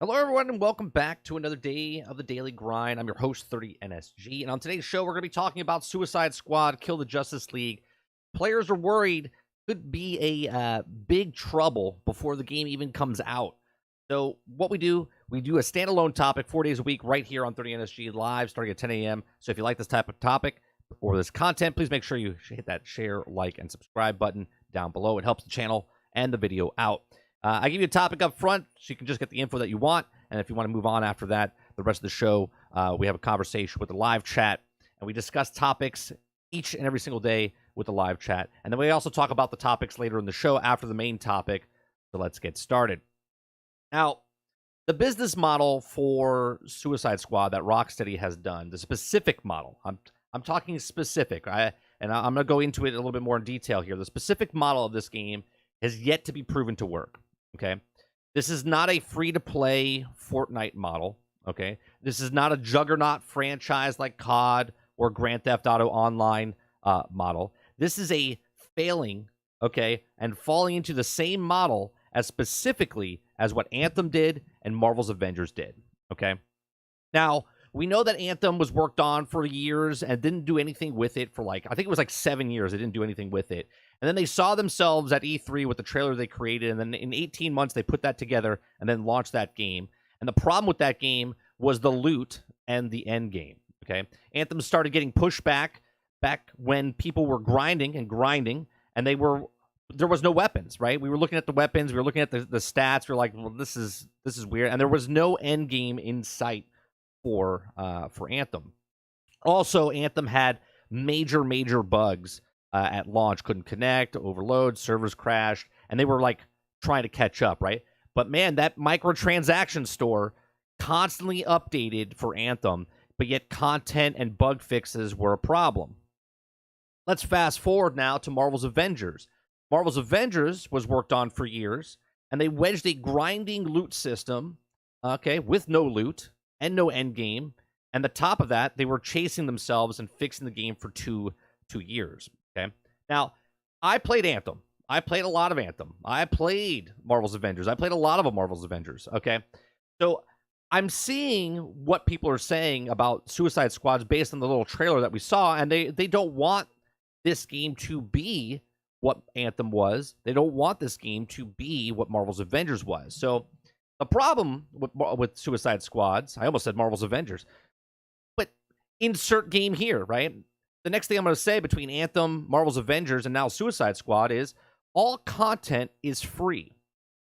Hello, everyone, and welcome back to another day of the Daily Grind. I'm your host, 30NSG, and on today's show, we're going to be talking about Suicide Squad, Kill the Justice League. Players are worried could be a big trouble before the game even comes out. So what we do a standalone topic 4 days a week right here on 30NSG Live, starting at 10 a.m. So if you like this type of topic or this content, please make sure you hit that share, like, and subscribe button down below. It helps the channel and the video out. I give you a topic up front so you can just get the info that you want. And if you want to move on after that, the rest of the show, we have a conversation with the live chat. And we discuss topics each and every single day with the live chat. And then we also talk about the topics later in the show after the main topic. So let's get started. Now, the business model for Suicide Squad that Rocksteady has done, the specific model, I'm talking specific, and I'm going to go into it a little bit more in detail here. The specific model of this game has yet to be proven to work. Okay, this is not a free-to-play Fortnite model. Okay, this is not a juggernaut franchise like COD or Grand Theft Auto Online model. This is a failing, okay, and falling into the same model as specifically as what Anthem did and Marvel's Avengers did. Okay, now we know that Anthem was worked on for years and didn't do anything with it for I think it was 7 years. They didn't do anything with it. And then they saw themselves at E3 with the trailer they created. And then in 18 months, they put that together and then launched that game. And the problem with that game was the loot and the end game. Okay. Anthem started getting pushback back when people were grinding, and there was no weapons, right? We were looking at the weapons. We were looking at the stats. We were like, well, this is weird. And there was no end game in sight for Anthem. Also, Anthem had major bugs at launch. Couldn't connect, overload, servers crashed, and they were trying to catch up, right? But man, that microtransaction store constantly updated for Anthem, but yet content and bug fixes were a problem. Let's fast forward now to Marvel's Avengers. Marvel's Avengers was worked on for years, and they wedged a grinding loot system, okay, with no loot and no end game. And the top of that, they were chasing themselves and fixing the game for two years. Okay. Now, I played Anthem. I played a lot of Anthem. I played Marvel's Avengers. I played a lot of Marvel's Avengers. Okay. So I'm seeing what people are saying about Suicide Squads based on the little trailer that we saw, and they don't want this game to be what Anthem was. They don't want this game to be what Marvel's Avengers was. So the problem with Suicide Squads, I almost said Marvel's Avengers, but insert game here, right? The next thing I'm going to say between Anthem, Marvel's Avengers, and now Suicide Squad is all content is free.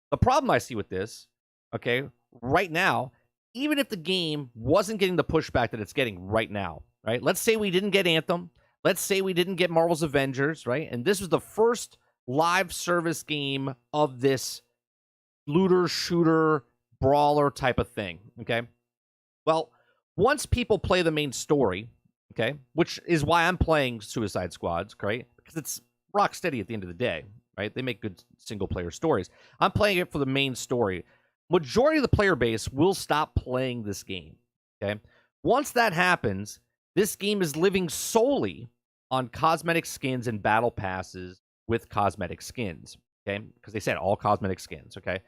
The problem I see with this, okay, right now, even if the game wasn't getting the pushback that it's getting right now, right? Let's say we didn't get Anthem. Let's say we didn't get Marvel's Avengers, right? And this was the first live service game of this looter, shooter, brawler type of thing, okay? Well, once people play the main story, okay, which is why I'm playing Suicide Squads, right? Because it's Rocksteady at the end of the day, right? They make good single-player stories. I'm playing it for the main story. Majority of the player base will stop playing this game, okay? Once that happens, this game is living solely on cosmetic skins and battle passes with cosmetic skins, okay? Because they said all cosmetic skins, okay?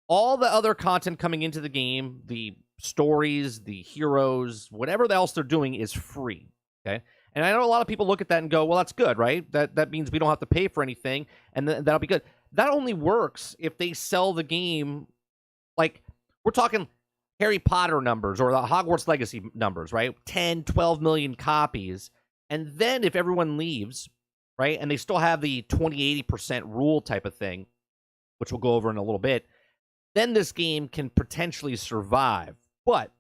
All the other content coming into the game, the stories, the heroes, whatever else they're doing is free, okay? And I know a lot of people look at that and go, well, that's good, right? That means we don't have to pay for anything, and that'll be good. That only works if they sell the game, we're talking Harry Potter numbers or the Hogwarts Legacy numbers, right? 10, 12 million copies. And then if everyone leaves, right, and they still have the 20-80% rule type of thing, which we'll go over in a little bit, then this game can potentially survive. But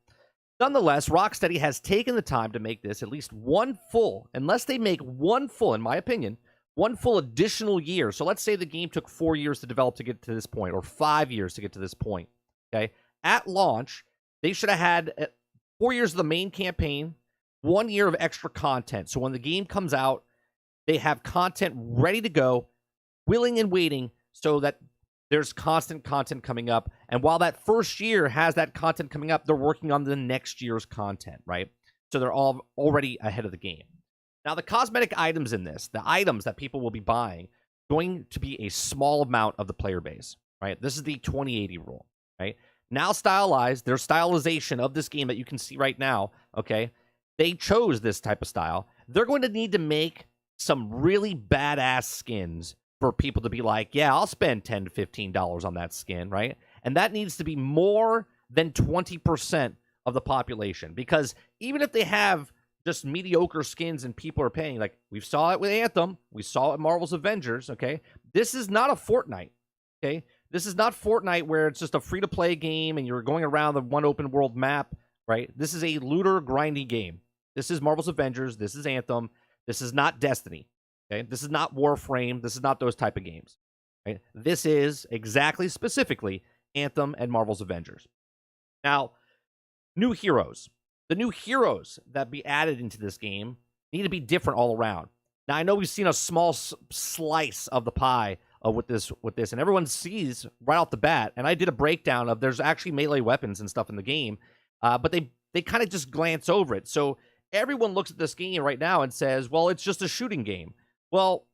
nonetheless, Rocksteady has taken the time to make this at least one full, unless they make one full, in my opinion, one full additional year. So let's say the game took 4 years to develop to get to this point, or 5 years to get to this point, okay? At launch, they should have had 4 years of the main campaign, 1 year of extra content. So when the game comes out, they have content ready to go, willing and waiting, so that there's constant content coming up. And while that first year has that content coming up, they're working on the next year's content, right? So they're all already ahead of the game. Now, the cosmetic items in this, the items that people will be buying, going to be a small amount of the player base, right? This is the 20-80 rule, right? now stylized, their stylization of this game that you can see right now, okay? They chose this type of style. They're going to need to make some really badass skins for people to be like, yeah, I'll spend $10 to $15 on that skin, right? And that needs to be more than 20% of the population, because even if they have just mediocre skins and people are paying, like we saw it with Anthem, we saw it in Marvel's Avengers, okay? This is not a Fortnite, okay? This is not Fortnite where it's just a free-to-play game and you're going around the one open world map, right? This is a looter, grindy game. This is Marvel's Avengers. This is Anthem. This is not Destiny, okay? This is not Warframe. This is not those type of games, right? This is exactly, specifically, Anthem and Marvel's Avengers. Now, new heroes. The new heroes that be added into this game need to be different all around. Now, I know we've seen a small slice of the pie with this, and everyone sees right off the bat, and I did a breakdown of there's actually melee weapons and stuff in the game, but they kind of just glance over it. So everyone looks at this game right now and says, well, it's just a shooting game. Well,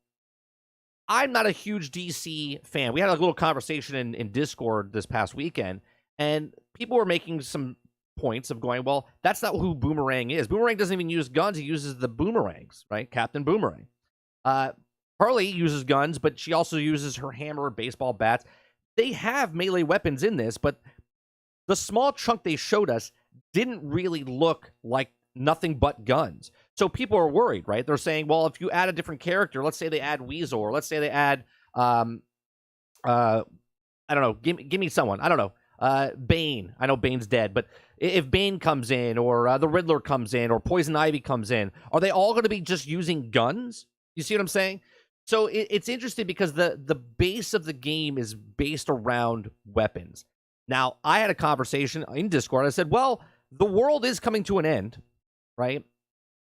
I'm not a huge DC fan. We had a little conversation in Discord this past weekend, and people were making some points of going, well, that's not who Boomerang is. Boomerang doesn't even use guns. He uses the boomerangs, right? Captain Boomerang. Harley uses guns, but she also uses her hammer, baseball bats. They have melee weapons in this, but the small chunk they showed us didn't really look like nothing but guns. So people are worried, right? They're saying, well, if you add a different character, let's say they add Weasel, or let's say they add, I don't know, give me someone. I don't know. Bane. I know Bane's dead, but if Bane comes in, or the Riddler comes in, or Poison Ivy comes in, are they all going to be just using guns? You see what I'm saying? So it's interesting because the base of the game is based around weapons. Now, I had a conversation in Discord. I said, well, the world is coming to an end, right?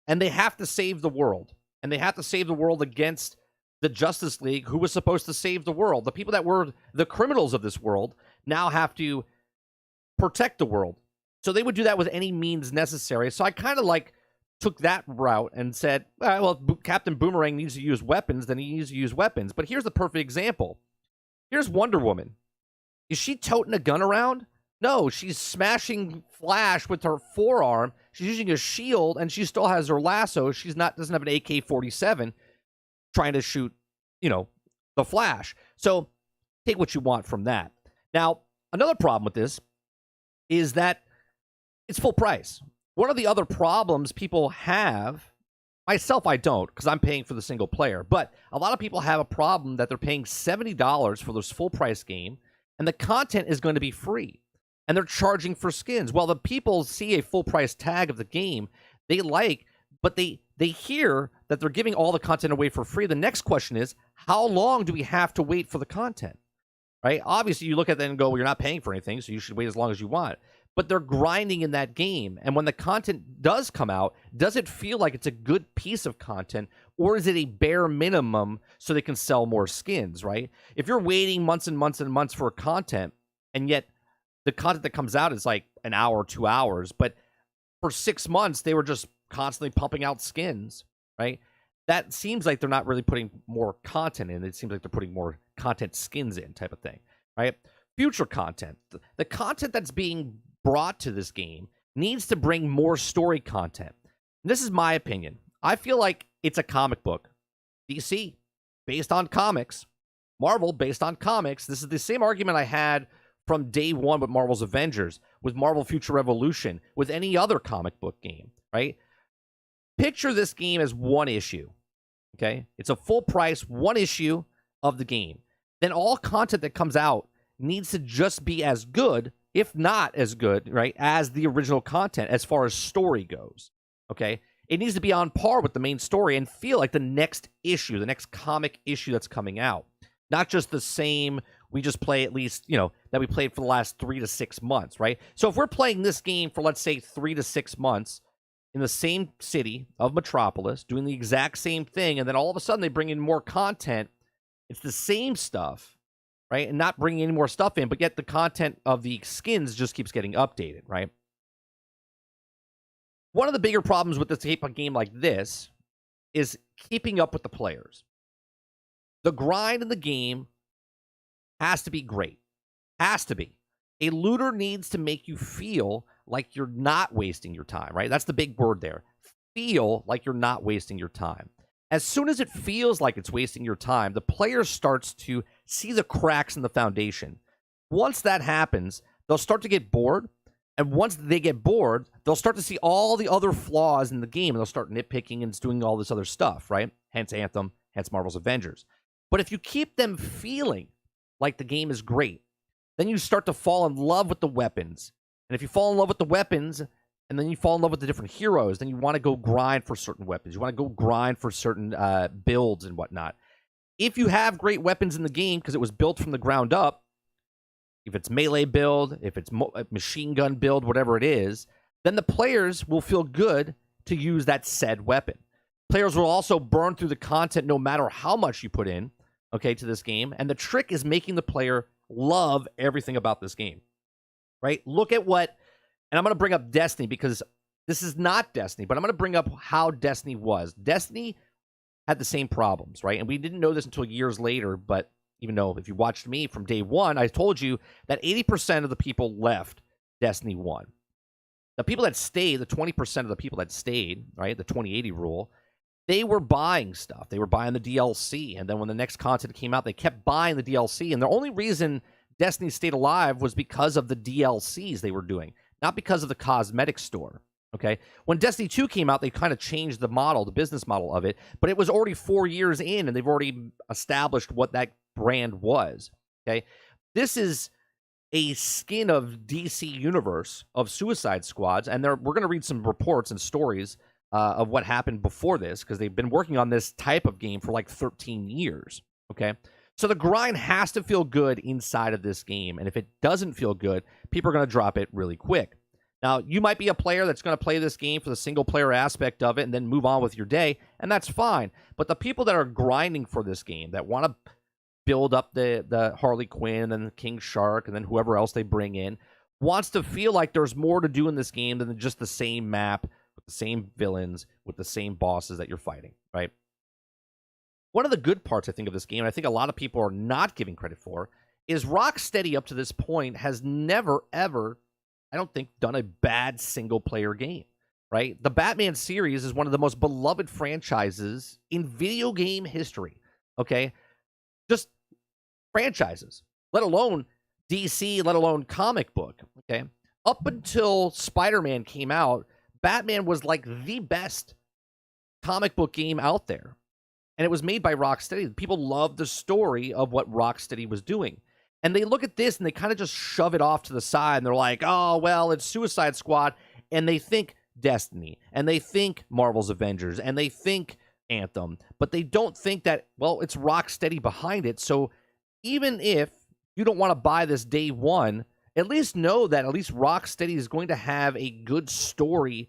And they have to save the world. And they have to save the world against the Justice League, who was supposed to save the world. The people that were the criminals of this world now have to protect the world. So they would do that with any means necessary. So I kind of took that route and said, well, if Captain Boomerang needs to use weapons, then he needs to use weapons. But here's the perfect example. Here's Wonder Woman. Is she toting a gun around? No, she's smashing Flash with her forearm. She's using a shield, and she still has her lasso. Doesn't have an AK-47 trying to shoot, the Flash. So take what you want from that. Now, another problem with this is that it's full price. One of the other problems people have, myself I don't, because I'm paying for the single player, but a lot of people have a problem that they're paying $70 for this full price game, and the content is going to be free. And they're charging for skins. Well, the people see a full price tag of the game, but they hear that they're giving all the content away for free. The next question is, how long do we have to wait for the content? Right? Obviously, you look at that and go, well, you're not paying for anything, so you should wait as long as you want. But they're grinding in that game. And when the content does come out, does it feel like it's a good piece of content, or is it a bare minimum so they can sell more skins, right? If you're waiting months and months and months for content, and yet the content that comes out is like an hour, 2 hours, but for 6 months, they were just constantly pumping out skins, right? That seems like they're not really putting more content in. It seems like they're putting more content skins in, type of thing, right? Future content. The content that's being brought to this game needs to bring more story content. And this is my opinion. I feel like it's a comic book. DC, based on comics. Marvel, based on comics. This is the same argument I had from day one with Marvel's Avengers, with Marvel Future Revolution, with any other comic book game, right? Picture this game as one issue, okay? It's a full price, one issue of the game. Then all content that comes out needs to just be as good, if not as good, right, as the original content as far as story goes, okay? It needs to be on par with the main story and feel like the next issue, the next comic issue that's coming out. Not just the same, we just play at least, that we played for the last 3 to 6 months, right? So if we're playing this game for, let's say, 3 to 6 months in the same city of Metropolis, doing the exact same thing, and then all of a sudden they bring in more content, it's the same stuff, right? And not bringing any more stuff in, but yet the content of the skins just keeps getting updated, right? One of the bigger problems with this type of game like this is keeping up with the players. The grind in the game has to be great. Has to be. A looter needs to make you feel like you're not wasting your time, right? That's the big word there. Feel like you're not wasting your time. As soon as it feels like it's wasting your time, the player starts to see the cracks in the foundation. Once that happens, they'll start to get bored. And once they get bored, they'll start to see all the other flaws in the game, and they'll start nitpicking and doing all this other stuff, right? Hence Anthem, hence Marvel's Avengers. But if you keep them feeling like the game is great, then you start to fall in love with the weapons. And if you fall in love with the weapons, and then you fall in love with the different heroes, then you want to go grind for certain weapons. You want to go grind for certain builds and whatnot. If you have great weapons in the game, because it was built from the ground up, if it's melee build, if it's machine gun build, whatever it is, then the players will feel good to use that said weapon. Players will also burn through the content no matter how much you put in, okay, to this game. And the trick is making the player love everything about this game, right? Look at what, and I'm going to bring up Destiny because this is not Destiny, but I'm going to bring up how Destiny was. Destiny had the same problems, right? And we didn't know this until years later, but even though if you watched me from day one, I told you that 80% of the people left Destiny 1. The people that stayed, the 20% of the people that stayed, right, the 2080 rule, they were buying stuff. They were buying the DLC. And then when the next content came out, they kept buying the DLC. And the only reason Destiny stayed alive was because of the DLCs they were doing, not because of the cosmetic store. Okay, when Destiny 2 came out, they kind of changed the model, the business model of it, but it was already 4 years in, and they've already established what that brand was. Okay, this is a skin of DC Universe of Suicide Squads, and we're going to read some reports and stories of what happened before this, because they've been working on this type of game for like 13 years. Okay, so the grind has to feel good inside of this game, and if it doesn't feel good, people are going to drop it really quick. Now, you might be a player that's going to play this game for the single-player aspect of it and then move on with your day, and that's fine. But the people that are grinding for this game, that want to build up the Harley Quinn and the King Shark and then whoever else they bring in, wants to feel like there's more to do in this game than just the same map, with the same villains, with the same bosses that you're fighting, right? One of the good parts, I think, of this game, and I think a lot of people are not giving credit for, is Rocksteady up to this point has never, ever, I don't think, done a bad single-player game, right? The Batman series is one of the most beloved franchises in video game history, okay? Just franchises, let alone DC, let alone comic book, okay? Up until Spider-Man came out, Batman was like the best comic book game out there. And it was made by Rocksteady. People loved the story of what Rocksteady was doing. And they look at this and they kind of just shove it off to the side. And they're like, oh, well, it's Suicide Squad. And they think Destiny. And they think Marvel's Avengers. And they think Anthem. But they don't think that, well, it's Rocksteady behind it. So even if you don't want to buy this day one, at least know that at least Rocksteady is going to have a good story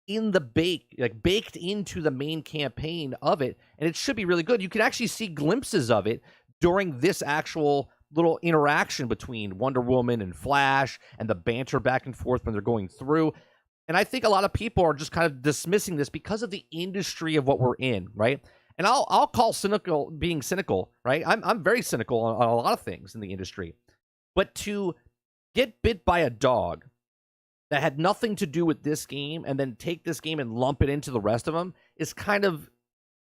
in the baked into the main campaign of it. And it should be really good. You can actually see glimpses of it during this actual little interaction between Wonder Woman and Flash and the banter back and forth when they're going through. And I think a lot of people are just kind of dismissing this because of the industry of what we're in, right? And I'll call being cynical, right? I'm very cynical on a lot of things in the industry. But to get bit by a dog that had nothing to do with this game and then take this game and lump it into the rest of them is kind of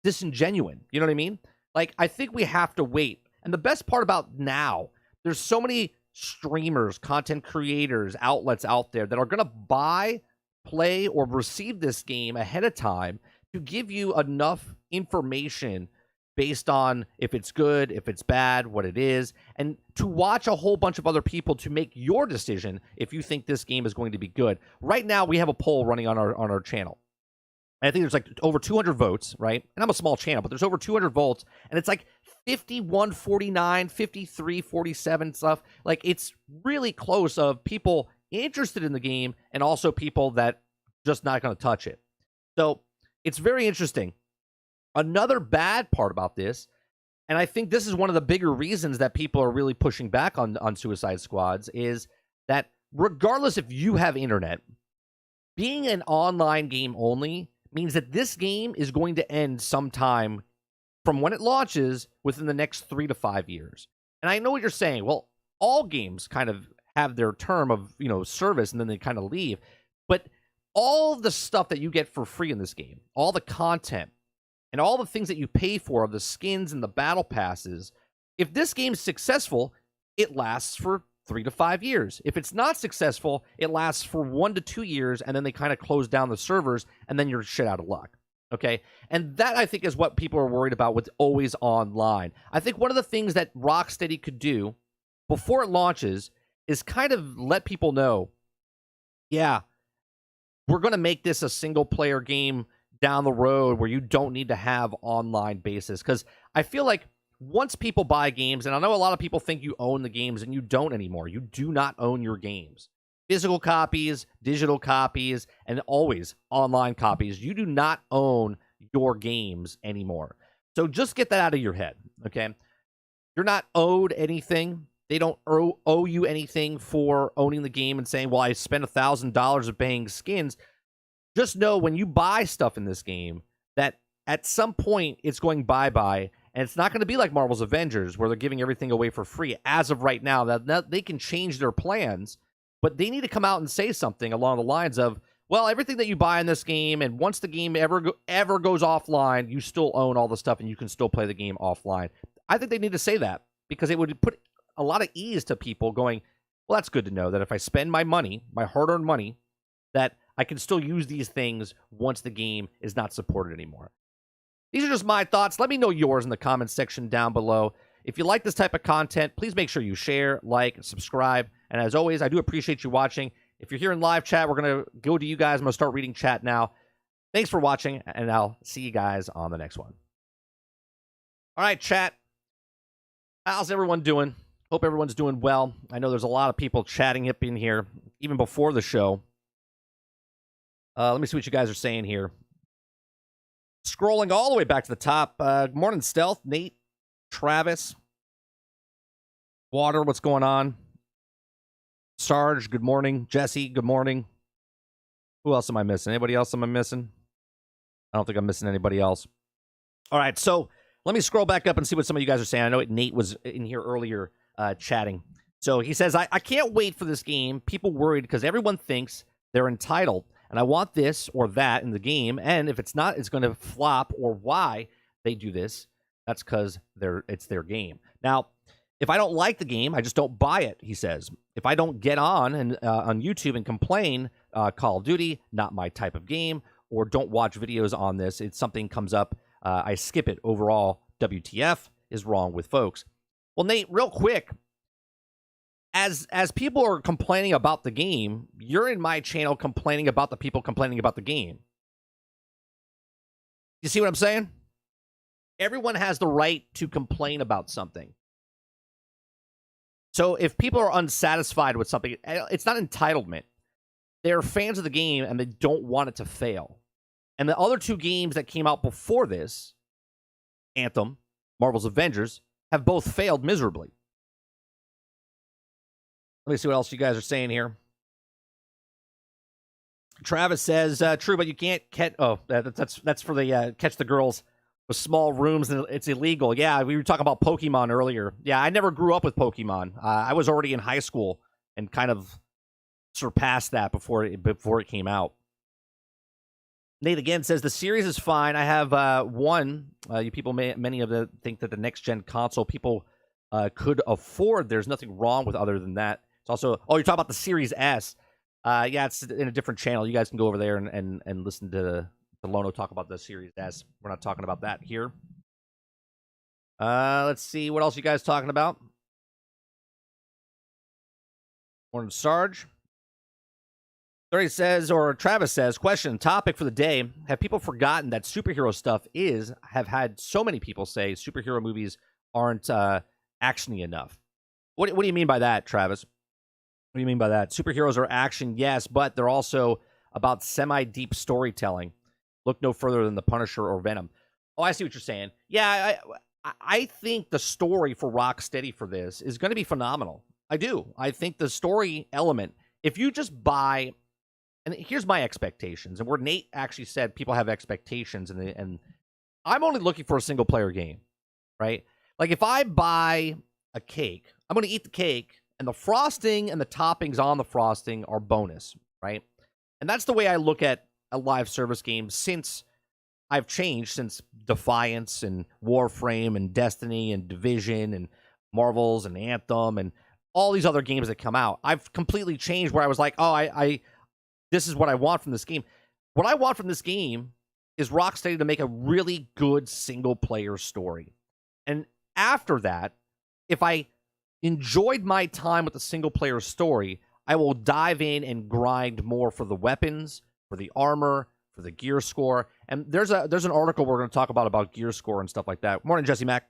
disingenuous. You know what I mean? Like, I think we have to wait. And the best part about now, there's so many streamers, content creators, outlets out there that are going to buy, play, or receive this game ahead of time to give you enough information based on if it's good, if it's bad, what it is, and to watch a whole bunch of other people to make your decision if you think this game is going to be good. Right now, we have a poll running on our channel. And I think there's like over 200 votes, right? And I'm a small channel, but there's over 200 votes, and it's like 51-49, 53-47 stuff. Like, it's really close of people interested in the game and also people that just not going to touch it. So it's very interesting. Another bad part about this, and I think this is one of the bigger reasons that people are really pushing back on Suicide Squads, is that regardless if you have internet, being an online game only means that this game is going to end sometime from when it launches within the next 3 to 5 years. And I know what you're saying. Well, all games kind of have their term of, service, and then they kind of leave. But all the stuff that you get for free in this game, all the content, and all the things that you pay for, of the skins and the battle passes, if this game's successful, it lasts for 3 to 5 years. If it's not successful, it lasts for 1 to 2 years, and then they kind of close down the servers, and then you're shit out of luck. Okay? And that, I think, is what people are worried about with always online. I think one of the things that Rocksteady could do before it launches is kind of let people know, yeah, we're going to make this a single-player game down the road where you don't need to have online basis. Because I feel like once people buy games, and I know a lot of people think you own the games, and you don't anymore. You do not own your games. Physical copies, digital copies, and always online copies. You do not own your games anymore. So just get that out of your head, okay? You're not owed anything. They don't owe you anything for owning the game and saying, well, I spent $1,000 of paying skins. Just know when you buy stuff in this game that at some point it's going bye-bye, and it's not going to be like Marvel's Avengers where they're giving everything away for free. As of right now, that they can change their plans, but they need to come out and say something along the lines of, well, everything that you buy in this game, and once the game ever goes offline, you still own all the stuff and you can still play the game offline. I think they need to say that because it would put a lot of ease to people going, well, that's good to know that if I spend my money, my hard-earned money, that I can still use these things once the game is not supported anymore. These are just my thoughts. Let me know yours in the comments section down below. If you like this type of content, please make sure you share, like, subscribe. And as always, I do appreciate you watching. If you're here in live chat, we're going to go to you guys. I'm going to start reading chat now. Thanks for watching, and I'll see you guys on the next one. All right, chat. How's everyone doing? Hope everyone's doing well. I know there's a lot of people chatting up in here, even before the show. Let me see what you guys are saying here. Scrolling all the way back to the top. Good morning, Stealth, Nate, Travis, Water, what's going on? Sarge, good morning. Jesse, good morning. Who else am I missing? Anybody else am I missing? I don't think I'm missing anybody else. All right, so let me scroll back up and see what some of you guys are saying. I know Nate was in here earlier chatting. So he says, I can't wait for this game. People worried because everyone thinks they're entitled. And I want this or that in the game. And if it's not, it's going to flop. Or why they do this, that's because it's their game. Now, if I don't like the game, I just don't buy it, he says. If I don't get on YouTube and complain, Call of Duty, not my type of game, or don't watch videos on this, it's something comes up, I skip it. Overall, WTF is wrong with folks. Well, Nate, real quick, as people are complaining about the game, you're in my channel complaining about the people complaining about the game. You see what I'm saying? Everyone has the right to complain about something. So if people are unsatisfied with something, it's not entitlement. They're fans of the game and they don't want it to fail. And the other two games that came out before this, Anthem, Marvel's Avengers, have both failed miserably. Let me see what else you guys are saying here. Travis says, true, but you can't catch... Oh, that's for the catch the girls with small rooms, and it's illegal. Yeah, we were talking about Pokemon earlier. Yeah, I never grew up with Pokemon. I was already in high school and kind of surpassed that before it came out. Nate again says, the series is fine. I have one. You people, many of them think that the next-gen console people could afford. There's nothing wrong with other than that. It's also, oh, you're talking about the Series S. Yeah, it's in a different channel. You guys can go over there and listen to Lono talk about the Series S. We're not talking about that here. Let's see. What else you guys talking about? Morning, Sarge. 30 says, or Travis says, question, topic for the day. Have people forgotten that superhero stuff have had so many people say superhero movies aren't actiony enough? What do you mean by that, Travis? What do you mean by that? Superheroes are action, yes, but they're also about semi-deep storytelling. Look no further than The Punisher or Venom. Oh, I see what you're saying. Yeah, I think the story for Rocksteady for this is going to be phenomenal. I do. I think the story element, if you just buy, and here's my expectations, and where Nate actually said people have expectations, and I'm only looking for a single-player game, right? Like, if I buy a cake, I'm going to eat the cake, And the frosting and the toppings on the frosting are bonus, right? And that's the way I look at a live service game since I've changed, since Defiance and Warframe and Destiny and Division and Marvels and Anthem and all these other games that come out. I've completely changed where I was like, oh, I this is what I want from this game. What I want from this game is Rocksteady to make a really good single-player story. And after that, if I enjoyed my time with the single-player story, I will dive in and grind more for the weapons, for the armor, for the gear score. And there's an article we're going to talk about gear score and stuff like that. Morning, Jesse Mac.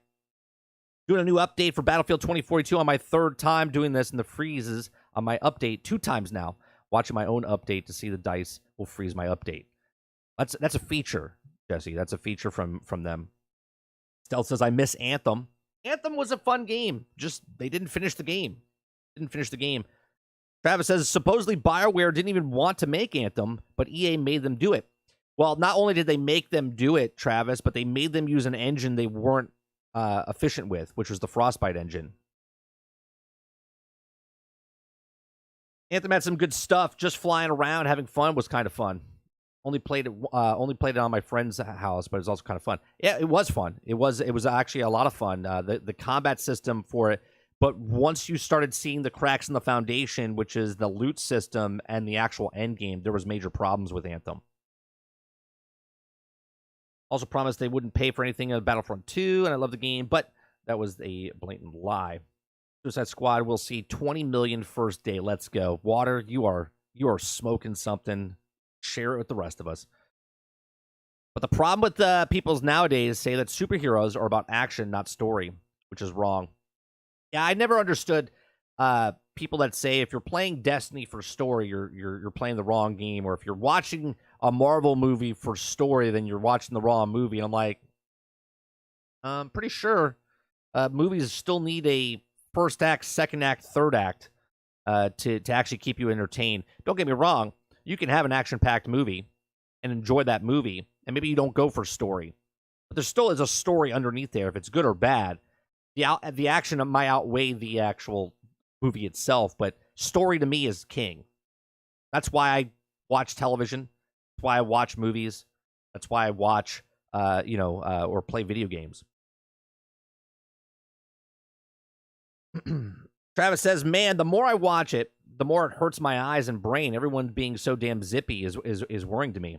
Doing a new update for Battlefield 2042 on my third time doing this, and the freezes on my update 2 times now. Watching my own update to see the dice will freeze my update. That's a feature, Jesse. That's a feature from them. Stealth says, I miss Anthem. Anthem was a fun game. Just, they didn't finish the game. Travis says, supposedly BioWare didn't even want to make Anthem, but EA made them do it. Well, not only did they make them do it, Travis, but they made them use an engine they weren't efficient with, which was the Frostbite engine. Anthem had some good stuff. Just flying around, having fun was kind of fun. Only played it on my friend's house, but it was also kind of fun. Yeah, it was fun. It was actually a lot of fun. The combat system for it, but once you started seeing the cracks in the foundation, which is the loot system and the actual end game, there was major problems with Anthem. Also promised they wouldn't pay for anything in Battlefront 2, and I love the game, but that was a blatant lie. Suicide Squad will see 20 million first day. Let's go. Water, you are smoking something. Share it with the rest of us. But the problem with people's nowadays say that superheroes are about action, not story, which is wrong. Yeah, I never understood people that say if you're playing Destiny for story, you're playing the wrong game, or if you're watching a Marvel movie for story, then you're watching the wrong movie. And I'm like, I'm pretty sure movies still need a first act, second act, third act to actually keep you entertained. Don't get me wrong. You can have an action-packed movie and enjoy that movie, and maybe you don't go for story. But there still is a story underneath there. If it's good or bad, the action might outweigh the actual movie itself, but story to me is king. That's why I watch television. That's why I watch movies. That's why I watch, or play video games. Travis says, man, the more I watch it, the more it hurts my eyes and brain. Everyone being so damn zippy is worrying to me.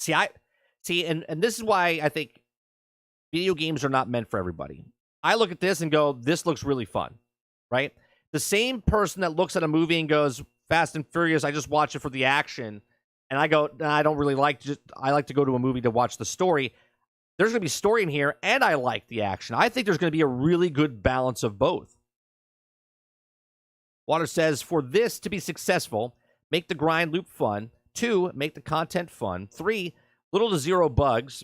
And this is why I think video games are not meant for everybody. I look at this and go, this looks really fun, right? The same person that looks at a movie and goes, Fast and Furious, I just watch it for the action, and I go, I don't really like I like to go to a movie to watch the story. There's going to be story in here, and I like the action. I think there's going to be a really good balance of both. Water says, for this to be successful, make the grind loop fun. 2, make the content fun. 3, little to zero bugs.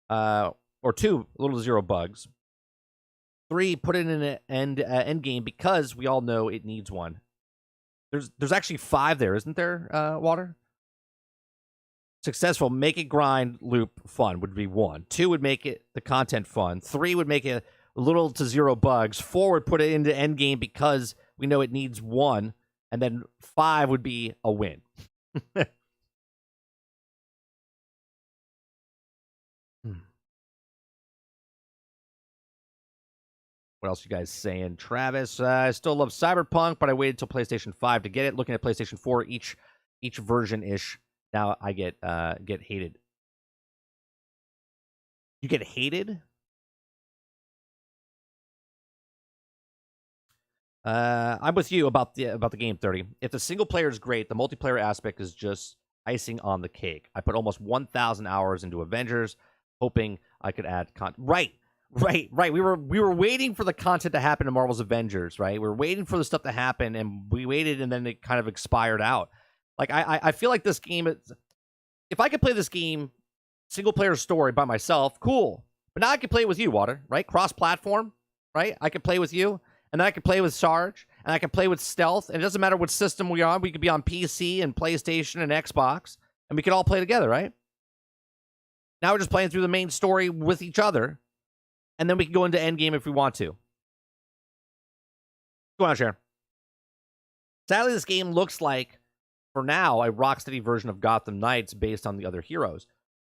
Or 2, little to zero bugs. 3, put it in an end game because we all know it needs one. There's actually 5 there, isn't there, Water? Successful, make it grind loop fun would be 1. 2 would make it the content fun. 3 would make it little to zero bugs. 4 would put it into end game because we know it needs 1, and then 5 would be a win. What else you guys saying? Travis, I still love Cyberpunk, but I waited till PlayStation 5 to get it. Looking at PlayStation 4, each version-ish. Now I get hated. You get hated? I'm with you about the game 30. If the single player is great, the multiplayer aspect is just icing on the cake. I put almost 1,000 hours into Avengers, hoping I could add content. Right. We were waiting for the content to happen in Marvel's Avengers, right? We were waiting for the stuff to happen, and we waited, and then it kind of expired out. Like I feel like this game is, if I could play this game single player story by myself, cool. But now I can play with you, Water, right? Cross platform, right? I could play with you. And then I can play with Sarge, and I can play with Stealth, and it doesn't matter what system we're on. We could be on PC and PlayStation and Xbox, and we could all play together, right? Now we're just playing through the main story with each other, and then we can go into endgame if we want to. Go on, Sharon. Sadly, this game looks like, for now, a Rocksteady version of Gotham Knights based on the other heroes.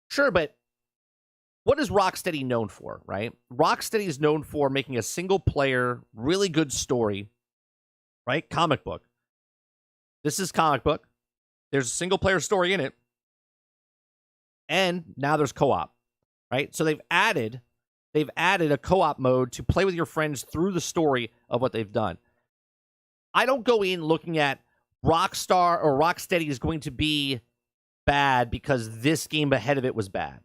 Sure, but what is Rocksteady known for, right? Rocksteady is known for making a single-player, really good story, right? Comic book. This is comic book. There's a single-player story in it. And now there's co-op, right? So they've added a co-op mode to play with your friends through the story of what they've done. I don't go in looking at Rockstar or Rocksteady is going to be bad because this game ahead of it was bad.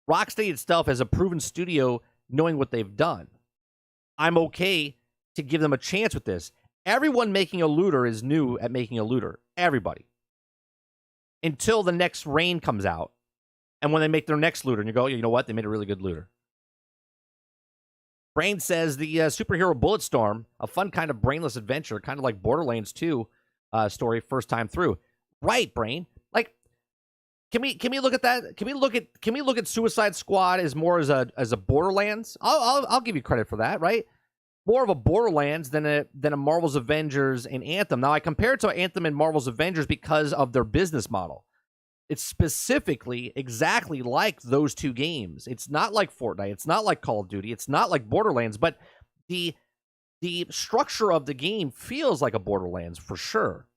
Rocksteady itself has a proven studio knowing what they've done. I'm okay to give them a chance with this. Everyone making a looter is new at making a looter. Everybody. Until the next Rain comes out. And when they make their next looter, and you go, you know what? They made a really good looter. Brain says the superhero Bulletstorm, a fun kind of brainless adventure, kind of like Borderlands 2 story first time through. Right, Brain. Like, can we look at that? Can we look at Suicide Squad as more as a Borderlands? I'll give you credit for that, right? More of a Borderlands than a Marvel's Avengers and Anthem. Now I compare it to Anthem and Marvel's Avengers because of their business model. It's specifically exactly like those two games. It's not like Fortnite. It's not like Call of Duty. It's not like Borderlands. But the structure of the game feels like a Borderlands for sure.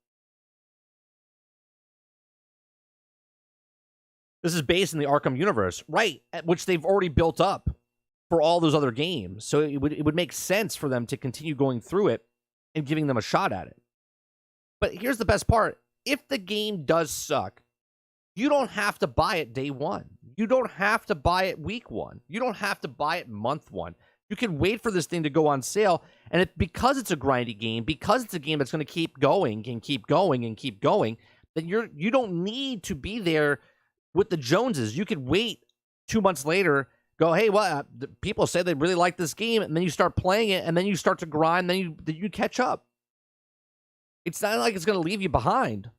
This is based in the Arkham universe, right? Which they've already built up for all those other games. So it would make sense for them to continue going through it and giving them a shot at it. But here's the best part. If the game does suck, you don't have to buy it day one. You don't have to buy it week one. You don't have to buy it month one. You can wait for this thing to go on sale. And because it's a grindy game, because it's a game that's going to keep going and keep going and keep going, then you don't need to be there with the Joneses. You could wait 2 months later, go, hey, well, people say they really like this game, and then you start playing it, and then you start to grind, then you catch up. It's not like it's going to leave you behind.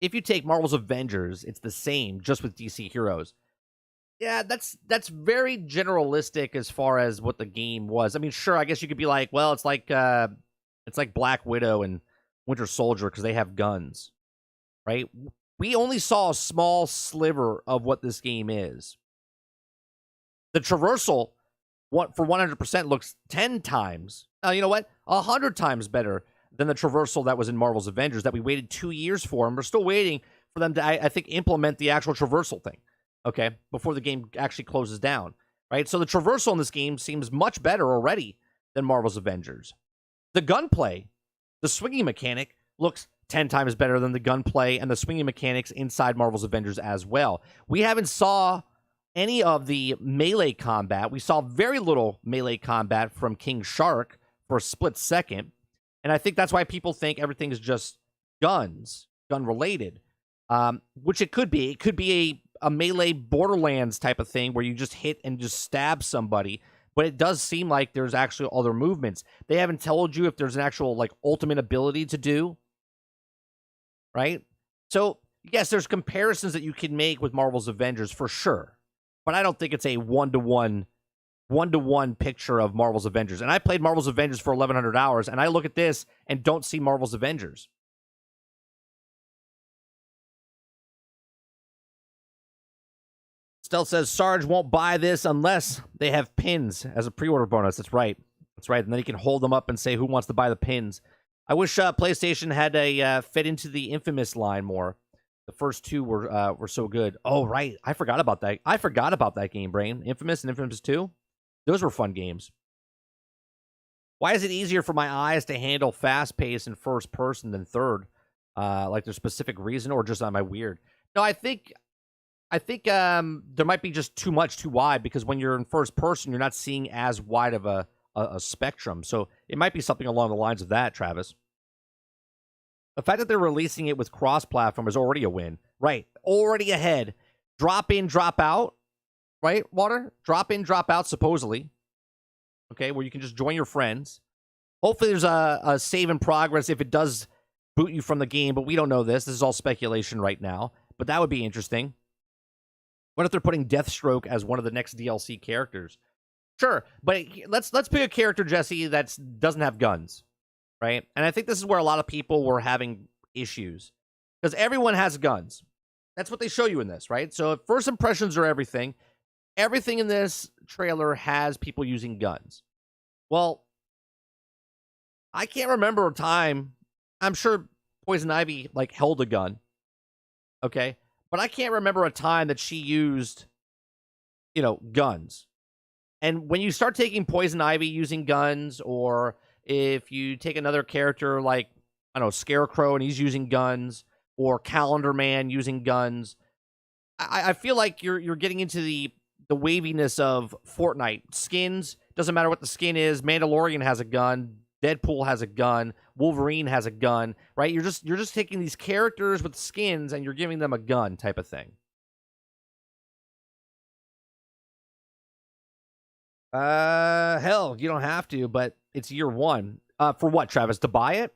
If you take Marvel's Avengers, it's the same, just with DC heroes. Yeah, that's very generalistic as far as what the game was. I mean, sure, I guess you could be like, well, it's like Black Widow and Winter Soldier because they have guns, right? We only saw a small sliver of what this game is. The traversal, for 100%, looks 10 times. You know what? 100 times better than the traversal that was in Marvel's Avengers that we waited 2 years for, and we're still waiting for them to, I think, implement the actual traversal thing, okay, before the game actually closes down, right? So the traversal in this game seems much better already than Marvel's Avengers. The gunplay, the swinging mechanic, looks 10 times better than the gunplay and the swinging mechanics inside Marvel's Avengers as well. We haven't saw any of the melee combat. We saw very little melee combat from King Shark for a split second. And I think that's why people think everything is just gun-related, which it could be. It could be a melee Borderlands type of thing where you just hit and just stab somebody, but it does seem like there's actually other movements. They haven't told you if there's an actual, like, ultimate ability to do, right? So, yes, there's comparisons that you can make with Marvel's Avengers for sure, but I don't think it's a one-to-one picture of Marvel's Avengers. And I played Marvel's Avengers for 1,100 hours, and I look at this and don't see Marvel's Avengers. Stealth says, Sarge won't buy this unless they have pins as a pre-order bonus. That's right. That's right. And then he can hold them up and say who wants to buy the pins. I wish PlayStation had a fit into the Infamous line more. The first two were so good. Oh, right. I forgot about that. I forgot about that game, Brain. Infamous and Infamous 2. Those were fun games. Why is it easier for my eyes to handle fast pace in first person than third? Like there's a specific reason, or just am I weird? No, I think there might be just too wide, because when you're in first person, you're not seeing as wide of a spectrum. So it might be something along the lines of that, Travis. The fact that they're releasing it with cross-platform is already a win. Right. Already ahead. Drop in, drop out. Right, Water? Drop in, drop out, supposedly. Okay, where you can just join your friends. Hopefully there's a save in progress if it does boot you from the game, but we don't know this. This is all speculation right now. But that would be interesting. What if they're putting Deathstroke as one of the next DLC characters? Sure, but let's pick a character, Jesse, that doesn't have guns, right? And I think this is where a lot of people were having issues because everyone has guns. That's what they show you in this, right? So first impressions are everything. Everything in this trailer has people using guns. Well, I can't remember a time. I'm sure Poison Ivy like held a gun, okay, but I can't remember a time that she used, guns. And when you start taking Poison Ivy using guns, or if you take another character like, I don't know, Scarecrow and he's using guns, or Calendar Man using guns, I feel like you're getting into the waviness of Fortnite. Skins, doesn't matter what the skin is. Mandalorian has a gun. Deadpool has a gun. Wolverine has a gun, right? You're just taking these characters with skins and you're giving them a gun type of thing. Hell, you don't have to, but it's year one. For what, Travis? To buy it?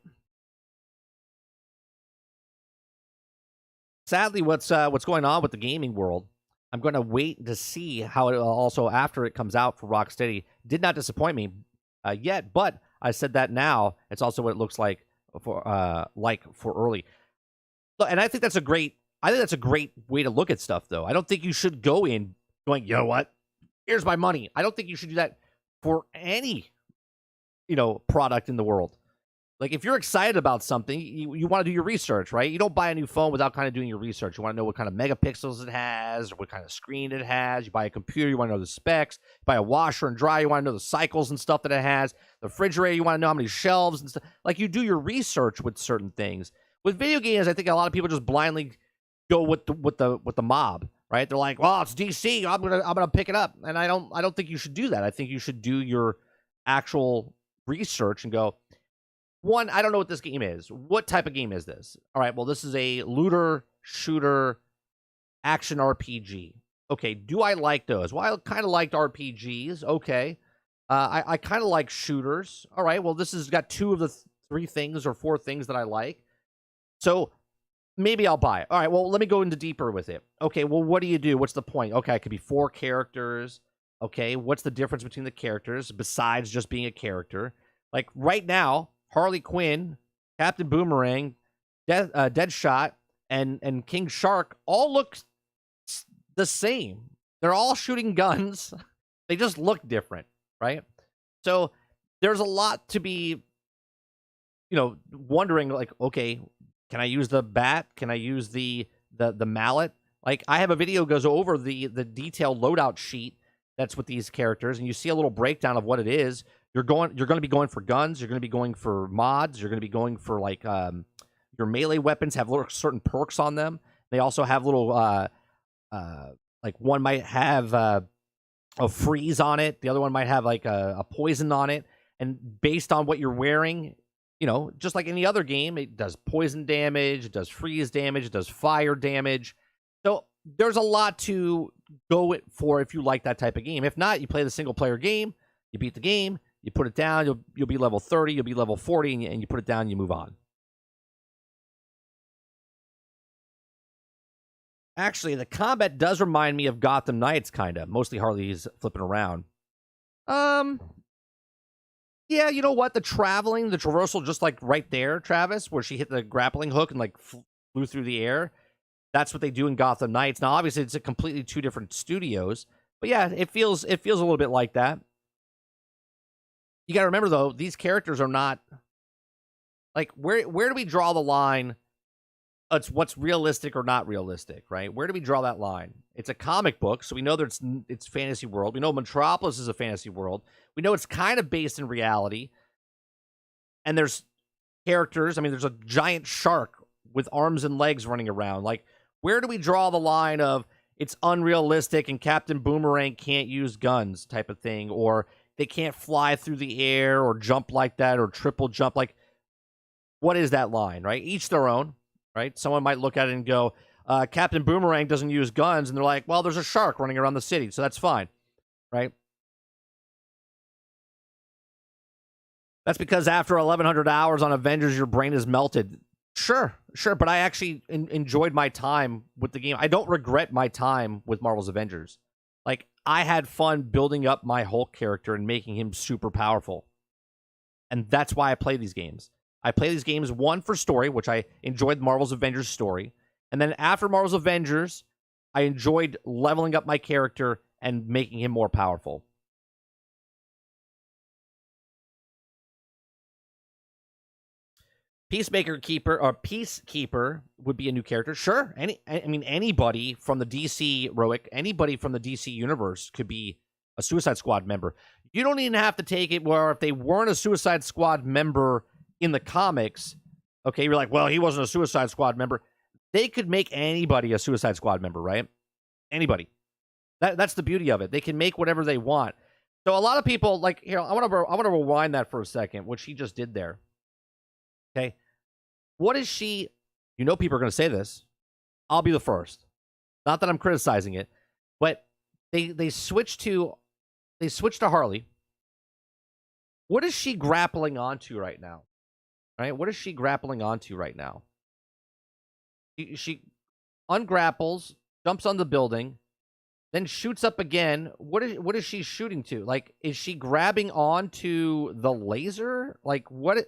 Sadly, what's going on with the gaming world, I'm going to wait to see how it also, after it comes out for Rocksteady, did not disappoint me yet, but I said that now. It's also what it looks like for early. And I think that's a great way to look at stuff, though. I don't think you should go in going, you know what? Here's my money. I don't think you should do that for any, product in the world. Like, if you're excited about something, you want to do your research, right? You don't buy a new phone without kind of doing your research. You want to know what kind of megapixels it has, or what kind of screen it has. You buy a computer, you want to know the specs. You buy a washer and dryer, you want to know the cycles and stuff that it has. The refrigerator, you want to know how many shelves and stuff. Like, you do your research with certain things. With video games, I think a lot of people just blindly go with the mob, right? They're like, well, it's DC, I'm gonna pick it up. And I don't think you should do that. I think you should do your actual research and go, one, I don't know what this game is. What type of game is this? All right, well, this is a looter, shooter, action RPG. Okay, do I like those? Well, I kind of liked RPGs. Okay. I kind of like shooters. All right, well, this has got two of the three things or four things that I like. So maybe I'll buy it. All right, well, let me go into deeper with it. Okay, well, what do you do? What's the point? Okay, it could be 4 characters. Okay, what's the difference between the characters besides just being a character? Like, right now, Harley Quinn, Captain Boomerang, Deadshot, and King Shark all look the same. They're all shooting guns. They just look different, right? So there's a lot to be, wondering, like, okay, can I use the bat? Can I use the mallet? Like, I have a video goes over the detailed loadout sheet that's with these characters, and you see a little breakdown of what it is. You're going to be going for guns. You're going to be going for mods. You're going to be going for, like, your melee weapons have little certain perks on them. They also have little, like, one might have a freeze on it. The other one might have, like, a poison on it. And based on what you're wearing, just like any other game, it does poison damage, it does freeze damage, it does fire damage. So there's a lot to go for if you like that type of game. If not, you play the single-player game, you beat the game, you put it down, you'll be level 30, you'll be level 40, and you put it down and you move on. Actually, the combat does remind me of Gotham Knights, kind of. Mostly Harley's flipping around. Yeah, you know what? The traversal, just like right there, Travis, where she hit the grappling hook and, like, flew through the air. That's what they do in Gotham Knights. Now, obviously, it's a completely two different studios, but yeah, it feels a little bit like that. You got to remember, though, these characters are not, like, where do we draw the line? It's what's realistic or not realistic, right? Where do we draw that line? It's a comic book, so we know that it's fantasy world. We know Metropolis is a fantasy world. We know it's kind of based in reality. And there's characters. I mean, there's a giant shark with arms and legs running around. Like, where do we draw the line of it's unrealistic and Captain Boomerang can't use guns type of thing, or they can't fly through the air or jump like that or triple jump? Like, what is that line, right? Each their own, right? Someone might look at it and go, Captain Boomerang doesn't use guns, and they're like, well, there's a shark running around the city, so that's fine, right? That's because after 1,100 hours on Avengers, your brain is melted. Sure, but I actually enjoyed my time with the game. I don't regret my time with Marvel's Avengers. Like, I had fun building up my Hulk character and making him super powerful. And that's why I play these games. I play these games, one, for story, which I enjoyed Marvel's Avengers story. And then after Marvel's Avengers, I enjoyed leveling up my character and making him more powerful. Peacekeeper would be a new character. Sure. Anybody from the DC Roic, anybody from the DC universe could be a Suicide Squad member. You don't even have to take it where if they weren't a Suicide Squad member in the comics, okay, you're like, well, he wasn't a Suicide Squad member. They could make anybody a Suicide Squad member, right? Anybody. That's the beauty of it. They can make whatever they want. So a lot of people, like, you know, I want to rewind that for a second, what she just did there. Okay. What is she? You know, people are going to say this. I'll be the first. Not that I'm criticizing it, but they switched to Harley. What is she grappling onto right now? Right? What is she grappling onto right now? She ungrapples, jumps on the building, then shoots up again. What is she shooting to? Like, is she grabbing onto the laser? Like, what?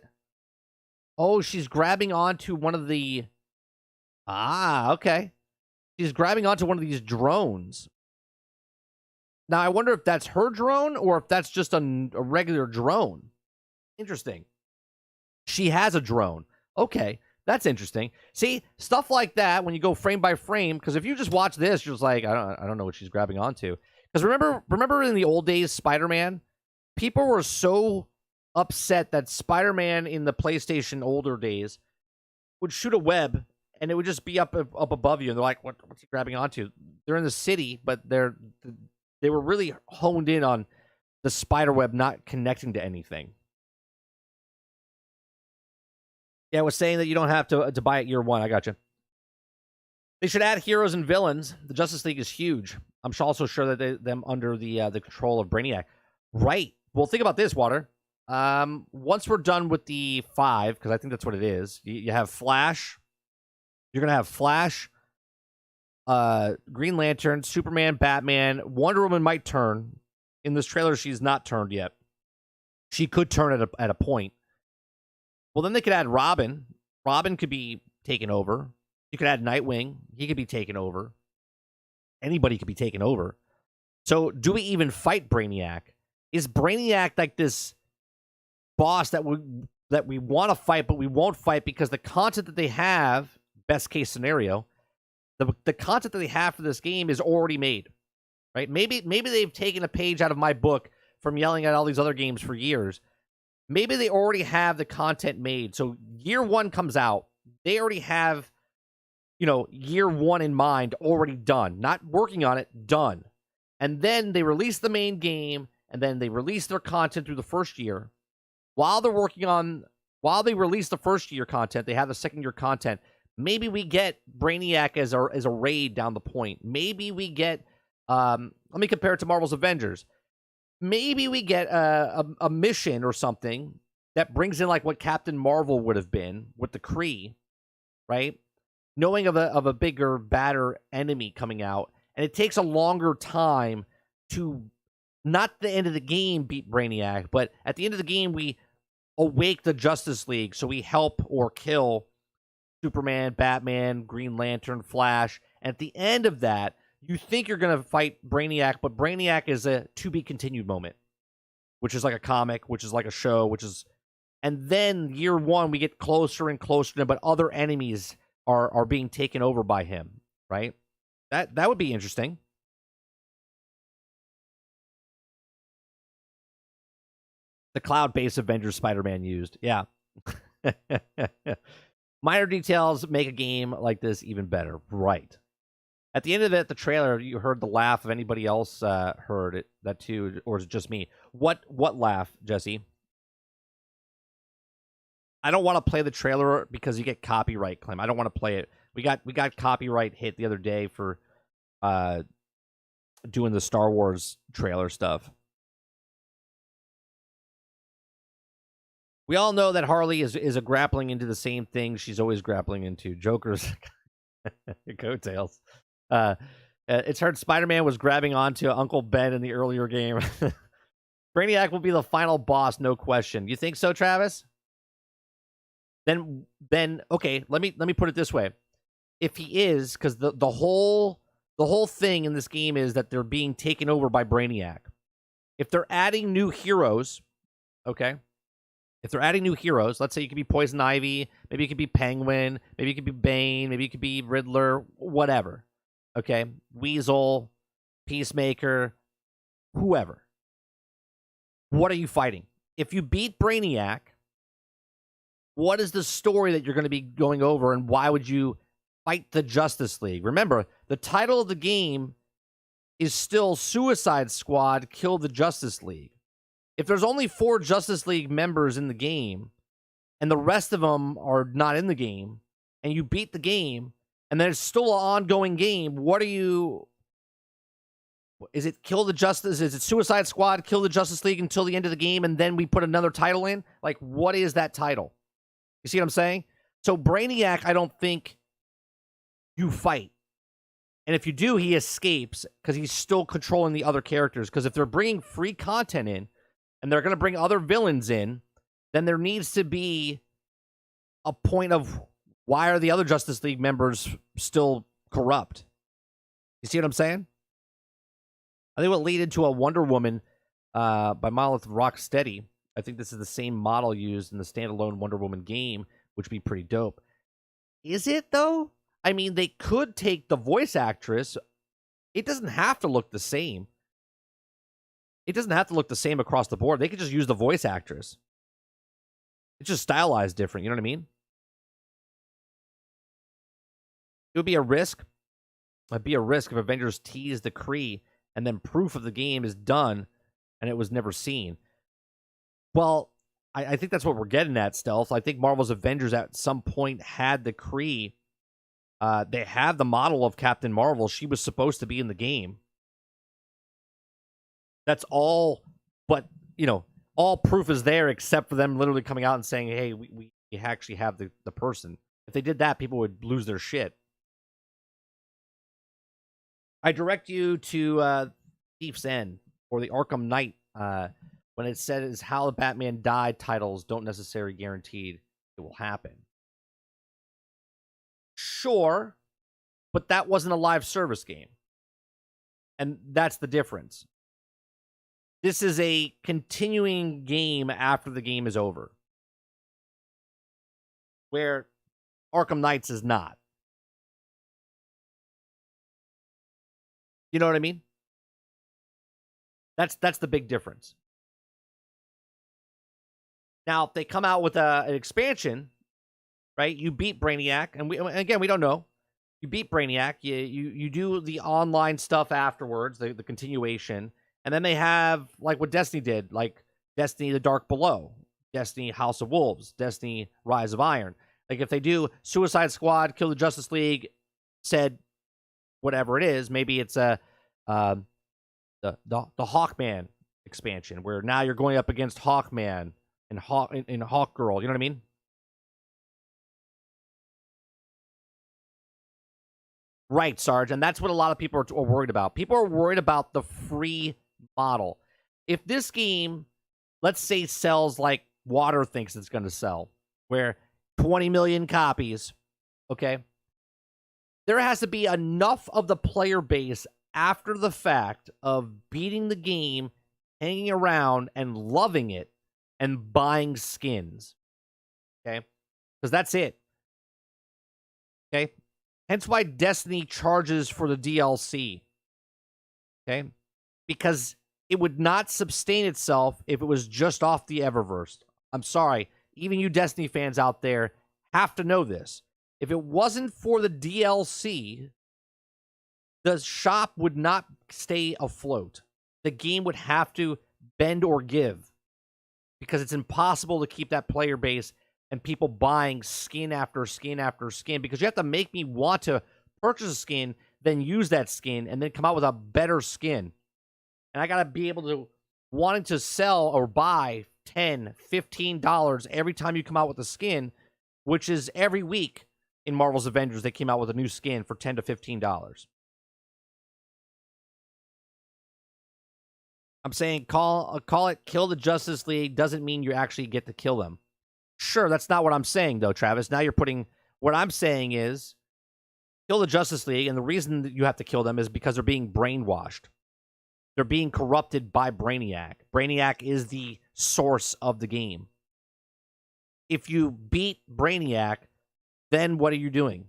Oh, she's grabbing onto one of the... Ah, okay. She's grabbing onto one of these drones. Now, I wonder if that's her drone or if that's just a regular drone. Interesting. She has a drone. Okay, that's interesting. See, stuff like that when you go frame by frame, because if you just watch this, you're just like, I don't know what she's grabbing onto. Because remember in the old days, Spider-Man, people were so upset that Spider-Man in the PlayStation older days would shoot a web and it would just be up above you, and they're like, what's he grabbing onto? They're in the city, but they were really honed in on the spider web not connecting to anything. Yeah, I was saying that you don't have to buy it year one. I got you. They should add heroes and villains. The Justice League is huge. I'm also sure that them under the control of Brainiac. Right. Well, think about this, Water. Once we're done with the 5, because I think that's what it is, you have Flash. You're going to have Flash, Green Lantern, Superman, Batman. Wonder Woman might turn. In this trailer, she's not turned yet. She could turn at a point. Well, then they could add Robin. Robin could be taken over. You could add Nightwing. He could be taken over. Anybody could be taken over. So do we even fight Brainiac? Is Brainiac like this boss that we want to fight, but we won't fight because the content that they have, best case scenario, the content that they have for this game is already made, right? Maybe they've taken a page out of my book from yelling at all these other games for years. Maybe they already have the content made. So year 1 comes out. They already have, year 1 in mind already done. Not working on it, done. And then they release the main game, and then they release their content through the first year. While they release the first year content, they have the second year content. Maybe we get Brainiac as a raid down the point. Maybe we get, let me compare it to Marvel's Avengers. Maybe we get a mission or something that brings in like what Captain Marvel would have been with the Kree, right? Knowing of a bigger, badder enemy coming out, and it takes a longer time to, not the end of the game, beat Brainiac, but at the end of the game, we awake the Justice League, so we help or kill Superman, Batman, Green Lantern, Flash, and at the end of that, you think you're going to fight Brainiac, but Brainiac is a to-be-continued moment, which is like a comic, which is like a show, and then year 1, we get closer and closer to him, but other enemies are being taken over by him, right? That would be interesting. The cloud-based Avengers Spider-Man used. Yeah. Minor details make a game like this even better. Right. At the end of it, the trailer, you heard the laugh. If anybody else heard that too, or is it just me? What laugh, Jesse? I don't want to play the trailer because you get copyright claim. I don't want to play it. We got copyright hit the other day for doing the Star Wars trailer stuff. We all know that Harley is a grappling into the same thing she's always grappling into. Joker's coattails. It's heard Spider-Man was grabbing onto Uncle Ben in the earlier game. Brainiac will be the final boss, no question. You think so, Travis? Then okay, let me put it this way. If he is, because the whole thing in this game is that they're being taken over by Brainiac. If they're adding new heroes, okay? If they're adding new heroes, let's say you could be Poison Ivy, maybe you could be Penguin, maybe you could be Bane, maybe you could be Riddler, whatever. Okay? Weasel, Peacemaker, whoever. What are you fighting? If you beat Brainiac, what is the story that you're going to be going over, and why would you fight the Justice League? Remember, the title of the game is still Suicide Squad Kill the Justice League. If there's only 4 Justice League members in the game, and the rest of them are not in the game, and you beat the game, and then it's still an ongoing game, what are you... Is it Kill the Justice? Is it Suicide Squad Kill the Justice League until the end of the game, and then we put another title in? Like, what is that title? You see what I'm saying? So Brainiac, I don't think you fight. And if you do, he escapes because he's still controlling the other characters. Because if they're bringing free content in and they're going to bring other villains in, then there needs to be a point of why are the other Justice League members still corrupt? You see what I'm saying? I think it will lead into a Wonder Woman by Monolith Rocksteady. I think this is the same model used in the standalone Wonder Woman game, which would be pretty dope. Is it, though? I mean, they could take the voice actress. It doesn't have to look the same. It doesn't have to look the same across the board. They could just use the voice actress. It's just stylized different, you know what I mean? It would be a risk. It'd be a risk if Avengers teased the Kree and then proof of the game is done and it was never seen. Well, I think that's what we're getting at, Stealth. I think Marvel's Avengers at some point had the Kree. They have the model of Captain Marvel. She was supposed to be in the game. That's all, but, you know, all proof is there except for them literally coming out and saying, hey, we actually have the person. If they did that, people would lose their shit. I direct you to Thief's End or the Arkham Knight when it says how the Batman died titles don't necessarily guaranteed it will happen. Sure, but that wasn't a live service game. And that's the difference. This is a continuing game after the game is over. Where Arkham Knights is not. You know what I mean? That's the big difference. Now, if they come out with an expansion, right? You beat Brainiac, and again, we don't know. You beat Brainiac. You do the online stuff afterwards, the continuation, and then they have like what Destiny did, like Destiny: The Dark Below, Destiny: House of Wolves, Destiny: Rise of Iron. Like if they do Suicide Squad, Kill the Justice League, said whatever it is, maybe it's the Hawkman expansion where now you're going up against Hawkman and Hawkgirl. You know what I mean? Right, Sarge, and that's what a lot of people are worried about. People are worried about the free model. If this game, let's say, sells like Water thinks it's going to sell, where 20 million copies, okay, there has to be enough of the player base after the fact of beating the game, hanging around, and loving it, and buying skins, okay? Because that's it, okay? Hence why Destiny charges for the DLC. Okay? Because it would not sustain itself if it was just off the Eververse. I'm sorry. Even you Destiny fans out there have to know this. If it wasn't for the DLC, the shop would not stay afloat. The game would have to bend or give. Because it's impossible to keep that player base and people buying skin after skin after skin, because you have to make me want to purchase a skin, then use that skin, and then come out with a better skin. And I got to be able to, wanting to sell or buy $10, $15 every time you come out with a skin, which is every week in Marvel's Avengers, they came out with a new skin for $10 to $15. I'm saying call it kill the Justice League doesn't mean you actually get to kill them. Sure, that's not what I'm saying, though, Travis. Now you're putting... What I'm saying is kill the Justice League, and the reason that you have to kill them is because they're being brainwashed. They're being corrupted by Brainiac. Brainiac is the source of the game. If you beat Brainiac, then what are you doing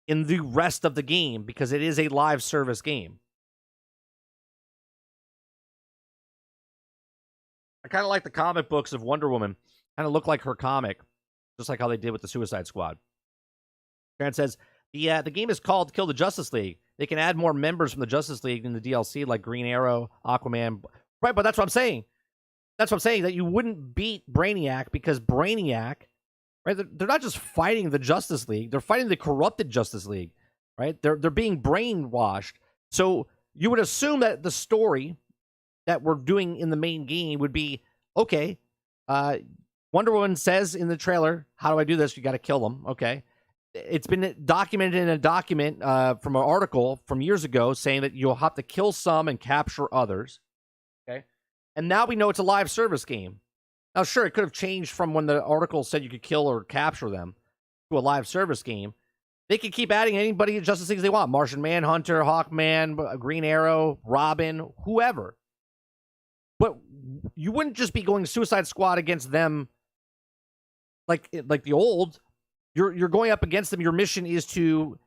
in the rest of the game? Because it is a live service game. I kind of like the comic books of Wonder Woman. Kind of look like her comic, just like how they did with the Suicide Squad. Karen says, the game is called Kill the Justice League. They can add more members from the Justice League in the DLC, like Green Arrow, Aquaman. Right, but that's what I'm saying. That's what I'm saying, that you wouldn't beat Brainiac because Brainiac, right? They're not just fighting the Justice League. They're fighting the corrupted Justice League, right? They're being brainwashed. So you would assume that the story that we're doing in the main game would be, okay, Wonder Woman says in the trailer, how do I do this? You got to kill them. Okay. It's been documented in a document from an article from years ago saying that you'll have to kill some and capture others. Okay. And now we know it's a live service game. Now, sure, it could have changed from when the article said you could kill or capture them to a live service game. They could keep adding anybody in Justice League they want. Martian Manhunter, Hawkman, Green Arrow, Robin, whoever. But you wouldn't just be going Suicide Squad against them like the old. You're going up against them. Your mission is to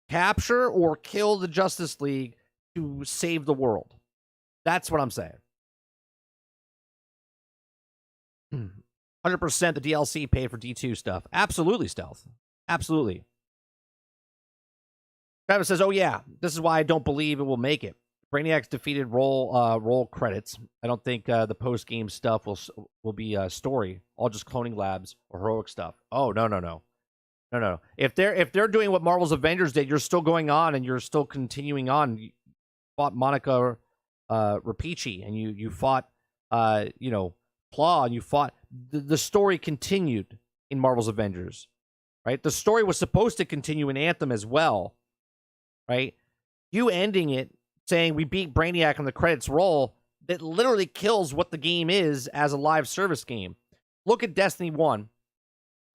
capture or kill the Justice League to save the world. That's what I'm saying. 100% the DLC paid for D2 stuff. Absolutely, Stealth. Absolutely. Travis says, oh yeah, this is why I don't believe it will make it. Brainiac's defeated roll credits. I don't think the post-game stuff will be story, all just cloning labs or heroic stuff. Oh, no. If they're doing what Marvel's Avengers did, you're still going on and you're still continuing on. You fought Monica Rapici and you fought Claw, and you fought the story continued in Marvel's Avengers. Right? The story was supposed to continue in Anthem as well. Right? You ending it saying we beat Brainiac on the credits roll, that literally kills what the game is as a live service game. Look at Destiny 1.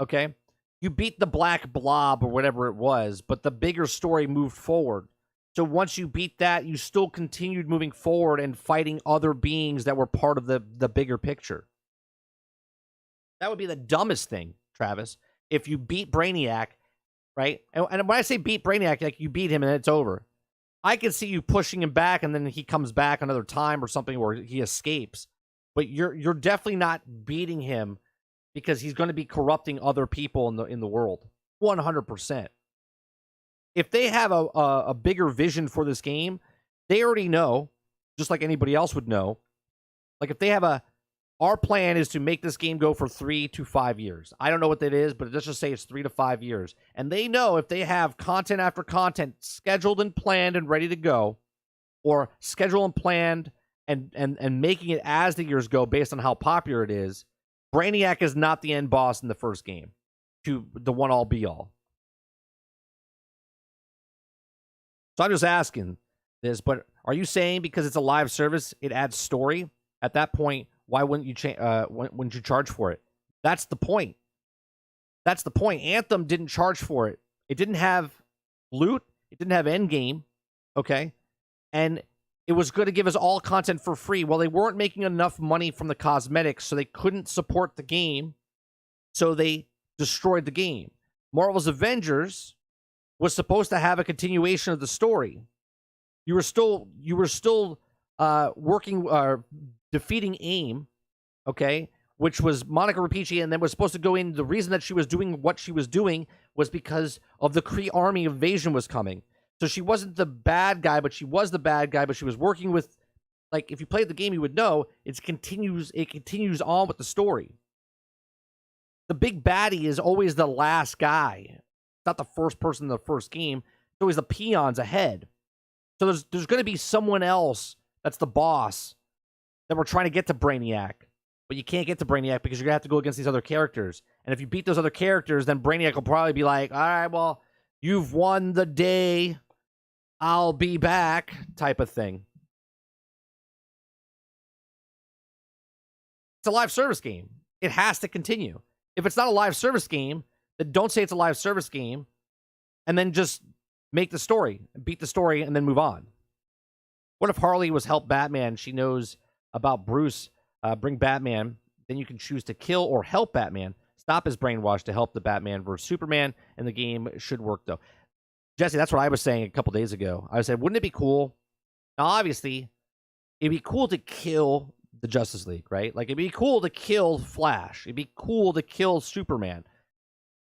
Okay? You beat the Black Blob or whatever it was, but the bigger story moved forward. So once you beat that, you still continued moving forward and fighting other beings that were part of the bigger picture. That would be the dumbest thing, Travis, if you beat Brainiac, right? And when I say beat Brainiac, like you beat him and it's over. I can see you pushing him back and then he comes back another time or something, or he escapes. But you're definitely not beating him because he's going to be corrupting other people in the world. 100%. If they have a bigger vision for this game, they already know, just like anybody else would know. Like if they have our plan is to make this game go for 3 to 5 years. I don't know what that is, but let's just say it's 3 to 5 years. And they know if they have content after content scheduled and planned and ready to go, or scheduled and planned and making it as the years go based on how popular it is, Brainiac is not the end boss in the first game, to the one-all be-all. So I'm just asking this, but are you saying because it's a live service, it adds story? At that point, why wouldn't you charge for it? That's the point. That's the point. Anthem didn't charge for it. It didn't have loot. It didn't have endgame. Okay? And it was going to give us all content for free. Well, they weren't making enough money from the cosmetics, so they couldn't support the game. So they destroyed the game. Marvel's Avengers was supposed to have a continuation of the story. You were still defeating AIM, okay, which was Monica Rapici, and then was supposed to go in. The reason that she was doing what she was doing was because of the Kree army invasion was coming. So she wasn't the bad guy, but she was the bad guy, but she was working with, like, if you played the game, you would know it continues on with the story. The big baddie is always the last guy. It's not the first person in the first game. It's always the peons ahead. So there's going to be someone else that's the boss that we're trying to get to Brainiac. But you can't get to Brainiac because you're going to have to go against these other characters. And if you beat those other characters, then Brainiac will probably be like, all right, well, you've won the day. I'll be back, type of thing. It's a live service game. It has to continue. If it's not a live service game, then don't say it's a live service game and then just make the story, beat the story, and then move on. What if Harley was help Batman? She knows about Bruce, bring Batman. Then you can choose to kill or help Batman. Stop his brainwash to help the Batman versus Superman, and the game should work, though. Jesse, that's what I was saying a couple days ago. I said, wouldn't it be cool? Now, obviously, it'd be cool to kill the Justice League, right? Like, it'd be cool to kill Flash. It'd be cool to kill Superman.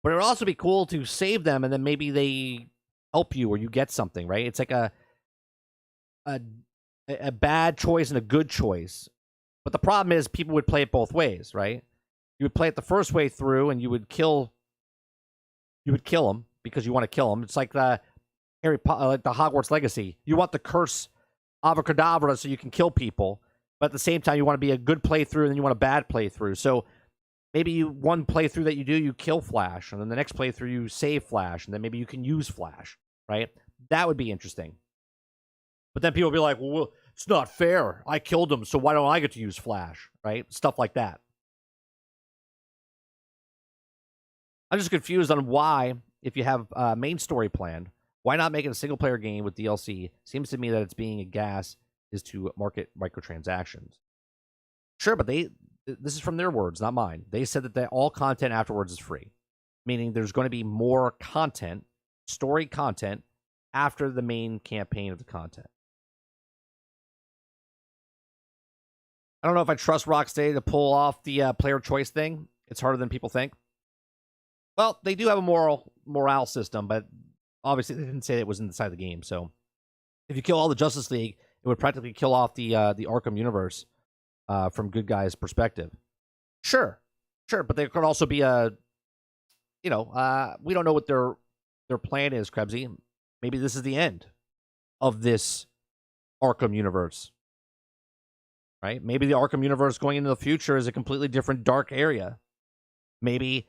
But it would also be cool to save them, and then maybe they help you or you get something, right? It's like a bad choice and a good choice. But the problem is people would play it both ways, right? You would play it the first way through, and you would kill them because you want to kill them. It's like the like the Hogwarts Legacy. You want the curse Avacadabra so you can kill people, but at the same time you want to be a good playthrough and then you want a bad playthrough. So maybe one playthrough that you do, you kill Flash, and then the next playthrough you save Flash, and then maybe you can use Flash, right? That would be interesting. But then people will be like, well, it's not fair. I killed him, so why don't I get to use Flash, right? Stuff like that. I'm just confused on why, if you have a main story planned, why not make it a single-player game with DLC? Seems to me that it's being a GAAS is to market microtransactions. Sure, but this is from their words, not mine. They said that all content afterwards is free, meaning there's going to be more content, story content, after the main campaign of the content. I don't know if I trust Rocksteady to pull off the player choice thing. It's harder than people think. Well, they do have a morale system, but obviously they didn't say it was inside the game. So if you kill all the Justice League, it would practically kill off the Arkham universe from good guys' perspective. Sure, but there could also be we don't know what their plan is, Krebsy. Maybe this is the end of this Arkham universe, right? Maybe the Arkham universe going into the future is a completely different dark area. Maybe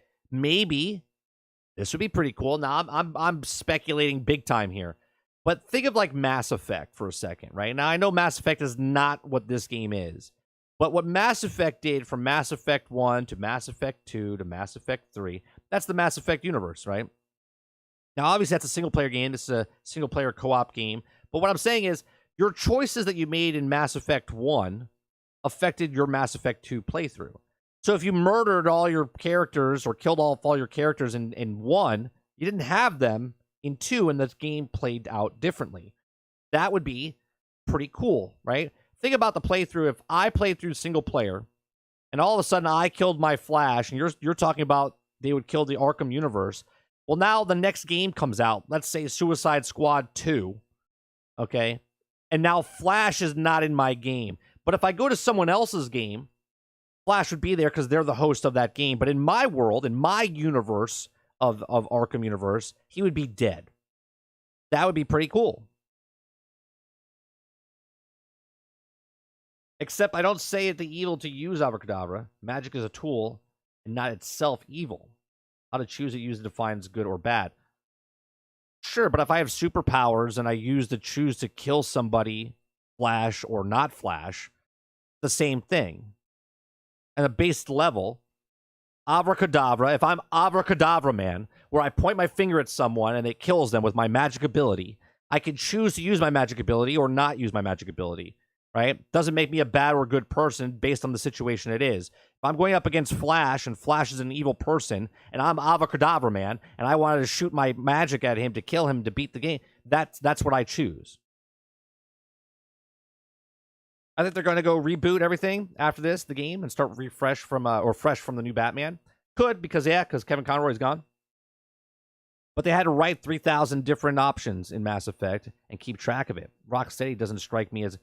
this would be pretty cool. Now I'm speculating big time here, but think of like Mass Effect for a second, right? Now I know Mass Effect is not what this game is, but what Mass Effect did from Mass Effect 1 to Mass Effect 2 to Mass Effect 3, that's the Mass Effect universe, right? Now, obviously, that's a single-player game. This is a single-player co-op game. But what I'm saying is your choices that you made in Mass Effect 1 affected your Mass Effect 2 playthrough. So if you murdered all your characters or killed all your characters in 1, you didn't have them in 2, and the game played out differently. That would be pretty cool, right? Think about the playthrough. If I played through single-player, and all of a sudden I killed my Flash, and you're talking about they would kill the Arkham universe. Well, now the next game comes out. Let's say Suicide Squad 2, okay? And now Flash is not in my game. But if I go to someone else's game, Flash would be there because they're the host of that game. But in my world, in my universe of Arkham universe, he would be dead. That would be pretty cool. Except I don't say it the evil to use Abracadabra. Magic is a tool and not itself evil. How to choose it, use it defines good or bad. Sure, but if I have superpowers and I choose to kill somebody, Flash or not Flash, the same thing. At a base level, Abracadabra, if I'm Abracadabra Man, where I point my finger at someone and it kills them with my magic ability, I can choose to use my magic ability or not use my magic ability, right? Doesn't make me a bad or good person based on the situation it is. If I'm going up against Flash and Flash is an evil person and I'm Abracadabra Man and I wanted to shoot my magic at him to kill him to beat the game, that's what I choose. I think they're going to go reboot everything after this, the game, and start fresh from the new Batman. Could, because Kevin Conroy's gone. But they had to write 3,000 different options in Mass Effect and keep track of it. Rocksteady doesn't strike me as...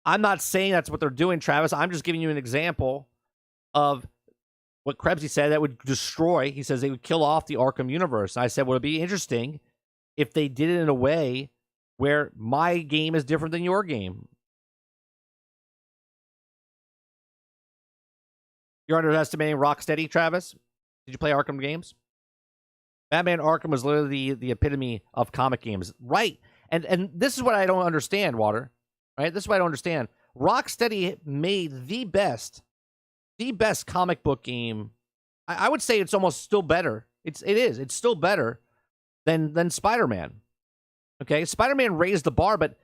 I'm not saying that's what they're doing, Travis. I'm just giving you an example of what Krebsy said that would destroy. He says they would kill off the Arkham universe. And I said, well, it'd be interesting if they did it in a way where my game is different than your game. You're underestimating Rocksteady, Travis? Did you play Arkham games? Batman Arkham was literally the epitome of comic games. Right. And this is what I don't understand, Water. Right? This is what I don't understand. Rocksteady made the best the best comic book game. I would say it's almost still better. It is. It's still better than Spider-Man. Okay, Spider-Man raised the bar, but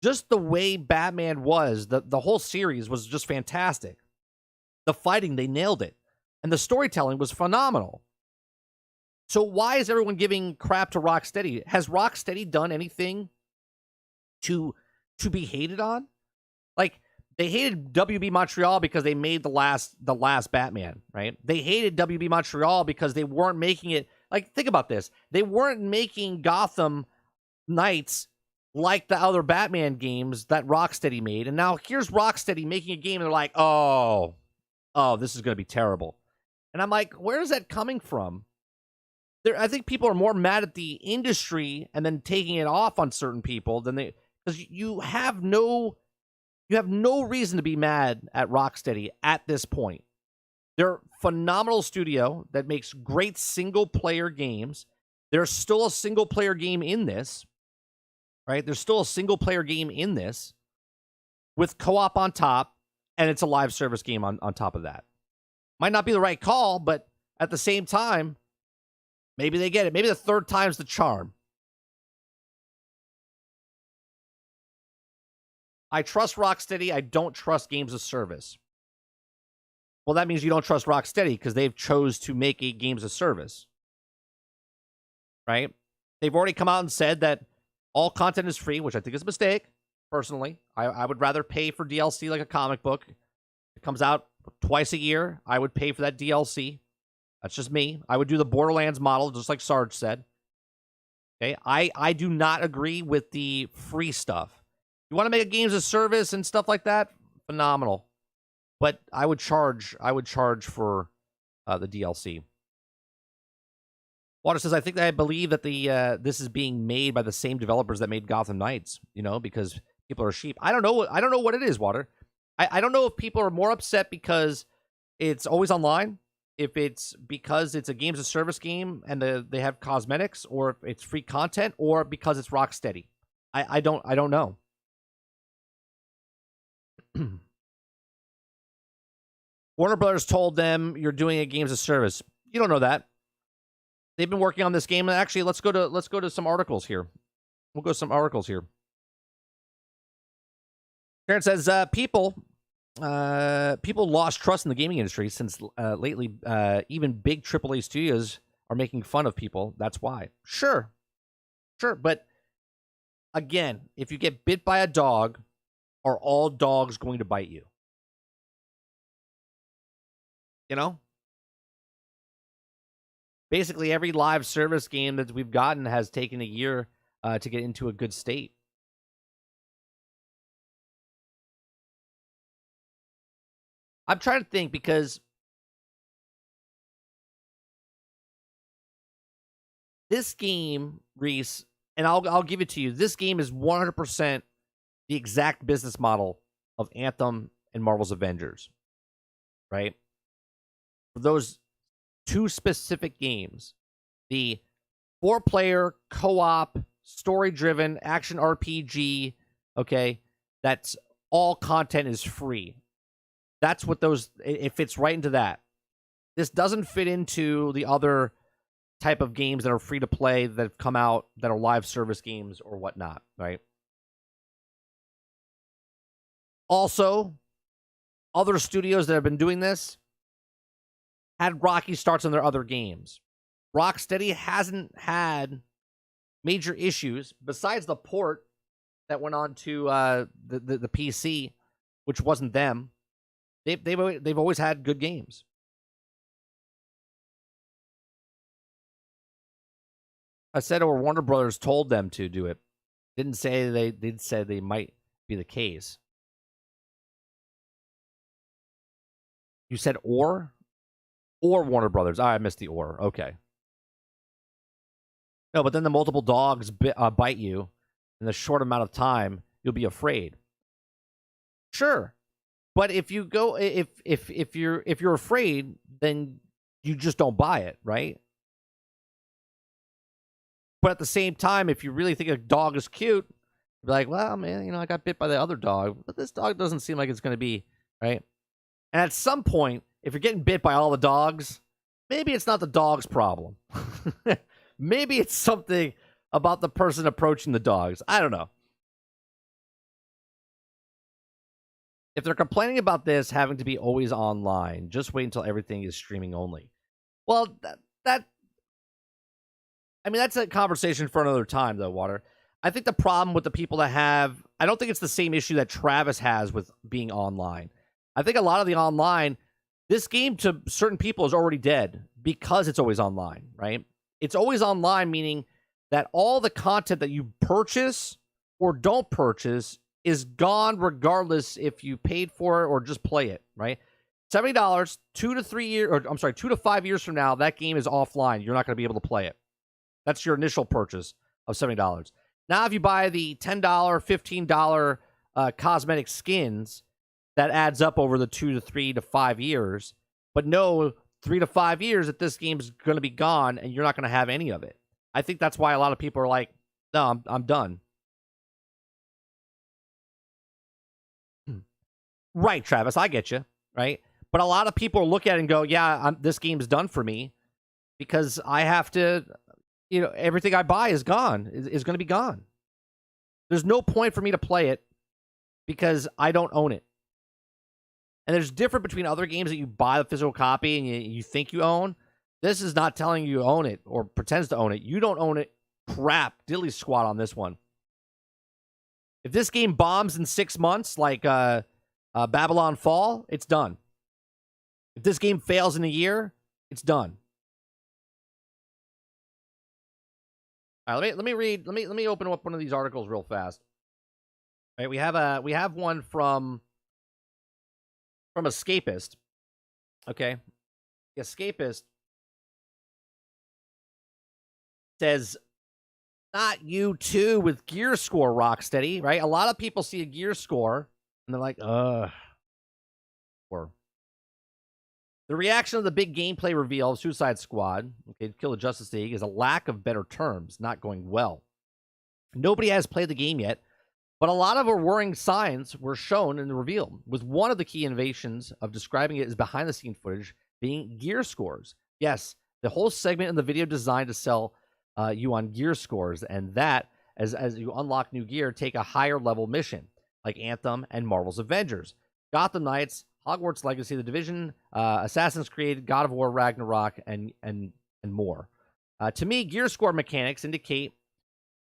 just the way Batman was, the whole series was just fantastic. The fighting, they nailed it. And the storytelling was phenomenal. So why is everyone giving crap to Rocksteady? Has Rocksteady done anything to be hated on? Like, they hated WB Montreal because they made the last Batman, right? They hated WB Montreal because they weren't making it. Like, think about this. They weren't making Gotham Knights like the other Batman games that Rocksteady made. And now here's Rocksteady making a game and they're like, oh, this is going to be terrible. And I'm like, where is that coming from? I think people are more mad at the industry and then taking it off on certain people than they, because you have no reason to be mad at Rocksteady at this point. They're a phenomenal studio that makes great single-player games. There's still a single-player game in this, right? There's still a single-player game in this with co-op on top, and it's a live service game on top of that. Might not be the right call, but at the same time, maybe they get it. Maybe the third time's the charm. I trust Rocksteady. I don't trust games of service. Well, that means you don't trust Rocksteady because they've chose to make a games of service. Right? They've already come out and said that all content is free, which I think is a mistake, personally. I would rather pay for DLC like a comic book. It comes out twice a year. I would pay for that DLC. That's just me. I would do the Borderlands model, just like Sarge said. Okay, I do not agree with the free stuff. You want to make a games of service and stuff like that? Phenomenal. But I would charge for the DLC. Water says, I believe that this is being made by the same developers that made Gotham Knights, because people are sheep. I don't know what it is, Water. I don't know if people are more upset because it's always online, if it's because it's a games of service game and they have cosmetics, or if it's free content, or because it's Rocksteady. I don't know. Warner Brothers told them you're doing a games of service. You don't know that. They've been working on this game. Actually, let's go to some articles here. We'll go to some articles here. Karen says people lost trust in the gaming industry since lately even big AAA studios are making fun of people. That's why. Sure. But again, if you get bit by a dog, are all dogs going to bite you? Basically, every live service game that we've gotten has taken a year to get into a good state. I'm trying to think because this game, Reese, and I'll give it to you. This game is 100% the exact business model of Anthem and Marvel's Avengers, right? For those two specific games, the 4-player co-op story-driven action RPG, okay, that's all content is free. That's what it fits right into that. This doesn't fit into the other type of games that are free to play that have come out that are live service games or whatnot, right? Also, other studios that have been doing this had rocky starts on their other games. Rocksteady hasn't had major issues besides the port that went on to the PC, which wasn't them. They've always had good games. I said, or Warner Brothers told them to do it. Didn't say they did say they might be the case. You said or Warner Brothers. I missed the or. Okay. No, but then the multiple dogs bite you in a short amount of time. You'll be afraid. Sure, but if you go, if you're afraid, then you just don't buy it, right? But at the same time, if you really think a dog is cute, you're like, well, man, I got bit by the other dog, but this dog doesn't seem like it's going to be right. And at some point, if you're getting bit by all the dogs, maybe it's not the dog's problem. Maybe it's something about the person approaching the dogs. I don't know. If they're complaining about this having to be always online, just wait until everything is streaming only. Well, I mean, that's a conversation for another time, though, Water. I think the problem with the people that have, I don't think it's the same issue that Travis has with being online. I think a lot of the online, this game to certain people is already dead because it's always online, right? It's always online, meaning that all the content that you purchase or don't purchase is gone regardless if you paid for it or just play it, right? $70, 2 to 5 years from now, that game is offline. You're not going to be able to play it. That's your initial purchase of $70. Now, if you buy the $10, $15 cosmetic skins, that adds up over the 2 to 3 to 5 years. But no, 3 to 5 years that this game's going to be gone and you're not going to have any of it. I think that's why a lot of people are like, no, I'm done. Right, Travis, I get you, right? But a lot of people look at it and go, yeah, this game's done for me because I have to, everything I buy is gone, is going to be gone. There's no point for me to play it because I don't own it. And there's different between other games that you buy the physical copy and you think you own. This is not telling you own it or pretends to own it. You don't own it. Crap. Diddly squat on this one. If this game bombs in 6 months like Babylon Fall, it's done. If this game fails in a year, it's done. All right, let me read. Let me open up one of these articles real fast. All right, we have one from Escapist. Okay, Escapist says, "Not you too with gear score, Rocksteady." Right? A lot of people see a gear score and they're like, "Ugh." Or the reaction of the big gameplay reveal of Suicide Squad, okay, Kill the Justice League, is a lack of better terms, not going well. Nobody has played the game yet, but a lot of worrying signs were shown in the reveal, with one of the key innovations of describing it as behind-the-scene footage being gear scores. Yes, the whole segment in the video designed to sell you on gear scores, and that, as you unlock new gear, take a higher-level mission, like Anthem and Marvel's Avengers, Gotham Knights, Hogwarts Legacy, The Division, Assassin's Creed, God of War, Ragnarok, and more. To me, gear score mechanics indicate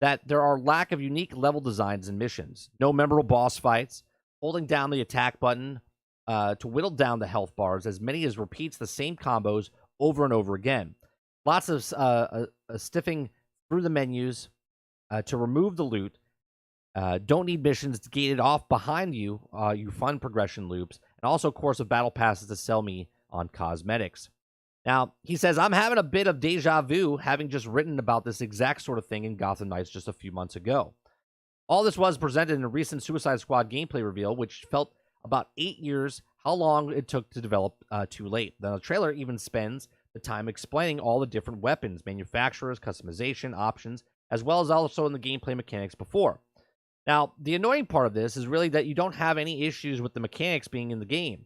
that there are lack of unique level designs and missions. No memorable boss fights, holding down the attack button to whittle down the health bars, as many as repeats the same combos over and over again. Lots of stiffing through the menus to remove the loot. Don't need missions gated off behind you, you fun progression loops, and also course of battle passes to sell me on cosmetics. Now, he says, I'm having a bit of deja vu, having just written about this exact sort of thing in Gotham Knights just a few months ago. All this was presented in a recent Suicide Squad gameplay reveal, which felt about 8 years how long it took to develop too late. The trailer even spends the time explaining all the different weapons, manufacturers, customization options, as well as also in the gameplay mechanics before. Now, the annoying part of this is really that you don't have any issues with the mechanics being in the game.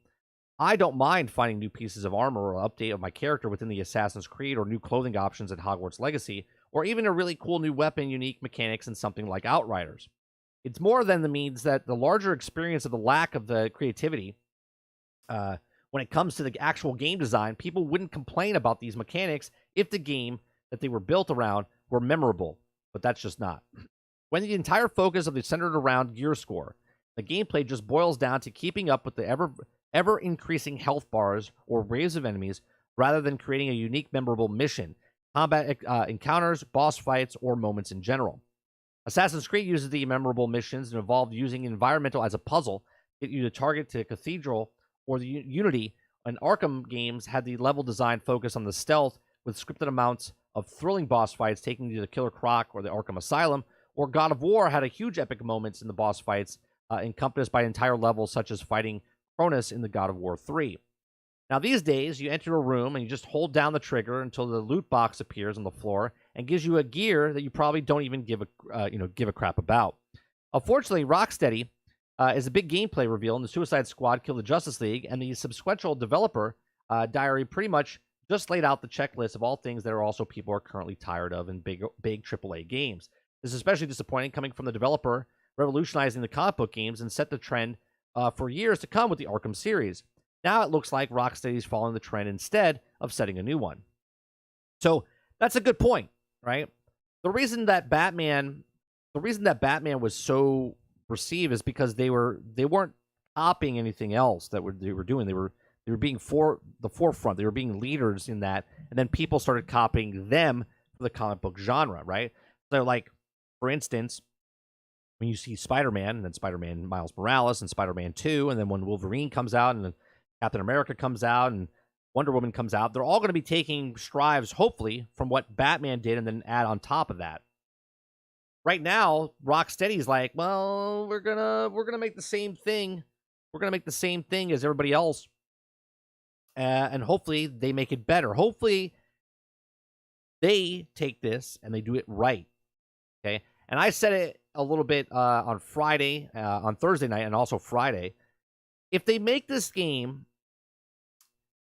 I don't mind finding new pieces of armor or update of my character within the Assassin's Creed or new clothing options at Hogwarts Legacy, or even a really cool new weapon, unique mechanics, in something like Outriders. It's more than the means that the larger experience of the lack of the creativity when it comes to the actual game design, people wouldn't complain about these mechanics if the game that they were built around were memorable, but that's just not. When the entire focus of it centered around gear score, the gameplay just boils down to keeping up with the ever-increasing health bars or waves of enemies, rather than creating a unique, memorable mission, combat encounters, boss fights, or moments in general. Assassin's Creed uses the memorable missions and evolved using environmental as a puzzle, get you to target to Cathedral or the Unity, and Arkham games had the level design focus on the stealth with scripted amounts of thrilling boss fights taking you to the Killer Croc or the Arkham Asylum, or God of War had a huge epic moments in the boss fights encompassed by entire levels such as fighting Cronus in the God of War 3. Now these days, you enter a room and you just hold down the trigger until the loot box appears on the floor and gives you a gear that you probably don't even give a crap about. Unfortunately, Rocksteady is a big gameplay reveal in the Suicide Squad Kill the Justice League, and the subsequent developer diary pretty much just laid out the checklist of all things that are also people are currently tired of in big AAA games. This is especially disappointing coming from the developer revolutionizing the comic book games and set the trend for years to come with the Arkham series. Now it looks like Rocksteady is following the trend instead of setting a new one. So that's a good point, right? The reason that Batman was so received is because they weren't copying anything else that they were doing. They were being for the forefront. They were being leaders in that, and then people started copying them for the comic book genre, right? So, like, for instance, when you see Spider-Man, and then Spider-Man Miles Morales, and Spider-Man 2, and then when Wolverine comes out, and then Captain America comes out, and Wonder Woman comes out, they're all going to be taking strides, hopefully, from what Batman did, and then add on top of that. Right now, Rocksteady's like, well, we're gonna make the same thing. We're gonna make the same thing as everybody else, and hopefully they make it better. Hopefully they take this and they do it right. Okay, and I said it a little bit on Friday, on Thursday night, and also Friday. If they make this game,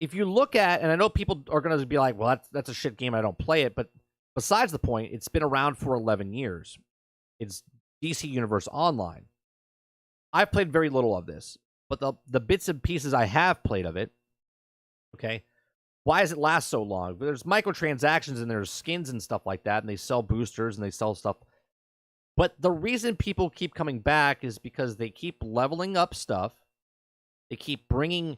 if you look at, and I know people are going to be like, well, that's a shit game, I don't play it, but besides the point, it's been around for 11 years. It's DC Universe Online. I've played very little of this, but the bits and pieces I have played of it, okay, why does it last so long? There's microtransactions and there's skins and stuff like that, and they sell boosters and they sell stuff. But the reason people keep coming back is because they keep leveling up stuff. They keep bringing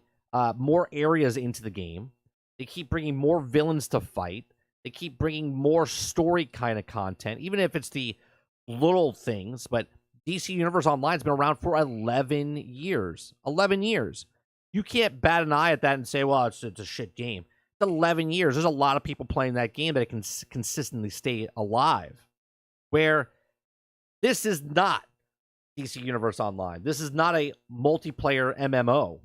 more areas into the game. They keep bringing more villains to fight. They keep bringing more story kind of content, even if it's the little things. But DC Universe Online's been around for 11 years. 11 years. You can't bat an eye at that and say, well, it's a shit game. It's 11 years. There's a lot of people playing that game that can consistently stay alive. Where this is not DC Universe Online. This is not a multiplayer MMO.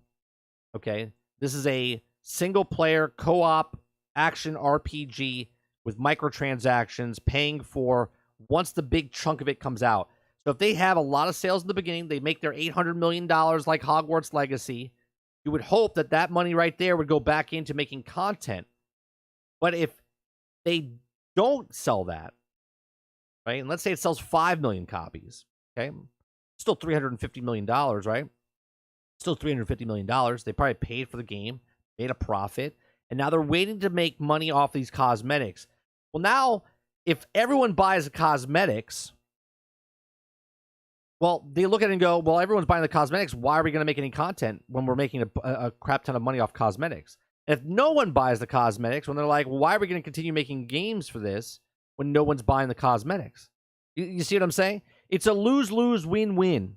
Okay? This is a single-player co-op action RPG with microtransactions, paying for once the big chunk of it comes out. So if they have a lot of sales in the beginning, they make their $800 million like Hogwarts Legacy, you would hope that that money right there would go back into making content. But if they don't sell that, right, and let's say it sells 5 million copies, okay, still $350 million, right? Still $350 million. They probably paid for the game, made a profit, and now they're waiting to make money off these cosmetics. Well, now, if everyone buys the cosmetics, well, they look at it and go, well, everyone's buying the cosmetics. Why are we going to make any content when we're making a crap ton of money off cosmetics? And if no one buys the cosmetics, when they're like, well, why are we going to continue making games for this when no one's buying the cosmetics? You see what I'm saying? It's a lose-lose, win-win.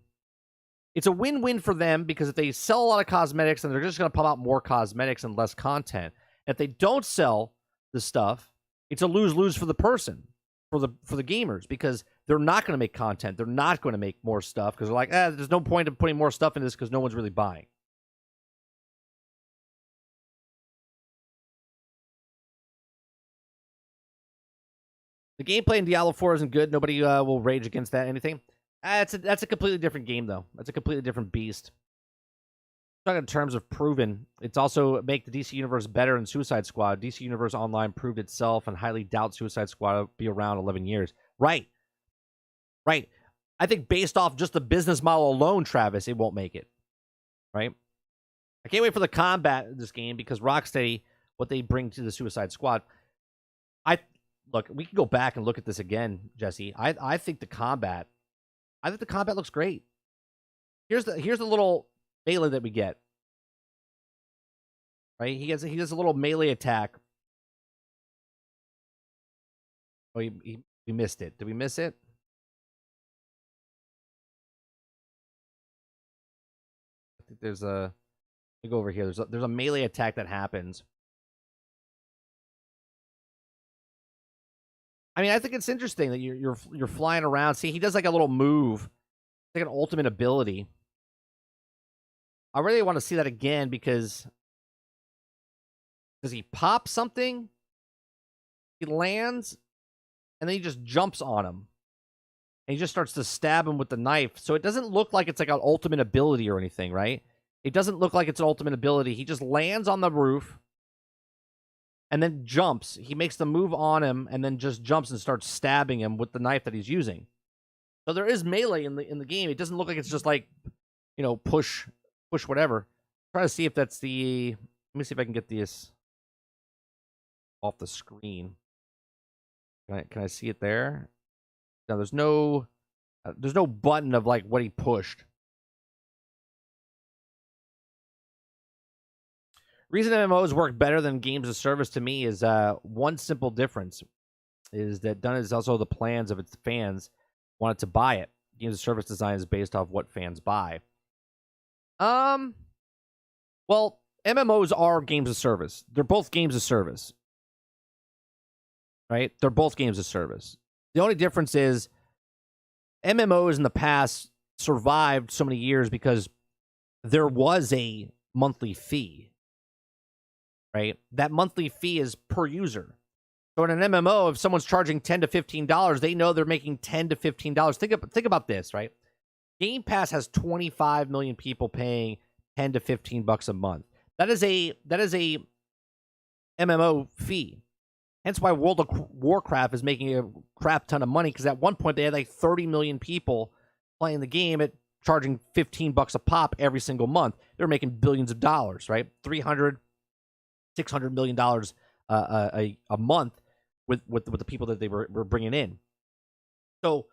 It's a win-win for them because if they sell a lot of cosmetics, then they're just going to pump out more cosmetics and less content. If they don't sell the stuff, it's a lose-lose for the person, for the gamers, because they're not going to make content. They're not going to make more stuff because they're like, there's no point in putting more stuff in this because no one's really buying. The gameplay in Diablo 4 isn't good. Nobody will rage against that. Anything. That's a completely different game, though. That's a completely different beast. Talking in terms of proven, it's also make the DC Universe better than Suicide Squad. DC Universe Online proved itself and highly doubt Suicide Squad will be around 11 years. Right. Right. I think based off just the business model alone, Travis, it won't make it. Right? I can't wait for the combat in this game because Rocksteady, what they bring to the Suicide Squad. Look, we can go back and look at this again, Jesse. I think the combat looks great. Here's the little melee that we get. Right? He does a little melee attack. Oh, we missed it. Did we miss it? I think there's a. Let me go over here. There's a melee attack that happens. I mean, I think it's interesting that you're flying around. See, he does like a little move, like an ultimate ability. I really want to see that again because does he pop something? He lands, and then he just jumps on him, and he just starts to stab him with the knife. So it doesn't look like it's like an ultimate ability or anything, right? It doesn't look like it's an ultimate ability. He just lands on the roof, and then jumps. He makes the move on him and then just jumps and starts stabbing him with the knife that he's using. So there is melee in the game. It doesn't look like it's just like, push whatever. Try to see if that's the. Let me see if I can get this off the screen. Can I see it there? No, there's no button of like what he pushed. Reason MMOs work better than games of service to me is one simple difference is that done is also the plans of its fans wanted to buy it. Games of service design is based off what fans buy. Well, MMOs are games of service. They're both games of service. Right? They're both games of service. The only difference is MMOs in the past survived so many years because there was a monthly fee. Right? That monthly fee is per user. So in an MMO, if someone's charging $10 to $15, they know they're making $10 to $15. Think about this, right? Game Pass has 25 million people paying $10 to $15 a month. That is a MMO fee. Hence why World of Warcraft is making a crap ton of money, because at one point they had like 30 million people playing the game at charging $15 a pop every single month. They're making billions of dollars, right? $300, $600 million a month with the people that they were bringing in. So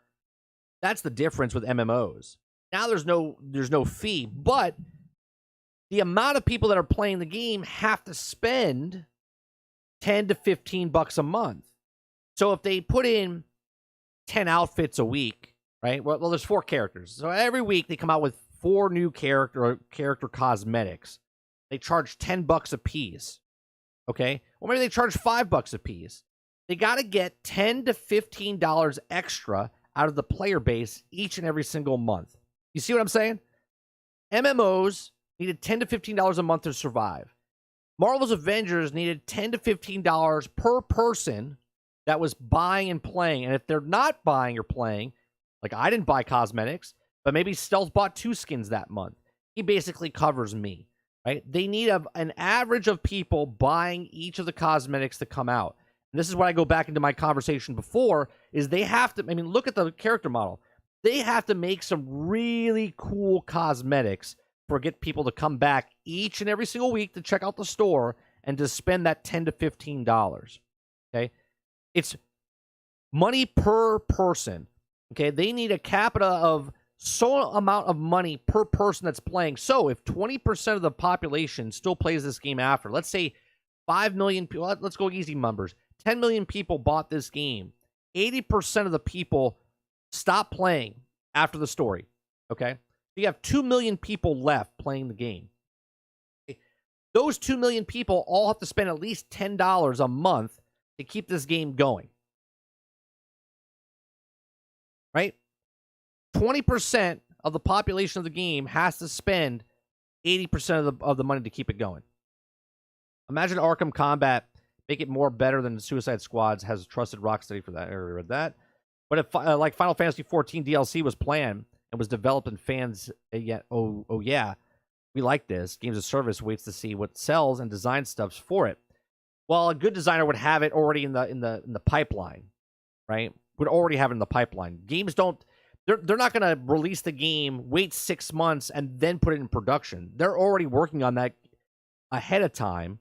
that's the difference with MMOs. Now there's no fee, but the amount of people that are playing the game have to spend $10 to $15 a month. So if they put in 10 outfits a week, right? Well, there's 4 characters. So every week they come out with 4 new character cosmetics. They charge $10 a piece. Okay? Or maybe they charge $5 a piece. They got to get $10 to $15 extra out of the player base each and every single month. You see what I'm saying? MMOs needed $10 to $15 a month to survive. Marvel's Avengers needed $10 to $15 per person that was buying and playing. And if they're not buying or playing, like I didn't buy cosmetics, but maybe Stealth bought 2 skins that month, he basically covers me, right? They need an average of people buying each of the cosmetics that come out. And this is what I go back into my conversation before, is they have to, look at the character model. They have to make some really cool cosmetics for get people to come back each and every single week to check out the store and to spend that $10 to $15. Okay? It's money per person. Okay? They need a capita of so amount of money per person that's playing. So if 20% of the population still plays this game after, let's say 5 million people, let's go easy numbers. 10 million people bought this game. 80% of the people stop playing after the story. Okay? You have 2 million people left playing the game. Those 2 million people all have to spend at least $10 a month to keep this game going. Right? 20% of the population of the game has to spend 80% of the money to keep it going. Imagine Arkham Combat make it more better than the Suicide Squads has trusted Rocksteady for that. I already read that. But if like Final Fantasy 14 DLC was planned and was developed and fans oh yeah, we like this. Games of Service waits to see what sells and designs stuff for it. Well, a good designer would have it already in the pipeline, right? Would already have it in the pipeline. Games don't. They're not going to release the game, wait 6 months, and then put it in production. They're already working on that ahead of time,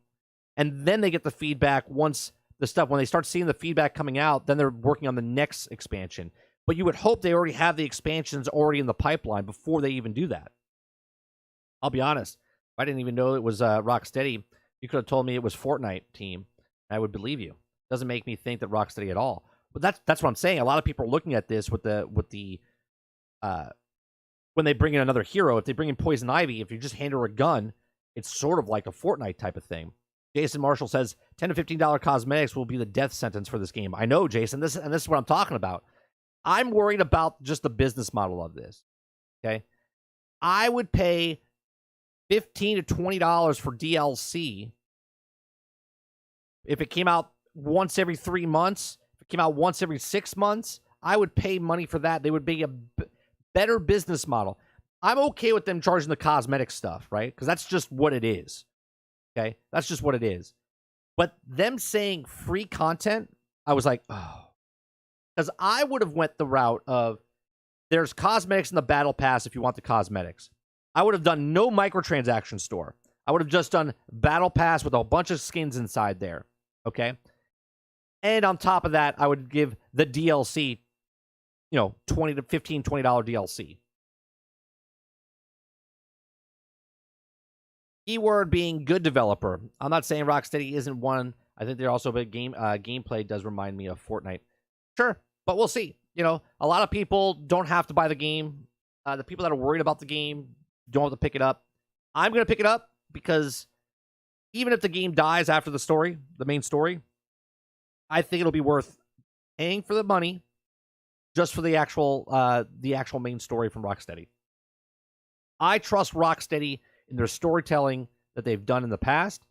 and then they get the feedback once when they start seeing the feedback coming out, then they're working on the next expansion. But you would hope they already have the expansions already in the pipeline before they even do that. I'll be honest. If I didn't even know it was Rocksteady, you could have told me it was Fortnite team. I would believe you. Doesn't make me think that Rocksteady at all. But that's what I'm saying. A lot of people are looking at this with the when they bring in another hero. If they bring in Poison Ivy, if you just hand her a gun, it's sort of like a Fortnite type of thing. Jason Marshall says $10 to $15 cosmetics will be the death sentence for this game. I know, Jason. This is what I'm talking about. I'm worried about just the business model of this. Okay, I would pay $15 to $20 for DLC if it came out once every 3 months. If it came out once every 6 months, I would pay money for that. They would be a better business model. I'm okay with them charging the cosmetic stuff, right? Because that's just what it is. Okay, that's just what it is. But them saying free content, I was like, oh. Because I would have went the route of there's cosmetics in the battle pass if you want the cosmetics. I would have done no microtransaction store. I would have just done battle pass with a bunch of skins inside there. Okay? And on top of that, I would give the DLC, $20 to $15, $20 DLC. Keyword being good developer. I'm not saying Rocksteady isn't one. I think they're also a big gameplay does remind me of Fortnite. Sure, but we'll see. A lot of people don't have to buy the game. The people that are worried about the game don't have to pick it up. I'm going to pick it up because even if the game dies after the story, the main story, I think it'll be worth paying for the money just for the actual main story from Rocksteady. I trust Rocksteady in their storytelling that they've done in the past,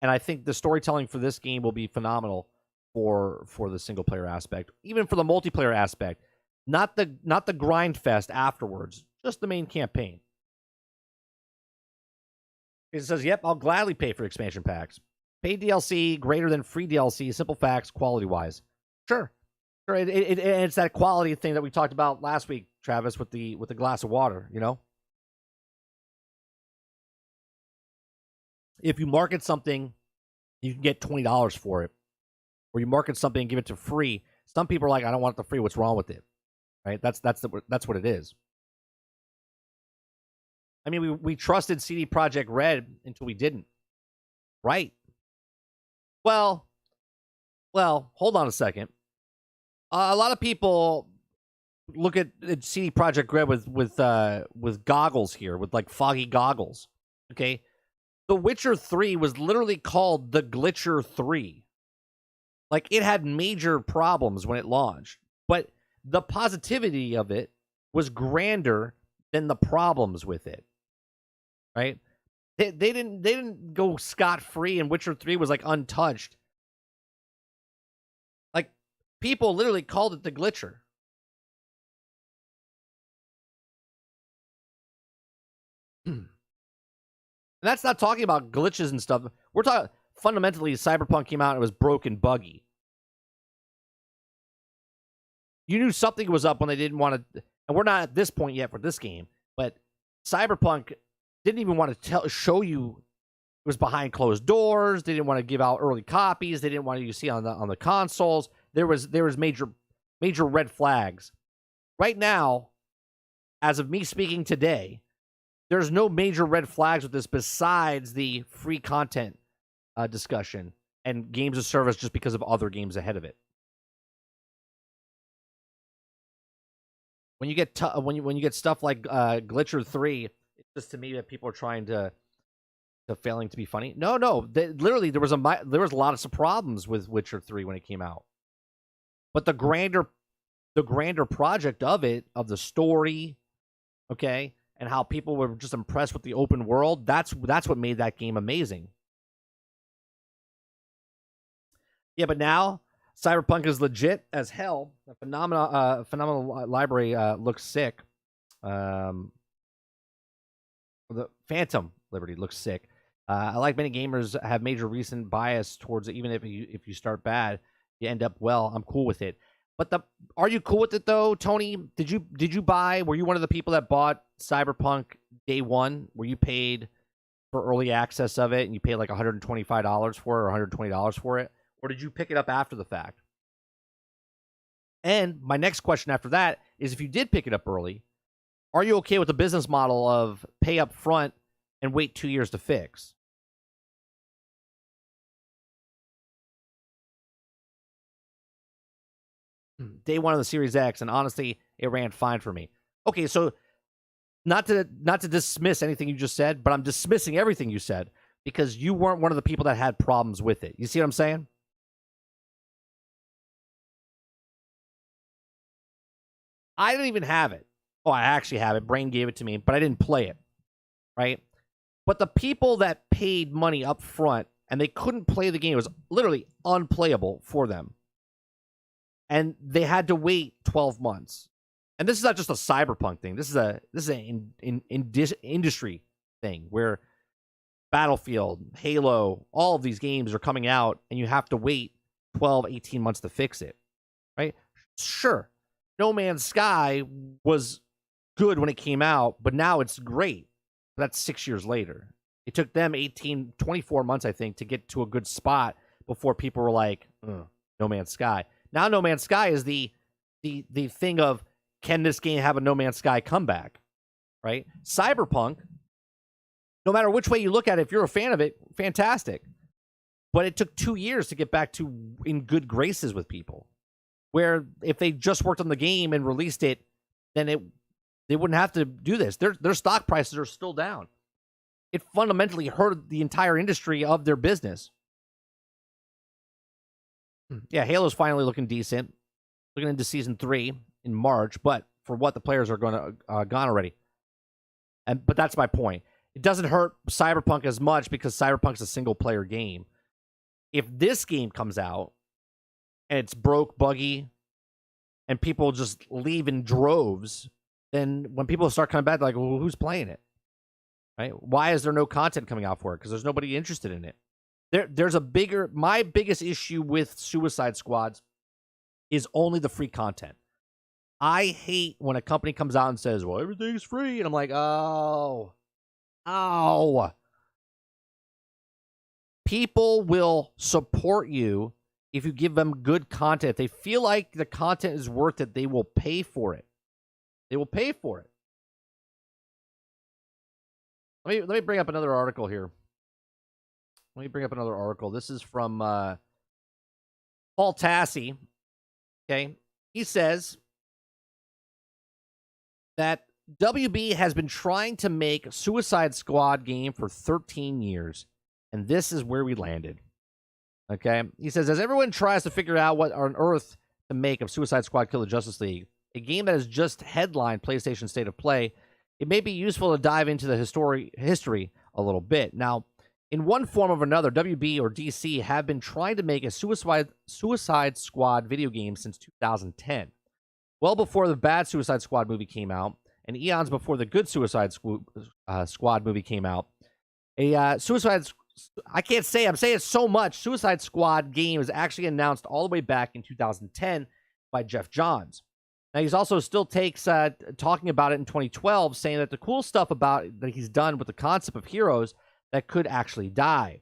and I think the storytelling for this game will be phenomenal for the single player aspect, even for the multiplayer aspect. Not the grind fest afterwards, just the main campaign. It says, "Yep, I'll gladly pay for expansion packs. Paid DLC greater than free DLC. Simple facts, quality wise." Sure. It's that quality thing that we talked about last week, Travis, with the glass of water. If you market something, you can get $20 for it. Or you market something and give it to free. Some people are like, I don't want it for free. What's wrong with it? Right? That's what it is. I mean, we trusted CD Projekt Red until we didn't. Right? Well, hold on a second. A lot of people look at CD Projekt Red with goggles here, with like foggy goggles. Okay? The Witcher 3 was literally called The Glitcher 3. Like, it had major problems when it launched, but the positivity of it was grander than the problems with it. Right? They didn't go scot-free, and Witcher 3 was like untouched. Like, people literally called it The Glitcher. And that's not talking about glitches and stuff. We're talking fundamentally, Cyberpunk came out and it was broken, buggy. You knew something was up when they didn't want to, and we're not at this point yet for this game, but Cyberpunk didn't even want to show you it was behind closed doors. They didn't want to give out early copies. They didn't want you to see on the consoles. There was major red flags. Right now, as of me speaking today, there's no major red flags with this besides the free content discussion and games of service just because of other games ahead of it. When you get when you get stuff like Glitcher 3, it's just to me that people are trying to failing to be funny. No, literally there was a lot of problems with Witcher 3 when it came out. But the grander project of it, of the story, okay, and how people were just impressed with the open world, that's what made that game amazing. Yeah, but now Cyberpunk is legit as hell. The phenomenal library looks sick. The Phantom Liberty looks sick. I like many gamers have major recent bias towards it. Even if you start bad, you end up well. I'm cool with it. But are you cool with it though, Tony? Did you buy? Were you one of the people that bought Cyberpunk day one, where you paid for early access of it and you paid like $125 for it or $120 for it? Or did you pick it up after the fact? And my next question after that is, if you did pick it up early, are you okay with the business model of pay up front and wait 2 years to fix? Day one of the Series X, and honestly, it ran fine for me. Okay, so not to dismiss anything you just said, but I'm dismissing everything you said because you weren't one of the people that had problems with it. You see what I'm saying? I didn't even have it. Oh, I actually have it. Brain gave it to me, but I didn't play it, right? But the people that paid money up front and they couldn't play the game, it was literally unplayable for them. And they had to wait 12 months. And this is not just a Cyberpunk thing. This is an industry thing where Battlefield, Halo, all of these games are coming out, and you have to wait 12, 18 months to fix it, right? Sure, No Man's Sky was good when it came out, but now it's great. That's 6 years later. It took them 18, 24 months, I think, to get to a good spot before people were like, No Man's Sky. Now No Man's Sky is the thing of, can this game have a No Man's Sky comeback, right? Cyberpunk, no matter which way you look at it, if you're a fan of it, fantastic. But it took 2 years to get back to in good graces with people. Where if they just worked on the game and released it, then they wouldn't have to do this. Their stock prices are still down. It fundamentally hurt the entire industry of their business. Yeah, Halo's finally looking decent. Looking into Season 3 in March, but for what, the players are going to gone already. But that's my point. It doesn't hurt Cyberpunk as much because Cyberpunk's a single-player game. If this game comes out and it's broke, buggy, and people just leave in droves, then when people start coming back, they're like, well, who's playing it? Right? Why is there no content coming out for it? Because there's nobody interested in it. My biggest issue with Suicide Squads is only the free content. I hate when a company comes out and says, well, everything's free. And I'm like, oh. People will support you if you give them good content. If they feel like the content is worth it, they will pay for it. They will pay for it. Let me bring up another article here. This is from Paul Tassi. Okay. He says that WB has been trying to make a Suicide Squad game for 13 years, and this is where we landed. Okay? He says, as everyone tries to figure out what on earth to make of Suicide Squad Kill the Justice League, a game that has just headlined PlayStation State of Play, it may be useful to dive into the history a little bit. Now, in one form or another, WB or DC have been trying to make a Suicide Squad video game since 2010. Well before the bad Suicide Squad movie came out, and eons before the good Suicide Squad movie came out, I'm saying it so much, Suicide Squad game was actually announced all the way back in 2010 by Jeff Johns. Now, he's also still talking about it in 2012, saying that the cool stuff about that he's done with the concept of heroes that could actually die.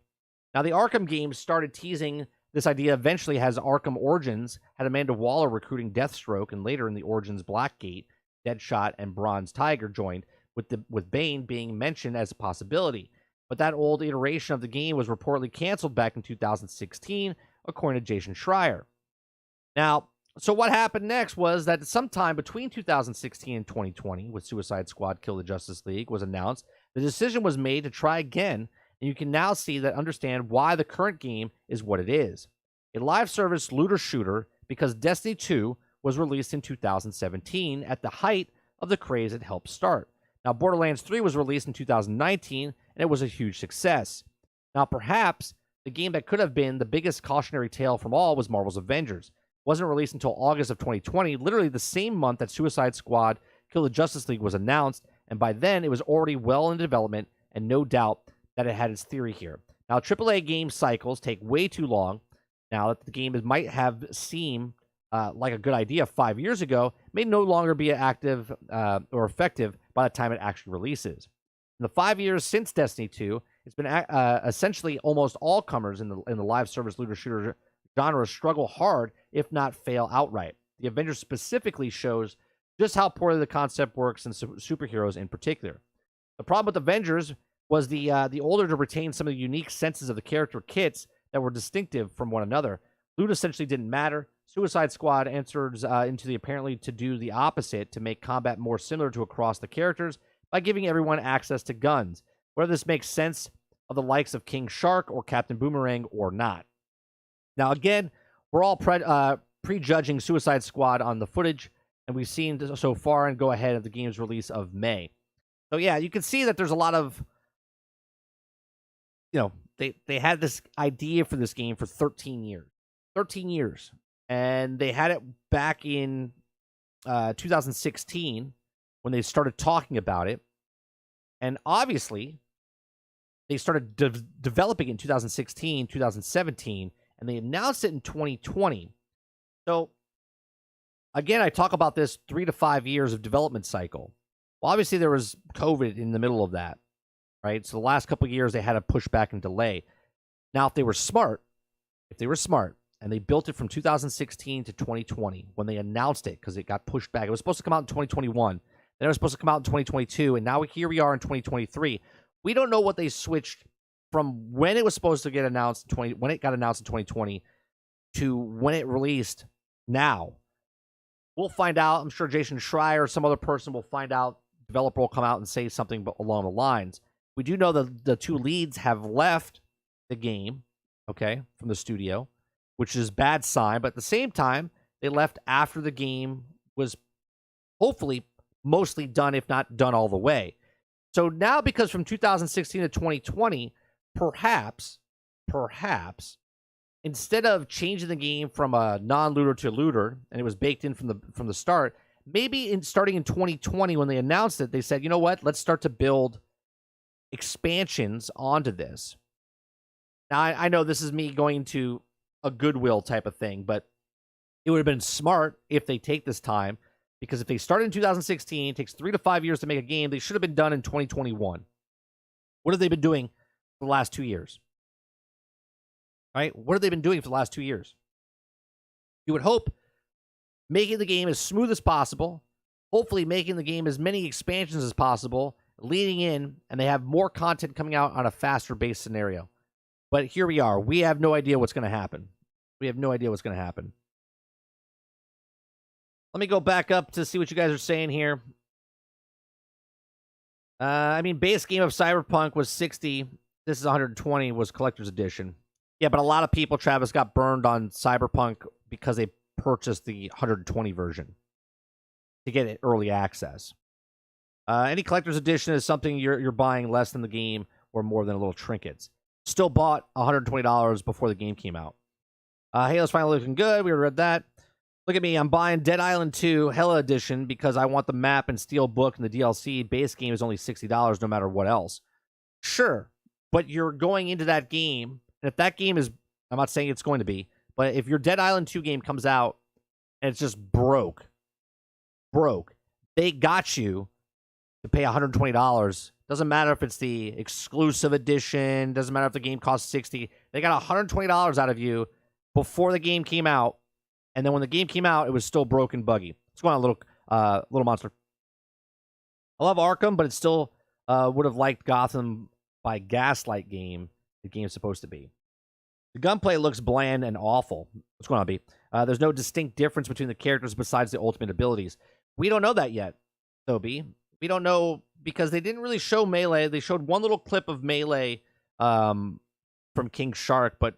Now, the Arkham games started teasing this idea eventually as Arkham Origins had Amanda Waller recruiting Deathstroke, and later in the Origins Blackgate, Deadshot and Bronze Tiger joined, with Bane being mentioned as a possibility. But that old iteration of the game was reportedly canceled back in 2016, according to Jason Schreier. Now, so what happened next was that sometime between 2016 and 2020, with Suicide Squad Kill the Justice League was announced, the decision was made to try again, and you can now understand why the current game is what it is. A live service looter shooter because Destiny 2 was released in 2017 at the height of the craze it helped start. Now, Borderlands 3 was released in 2019, and it was a huge success. Now, perhaps the game that could have been the biggest cautionary tale from all was Marvel's Avengers. It wasn't released until August of 2020, literally the same month that Suicide Squad Kill the Justice League was announced, and by then it was already well in development, and no doubt that it had its theory here. Now, AAA game cycles take way too long. Now that the game might have seemed like a good idea 5 years ago, may no longer be active or effective by the time it actually releases. In the 5 years since Destiny 2, it's been essentially almost all comers in the live service looter shooter genre struggle hard, if not fail outright. The Avengers specifically shows just how poorly the concept works, and superheroes in particular. The problem with Avengers was the older to retain some of the unique senses of the character kits that were distinctive from one another. Loot essentially didn't matter. Suicide Squad enters into the apparently to do the opposite, to make combat more similar to across the characters by giving everyone access to guns, whether this makes sense of the likes of King Shark or Captain Boomerang or not. Now, again, we're all prejudging Suicide Squad on the footage, and we've seen so far, and go ahead of the game's release of May. So, yeah, you can see that there's a lot of, they had this idea for this game for 13 years. 13 years. And they had it back in 2016 when they started talking about it. And obviously, they started developing it in 2016, 2017, and they announced it in 2020. So, again, I talk about this 3 to 5 years of development cycle. Well, obviously, there was COVID in the middle of that, right? So the last couple of years, they had to push back and delay. Now, if they were smart, and they built it from 2016 to 2020 when they announced it, because it got pushed back. It was supposed to come out in 2021. Then it was supposed to come out in 2022, and now here we are in 2023. We don't know what they switched from when it was supposed to get announced when it got announced in 2020 to when it released now. We'll find out. I'm sure Jason Schreier or some other person will find out. Developer will come out and say something along the lines. We do know that the two leads have left the game, okay, from the studio, which is a bad sign. But at the same time, they left after the game was hopefully mostly done, if not done all the way. So now, because from 2016 to 2020, perhaps, instead of changing the game from a non-looter to looter, and it was baked in from the start, maybe starting in 2020 when they announced it, they said, you know what, let's start to build expansions onto this. Now, I know this is me going to a Goodwill type of thing, but it would have been smart if they take this time, because if they started in 2016, it takes 3 to 5 years to make a game, they should have been done in 2021. What have they been doing for the last 2 years? Right? What have they been doing for the last 2 years? You would hope making the game as smooth as possible, hopefully making the game as many expansions as possible, leading in, and they have more content coming out on a faster base scenario. But here we are. We have no idea what's going to happen. Let me go back up to see what you guys are saying here. Base game of Cyberpunk was 60. This is 120, was Collector's Edition. Yeah, but a lot of people, Travis, got burned on Cyberpunk because they purchased the 120 version to get it early access. Any Collector's Edition is something you're buying less than the game or more than a little trinkets. Still bought $120 before the game came out. Halo's finally looking good. We already read that. Look at me. I'm buying Dead Island 2 Hella Edition because I want the map and Steel Book and the DLC. Base game is only $60 no matter what else. Sure, but you're going into that game, and if that game is, I'm not saying it's going to be, but if your Dead Island 2 game comes out and it's just broke, they got you to pay $120. Doesn't matter if it's the exclusive edition. Doesn't matter if the game costs $60. They got $120 out of you before the game came out. And then when the game came out, it was still broken, buggy. What's going on, little monster? I love Arkham, but it still would have liked Gotham by Gaslight game. The game's supposed to be. The gunplay looks bland and awful. What's going on, B? There's no distinct difference between the characters besides the ultimate abilities. We don't know that yet, though, B. We don't know because they didn't really show Melee. They showed one little clip of Melee from King Shark, but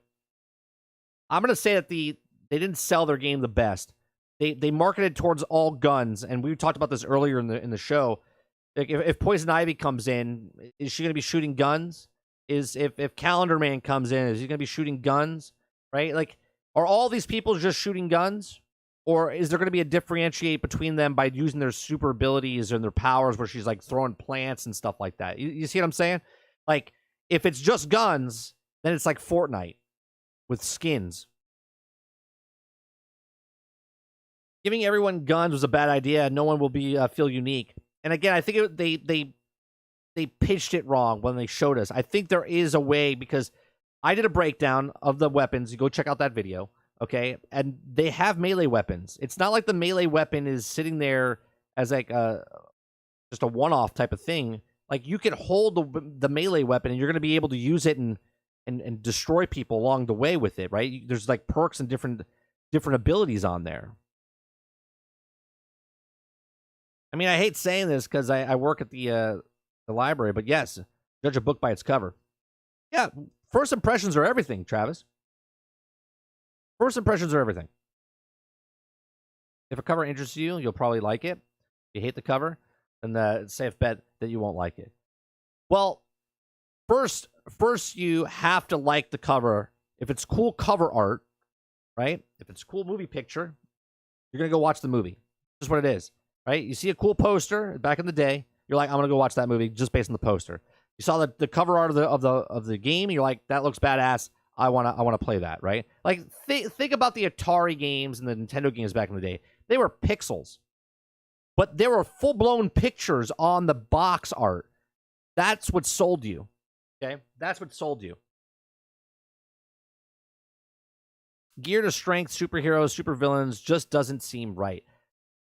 I'm going to say that they didn't sell their game the best. They marketed towards all guns, and we talked about this earlier in the show. Like if Poison Ivy comes in, is she going to be shooting guns? If Calendar Man comes in, is he going to be shooting guns? Right? Like, are all these people just shooting guns, or is there going to be a differentiate between them by using their super abilities and their powers, where she's like throwing plants and stuff like that? You see what I'm saying? Like, if it's just guns, then it's like Fortnite with skins. Giving everyone guns was a bad idea. No one will feel unique. And again, I think they pitched it wrong when they showed us. I think there is a way, because I did a breakdown of the weapons. You go check out that video, okay? And they have melee weapons. It's not like the melee weapon is sitting there as like just a one-off type of thing. Like, you can hold the melee weapon, and you're going to be able to use it and destroy people along the way with it, right? There's like perks and different abilities on there. I mean, I hate saying this because I work at the library, but yes, judge a book by its cover. Yeah, first impressions are everything, Travis. First impressions are everything. If a cover interests you, you'll probably like it. If you hate the cover, then it's a safe bet that you won't like it. Well, first you have to like the cover. If it's cool cover art, right? If it's a cool movie picture, you're going to go watch the movie. Just what it is. Right? You see a cool poster back in the day, you're like, I'm going to go watch that movie just based on the poster. You saw the cover art of the game, and you're like, that looks badass. I wanna play that, right? Like think about the Atari games and the Nintendo games back in the day. They were pixels, but there were full blown pictures on the box art. That's what sold you. Okay, that's what sold you. Gear to strength, superheroes, supervillains just doesn't seem right.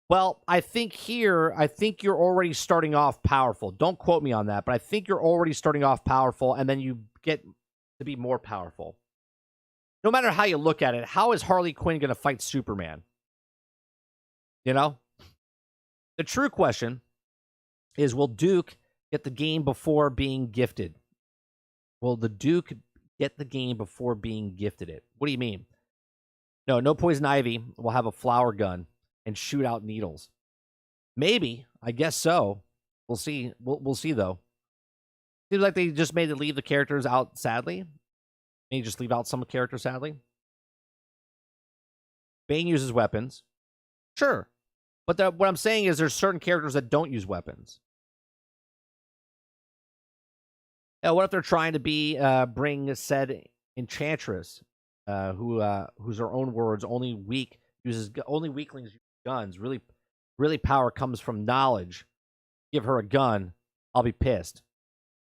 Well, I think you're already starting off powerful. Don't quote me on that, but I think you're already starting off powerful, and then you get to be more powerful. No matter how you look at it, how is Harley Quinn going to fight Superman? You know? The true question is, will Duke get the game before being gifted? Will the Duke get the game before being gifted it? What do you mean? No Poison Ivy will have a flower gun and shoot out needles. Maybe. I guess so. We'll see. We'll see, though. Seems like they just made to leave the characters out sadly. Maybe just leave out some characters sadly. Bane uses weapons. Sure. But what I'm saying is there's certain characters that don't use weapons. Now, what if they're trying to bring said Enchantress, whose her own words, only weaklings use guns. Really power comes from knowledge. Give her a gun, I'll be pissed.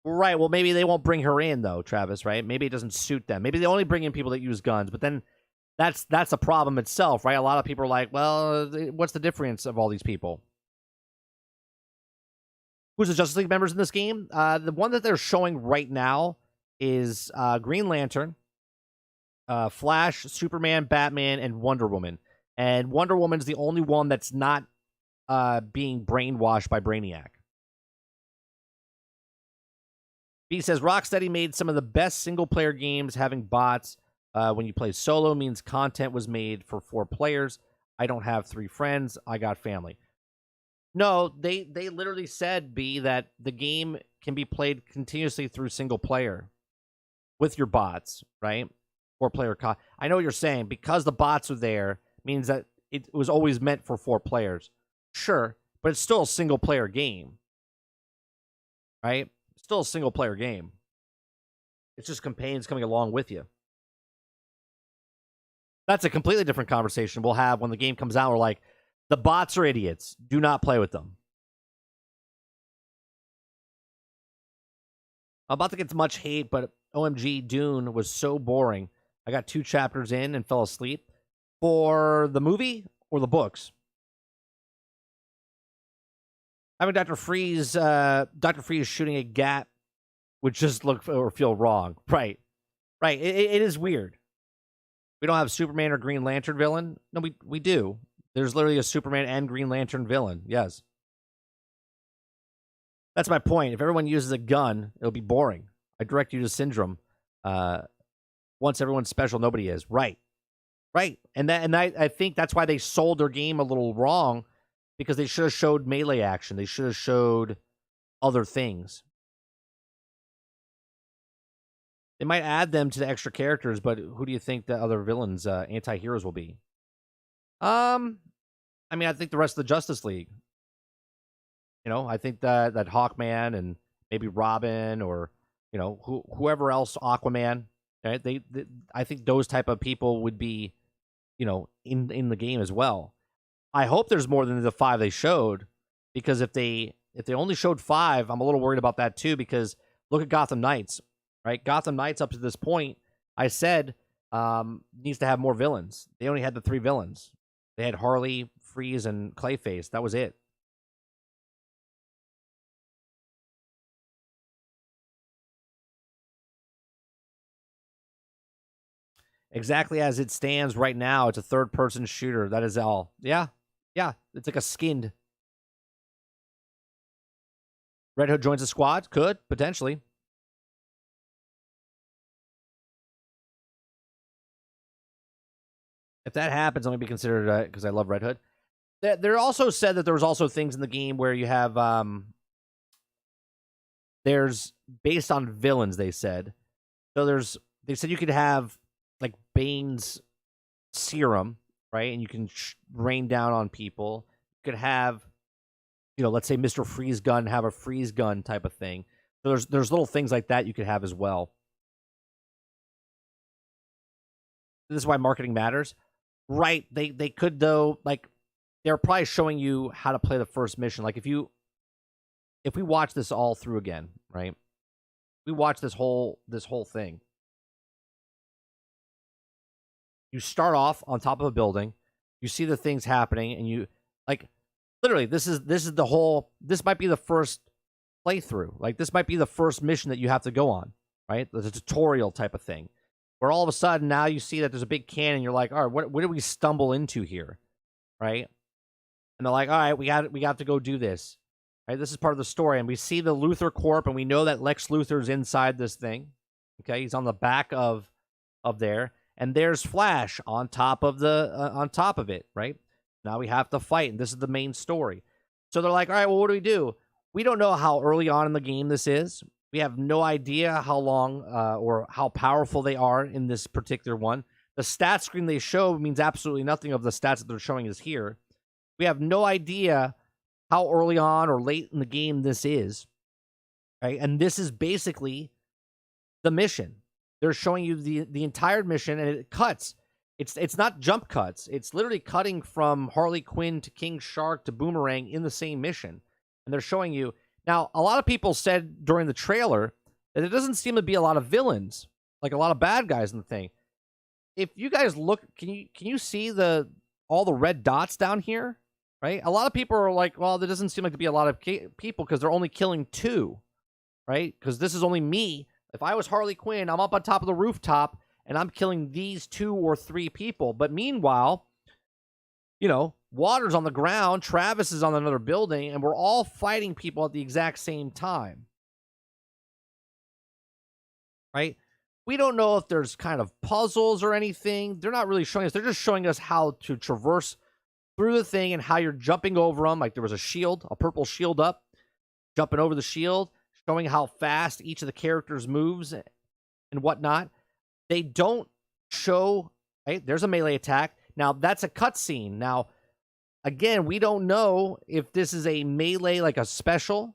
Right, well, maybe they won't bring her in, though, Travis, right? Maybe it doesn't suit them. Maybe they only bring in people that use guns, but then that's a problem itself, right? A lot of people are like, well, what's the difference of all these people? Who's the Justice League members in this game? The one that they're showing right now is Green Lantern, Flash, Superman, Batman, and Wonder Woman. And Wonder Woman's the only one that's not being brainwashed by Brainiac. B says, Rocksteady made some of the best single-player games. Having bots when you play solo means content was made for 4 players. I don't have 3 friends. I got family. No, they literally said, B, that the game can be played continuously through single player with your bots, right? 4-player I know what you're saying. Because the bots are there means that it was always meant for 4 players. Sure, but it's still a single-player game, right? Still a single-player game. It's just companions coming along with you. That's a completely different conversation we'll have when the game comes out. We're like, the bots are idiots. Do not play with them. I'm about to get much hate, but OMG, Dune was so boring. I got 2 chapters in and fell asleep. For the movie or the books? Having Dr. Freeze shooting a gap would just look or feel wrong. Right. It is weird. We don't have Superman or Green Lantern villain. No, we do. There's literally a Superman and Green Lantern villain. Yes. That's my point. If everyone uses a gun, it'll be boring. I direct you to Syndrome. Once everyone's special, nobody is. Right. And I think that's why they sold their game a little wrong, because they should have showed melee action. They should have showed other things. They might add them to the extra characters, but who do you think the other villains, anti-heroes will be? I mean, I think the rest of the Justice League. You know, I think that Hawkman and maybe Robin, or whoever else, Aquaman. Right? I think those type of people would be, in the game as well. I hope there's more than the 5 they showed, because if they only showed 5, I'm a little worried about that too. Because look at Gotham Knights, right? Gotham Knights up to this point, I said, needs to have more villains. They only had the 3 villains. They had Harley, Freeze, and Clayface. That was it. Exactly as it stands right now, it's a third-person shooter. That is all. Yeah. It's like a skinned. Red Hood joins the squad? Could, potentially. If that happens, I'm going to be considered, because I love Red Hood. There also said that there was also things in the game where you have, there's, based on villains, they said. So they said you could have, like, Bane's serum, right? And you can rain down on people. You could have, let's say Mr. Freeze Gun have a freeze gun type of thing. So there's little things like that you could have as well. This is why marketing matters. Right. They could, though, like, they're probably showing you how to play the first mission. Like, if we watch this all through again, right? We watch this whole thing. You start off on top of a building, you see the things happening, and you, like, literally, this is the whole, this might be the first playthrough. Like, this might be the first mission that you have to go on, right? The tutorial type of thing. Where all of a sudden now you see that there's a big cannon, you're like, all right, what did we stumble into here? Right? And they're like, all right, we got to go do this. Right? This is part of the story. And we see the Luthor Corp, and we know that Lex Luthor's inside this thing. Okay, he's on the back of there. And there's Flash on top of it, right? Now we have to fight, and this is the main story. So they're like, all right, well, what do? We don't know how early on in the game this is. We have no idea how long or how powerful they are in this particular one. The stat screen they show means absolutely nothing of the stats that they're showing us here. We have no idea how early on or late in the game this is, right? And this is basically the mission. They're showing you the entire mission, and it cuts. It's not jump cuts. It's literally cutting from Harley Quinn to King Shark to Boomerang in the same mission. And they're showing you. Now, a lot of people said during the trailer that there doesn't seem to be a lot of villains, like a lot of bad guys in the thing. If you guys look, can you see all the red dots down here? Right? A lot of people are like, well, there doesn't seem like to be a lot of people because they're only killing 2, right? Because this is only me. If I was Harley Quinn, I'm up on top of the rooftop, and I'm killing these 2 or 3 people. But meanwhile, Water's on the ground, Travis is on another building, and we're all fighting people at the exact same time. Right? We don't know if there's kind of puzzles or anything. They're not really showing us. They're just showing us how to traverse through the thing and how you're jumping over them. Like, there was a shield, a purple shield up, jumping over the shield, showing how fast each of the characters moves and whatnot. They don't show, right? There's a melee attack. Now, that's a cutscene. Now, again, we don't know if this is a melee, like a special,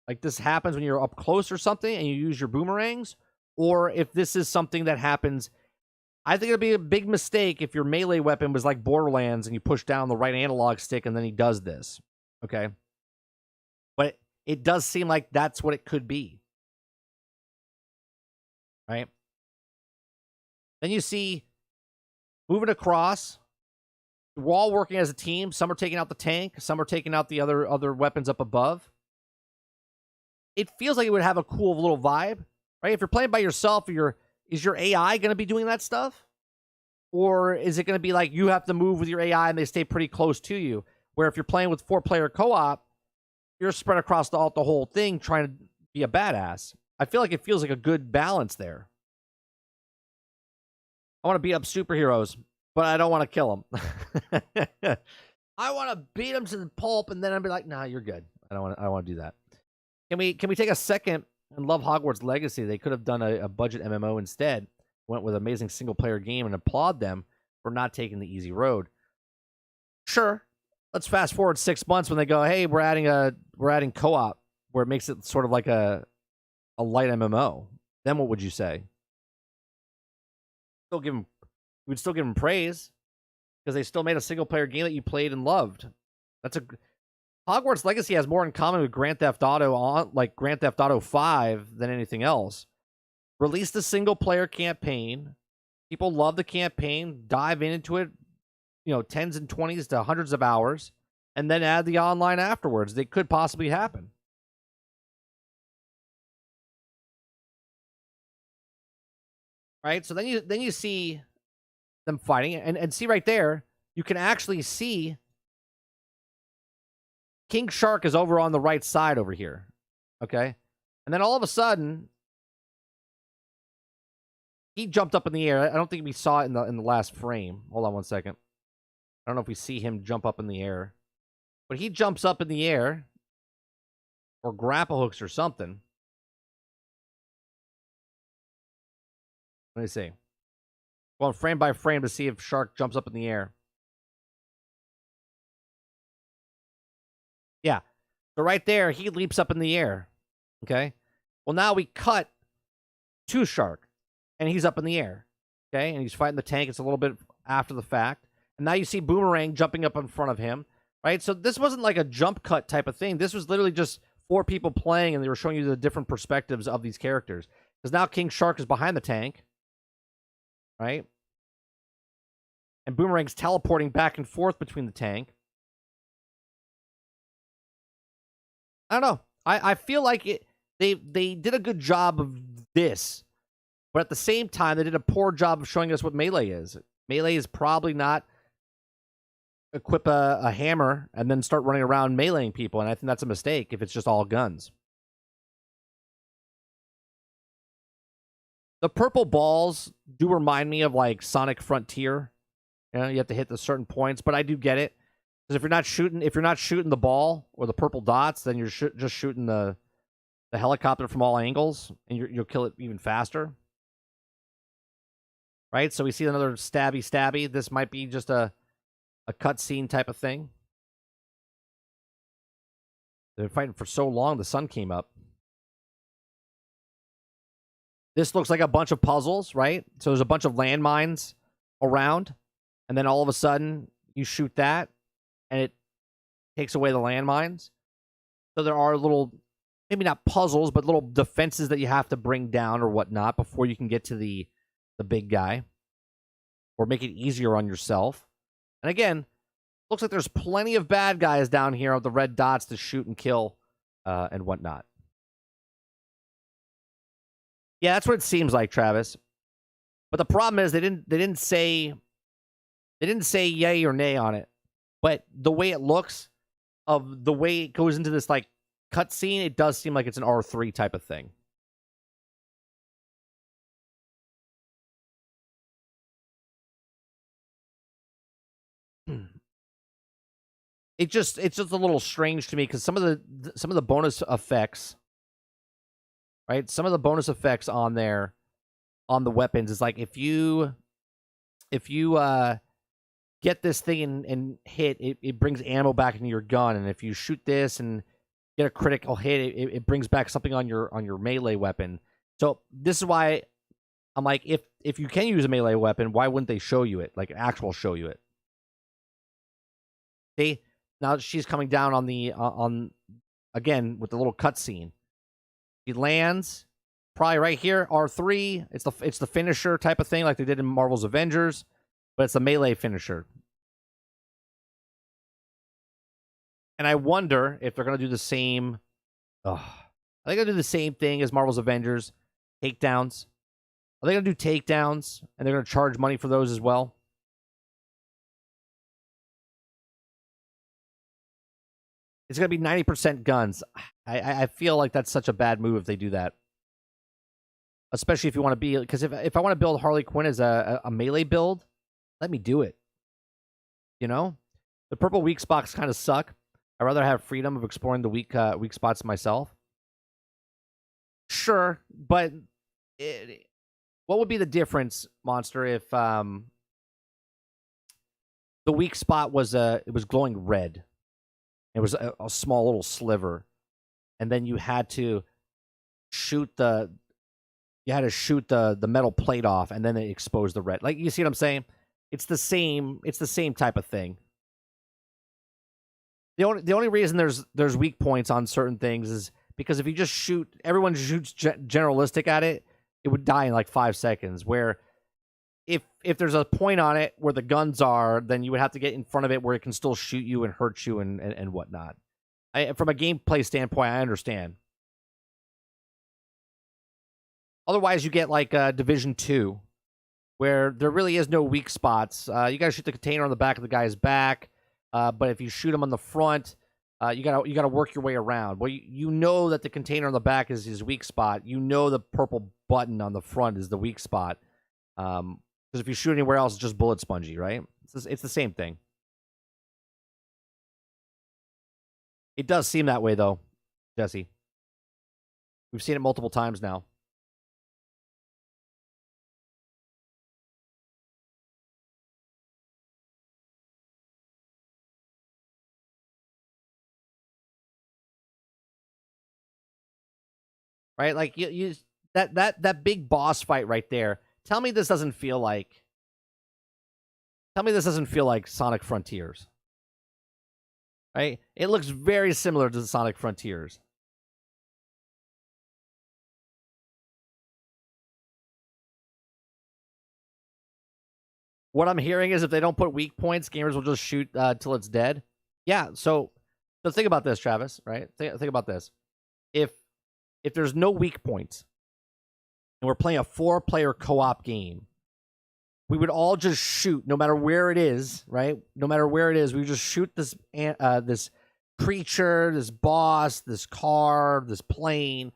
like this happens when you're up close or something and you use your boomerangs, or if this is something that happens. I think it'd be a big mistake if your melee weapon was like Borderlands and you push down the right analog stick and then he does this. Okay? But it does seem like that's what it could be. Right? Then you see moving across, we're all working as a team. Some are taking out the tank. Some are taking out the other weapons up above. It feels like it would have a cool little vibe, right? If you're playing by yourself, is your AI going to be doing that stuff? Or is it going to be like you have to move with your AI and they stay pretty close to you? Where if you're playing with 4-player co-op, you're spread across the whole thing trying to be a badass. I feel like it feels like a good balance there. I want to beat up superheroes, but I don't want to kill them. I want to beat them to the pulp, and then I'd be like, "Nah, you're good. I don't want to do that." Can we take a second and love Hogwarts Legacy? They could have done a budget MMO instead. Went with an amazing single player game and applaud them for not taking the easy road. Sure, let's fast forward 6 months when they go, "Hey, we're adding co-op where it makes it sort of like a light MMO." Then what would you say? We'd still give them praise because they still made a single player game that you played and loved. Hogwarts Legacy has more in common with Grand Theft Auto 5 than anything else. Release the single player campaign. People love the campaign. Dive into it, 10s and 20s to hundreds of hours, and then add the online afterwards. They could possibly happen. Right? So then you see them fighting, and see right there, you can actually see King Shark is over on the right side over here. Okay? And then all of a sudden, he jumped up in the air. I don't think we saw it in the last frame. Hold on one second. I don't know if we see him jump up in the air. But he jumps up in the air, or grapple hooks or something. Let me see. Going frame by frame to see if Shark jumps up in the air. Yeah. So right there, he leaps up in the air. Okay? Well, now we cut to Shark, and he's up in the air, okay? And he's fighting the tank. It's a little bit after the fact. And now you see Boomerang jumping up in front of him, right? So this wasn't like a jump cut type of thing. This was literally just 4 people playing, and they were showing you the different perspectives of these characters. Because now King Shark is behind the tank, right? And Boomerang's teleporting back and forth between the tank. I don't know. I feel like they did a good job of this, but at the same time, they did a poor job of showing us what Melee is. Melee is probably not equip a hammer and then start running around meleeing people, and I think that's a mistake if it's just all guns. The purple balls do remind me of like Sonic Frontier. You know, you have to hit the certain points, but I do get it. Because if you're not shooting the ball or the purple dots, then you're just shooting the helicopter from all angles, and you'll kill it even faster. Right? So we see another stabby. This might be just a cutscene type of thing. They've been fighting for so long, the sun came up. This looks like a bunch of puzzles, right? So there's a bunch of landmines around, and then all of a sudden you shoot that, and it takes away the landmines. So there are little, maybe not puzzles, but little defenses that you have to bring down or whatnot before you can get to the big guy, or make it easier on yourself. And again, looks like there's plenty of bad guys down here with the red dots to shoot and kill and whatnot. Yeah, that's what it seems like, Travis. But the problem is they didn't say yay or nay on it. But the way it looks, of the way it goes into this like cutscene, it does seem like it's an R3 type of thing. It's just a little strange to me because some of the bonus effects, right? Some of the bonus effects on there on the weapons is like if you get this thing and hit, it brings ammo back into your gun, and if you shoot this and get a critical hit, it brings back something on your melee weapon. So this is why I'm like, if you can use a melee weapon, why wouldn't they show you it, like actual show you it? See, now she's coming down on the on again with the little cutscene. He lands probably right here, R3. It's the finisher type of thing, like they did in Marvel's Avengers, but it's a melee finisher. And I wonder if they're gonna do the same. Are they gonna do the same thing as Marvel's Avengers? Takedowns. Are they gonna do takedowns, and they're gonna charge money for those as well? It's gonna be 90% guns. I feel like that's such a bad move if they do that. Especially if you want to be, because if I want to build Harley Quinn as a melee build, let me do it. You know, the purple weak spots kind of suck. I'd rather have freedom of exploring the weak spots myself. Sure, but what would be the difference, Monster, if the weak spot was it was glowing red? It was a small little sliver, and then you had to shoot the metal plate off, and then it exposed the red. Like, you see what I'm saying? It's the same type of thing. The only reason there's weak points on certain things is because if you just shoot, everyone shoots generalistic at it, it would die in like 5 seconds. Where if there's a point on it where the guns are, then you would have to get in front of it where it can still shoot you and hurt you and whatnot. From a gameplay standpoint, I understand. Otherwise, you get like Division 2, where there really is no weak spots. You got to shoot the container on the back of the guy's back, but if you shoot him on the front, you gotta work your way around. Well, you know that the container on the back is his weak spot. You know the purple button on the front is the weak spot. Because if you shoot anywhere else, it's just bullet spongy, right? It's the same thing. It does seem that way, though, Jesse. We've seen it multiple times now. right? Like you that big boss fight right there. Tell me this doesn't feel like Sonic Frontiers, right? It looks very similar to the Sonic Frontiers. What I'm hearing is if they don't put weak points, gamers will just shoot till it's dead. Yeah, so think about this, Travis, right? Think about this. If there's no weak points and we're playing a 4-player co-op game, we would all just shoot no matter where it is, right? No matter where it is, we would just shoot this this creature, this boss, this car, this plane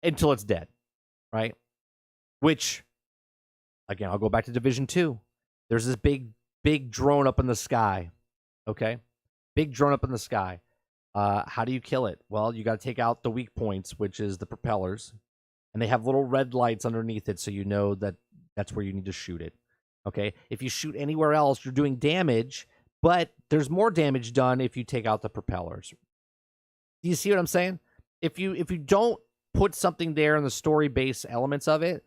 until it's dead, right? Which, again, I'll go back to Division 2. There's this big drone up in the sky, okay? Big drone up in the sky. How do you kill it? Well, you got to take out the weak points, which is the propellers, and they have little red lights underneath it, so you know that that's where you need to shoot it. Okay, if you shoot anywhere else, you're doing damage, but there's more damage done if you take out the propellers. Do you see what I'm saying? If you don't put something there in the story-based elements of it,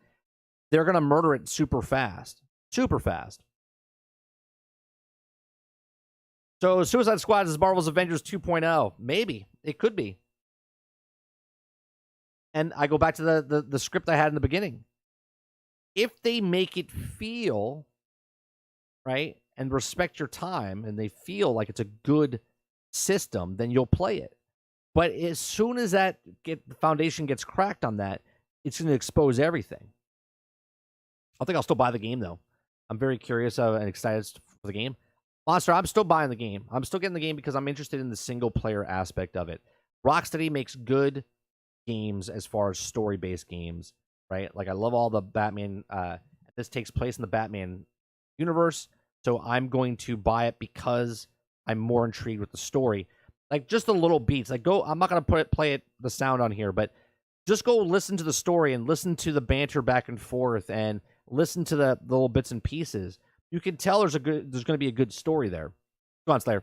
they're gonna murder it super fast, super fast. So Suicide Squad is Marvel's Avengers 2.0. Maybe it could be. And I go back to the script I had in the beginning. If they make it feel right and respect your time, and they feel like it's a good system, then you'll play it. But as soon as the foundation gets cracked on that, it's going to expose everything. I think I'll still buy the game though. I'm very curious and excited for the game. Monster, I'm still buying the game. I'm still getting the game because I'm interested in the single player aspect of it. Rocksteady makes good games as far as story-based games, right? Like I love all the Batman. This takes place in the Batman universe, so I'm going to buy it because I'm more intrigued with the story. Like just the little beats. Like I'm not gonna play the sound on here, but just go listen to the story and listen to the banter back and forth and listen to the little bits and pieces. You can tell there's going to be a good story there. Go on, Slayer.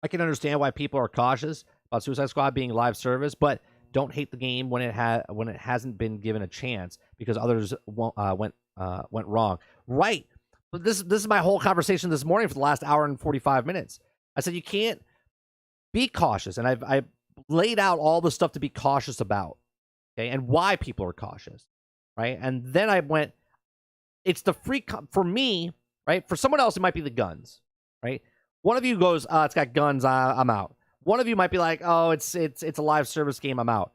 I can understand why people are cautious about Suicide Squad being live service, but don't hate the game when it hasn't been given a chance because others went wrong. Right. But this is my whole conversation this morning for the last hour and 45 minutes. I said you can't be cautious, and I laid out all the stuff to be cautious about, okay, and why people are cautious, right? And then I went, it's the free for me, right? For someone else, it might be the guns, right? One of you goes, it's got guns, I'm out. One of you might be like, oh, it's a live service game, I'm out.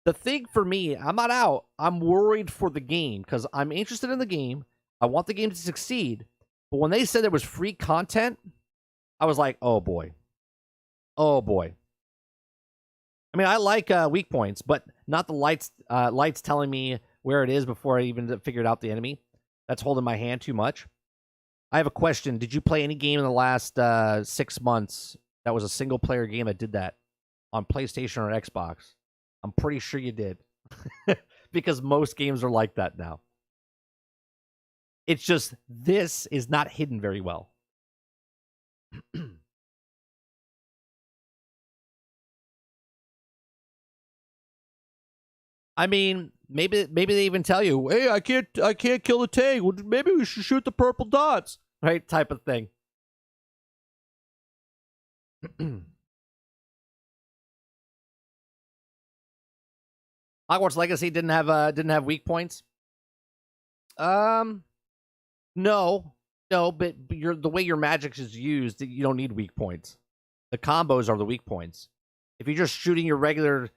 The thing for me, I'm not out. I'm worried for the game because I'm interested in the game. I want the game to succeed. But when they said there was free content, I was like, oh boy. Oh boy. I mean, I like weak points, but not the lights telling me where it is before I even figured out the enemy. That's holding my hand too much. I have a question. Did you play any game in the last 6 months that was a single-player game that did that on PlayStation or Xbox? I'm pretty sure you did. Because most games are like that now. It's just, this is not hidden very well. I mean, maybe they even tell you, hey, I can't kill the tank. Well, maybe we should shoot the purple dots, right? Type of thing. Hogwarts Legacy didn't have weak points. No, but the way your magic is used, you don't need weak points. The combos are the weak points. If you're just shooting your regular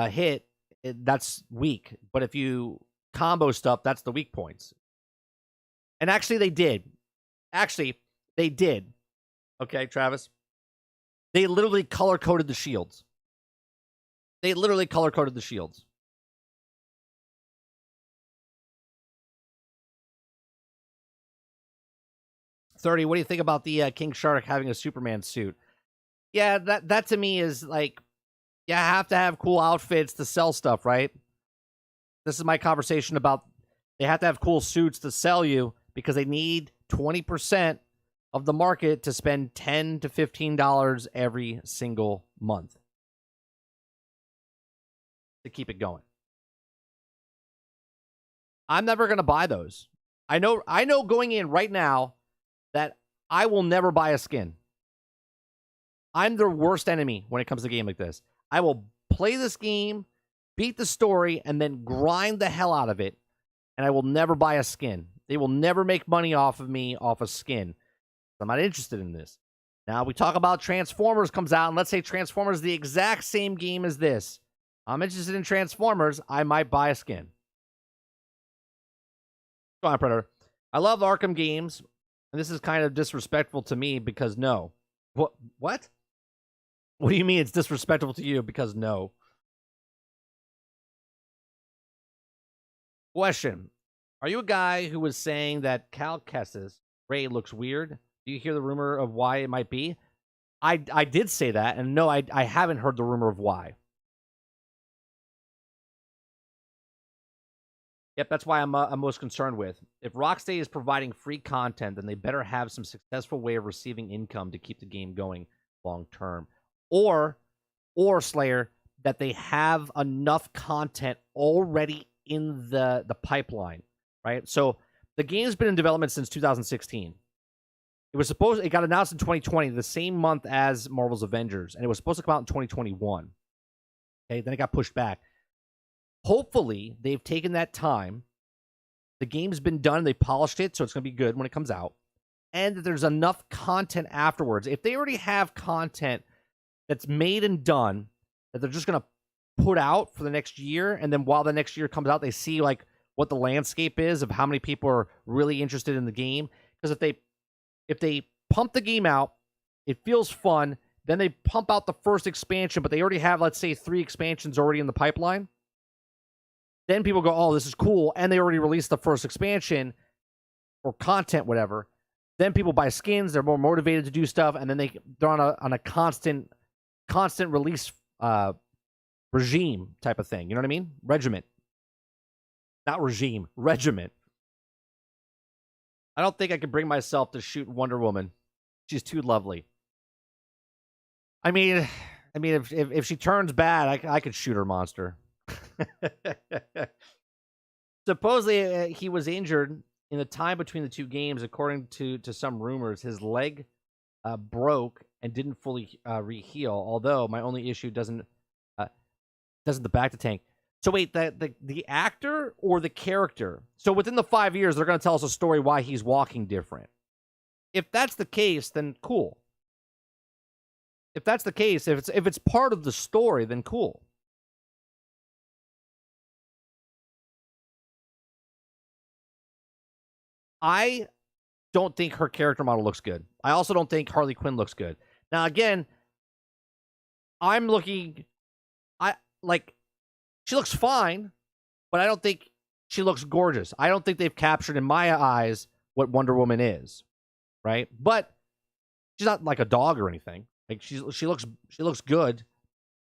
hit, that's weak. But if you combo stuff, that's the weak points. And actually, they did. Okay, Travis. They literally color-coded the shields. 30, what do you think about the King Shark having a Superman suit? Yeah, that to me is like, you have to have cool outfits to sell stuff, right? This is my conversation about they have to have cool suits to sell you because they need 20% of the market to spend $10 to $15 every single month. to keep it going. I'm never going to buy those. I know going in right now that I will never buy a skin. I'm their worst enemy when it comes to a game like this. I will play this game, beat the story, and then grind the hell out of it, and I will never buy a skin. They will never make money off of me off a skin. I'm not interested in this. Now, we talk about Transformers comes out, and let's say Transformers is the exact same game as this. I'm interested in Transformers. I might buy a skin. Go on, Predator. I love Arkham games, and this is kind of disrespectful to me because no. What? What do you mean it's disrespectful to you because no? Question. Are you a guy who was saying that Cal Kestis Ray looks weird? Do you hear the rumor of why it might be? I did say that, and no, I haven't heard the rumor of why. Yep, that's why I'm most concerned with. If Rocksteady is providing free content, then they better have some successful way of receiving income to keep the game going long term. Or Slayer, that they have enough content already in the pipeline, right? So the game's been in development since 2016. It got announced in 2020, the same month as Marvel's Avengers, and it was supposed to come out in 2021. Okay, then it got pushed back. Hopefully, they've taken that time. The game's been done. They polished it, so it's going to be good when it comes out. And that there's enough content afterwards. If they already have content that's made and done that they're just going to put out for the next year, and then while the next year comes out, they see like what the landscape is of how many people are really interested in the game. Because if they pump the game out, it feels fun. Then they pump out the first expansion, but they already have, let's say, 3 expansions already in the pipeline. Then people go, oh, this is cool. And they already released the first expansion or content, whatever. Then people buy skins. They're more motivated to do stuff. And then they're on a constant release regime type of thing. You know what I mean? Regiment. Not regime. Regiment. I don't think I could bring myself to shoot Wonder Woman. She's too lovely. I mean, if she turns bad, I could shoot her monster. Supposedly, he was injured in the time between the 2 games. According to some rumors, his leg broke and didn't fully re-heal. Although my only issue doesn't the back to tank. So wait, the actor or the character? So within the 5 years, they're going to tell us a story why he's walking different. If that's the case, then cool. If that's the case, if it's part of the story, then cool. I don't think her character model looks good. I also don't think Harley Quinn looks good. Now, again, she looks fine, but I don't think she looks gorgeous. I don't think they've captured in my eyes what Wonder Woman is, right? But she's not like a dog or anything. Like she looks good.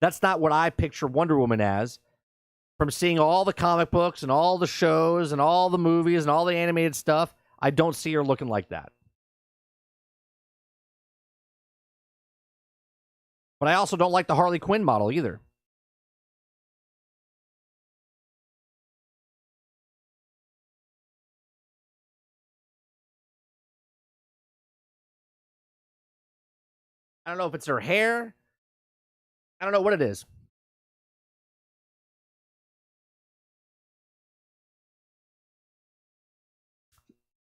That's not what I picture Wonder Woman as. From seeing all the comic books and all the shows and all the movies and all the animated stuff, I don't see her looking like that. But I also don't like the Harley Quinn model either. I don't know if it's her hair. I don't know what it is.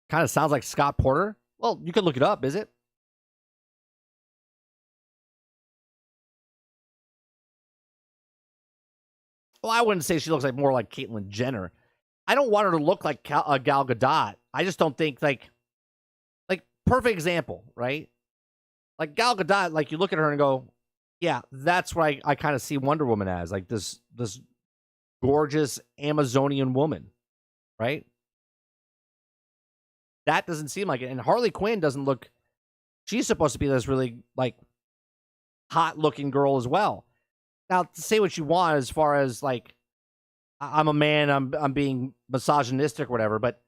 Kind of sounds like Scott Porter. Well, you could look it up, is it? Well, I wouldn't say she looks like more like Caitlyn Jenner. I don't want her to look like Gal Gadot. I just don't think like perfect example, right? Like Gal Gadot, like you look at her and go, yeah, that's what I kind of see Wonder Woman as, like this gorgeous Amazonian woman, right? That doesn't seem like it. And Harley Quinn doesn't look, she's supposed to be this really like hot looking girl as well. Now, say what you want as far as like, I'm a man, I'm being misogynistic or whatever, but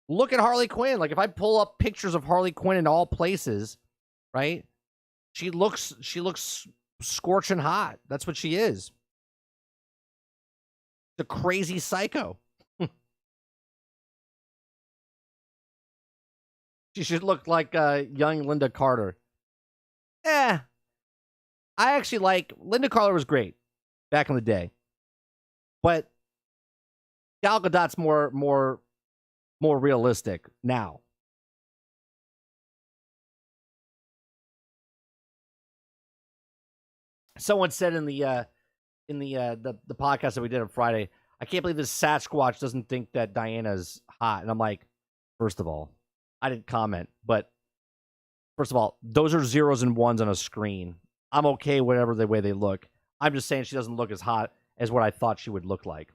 look at Harley Quinn. Like if I pull up pictures of Harley Quinn in all places, right? She looks scorching hot. That's what she is. The crazy psycho. She should look like young Linda Carter. I actually like Linda Carter was great back in the day, but Gal Gadot's more realistic now. Someone said in the podcast that we did on Friday, I can't believe this Sasquatch doesn't think that Diana's hot, and I'm like, first of all, I didn't comment, but first of all, those are zeros and ones on a screen. I'm okay whatever the way they look. I'm just saying she doesn't look as hot as what I thought she would look like.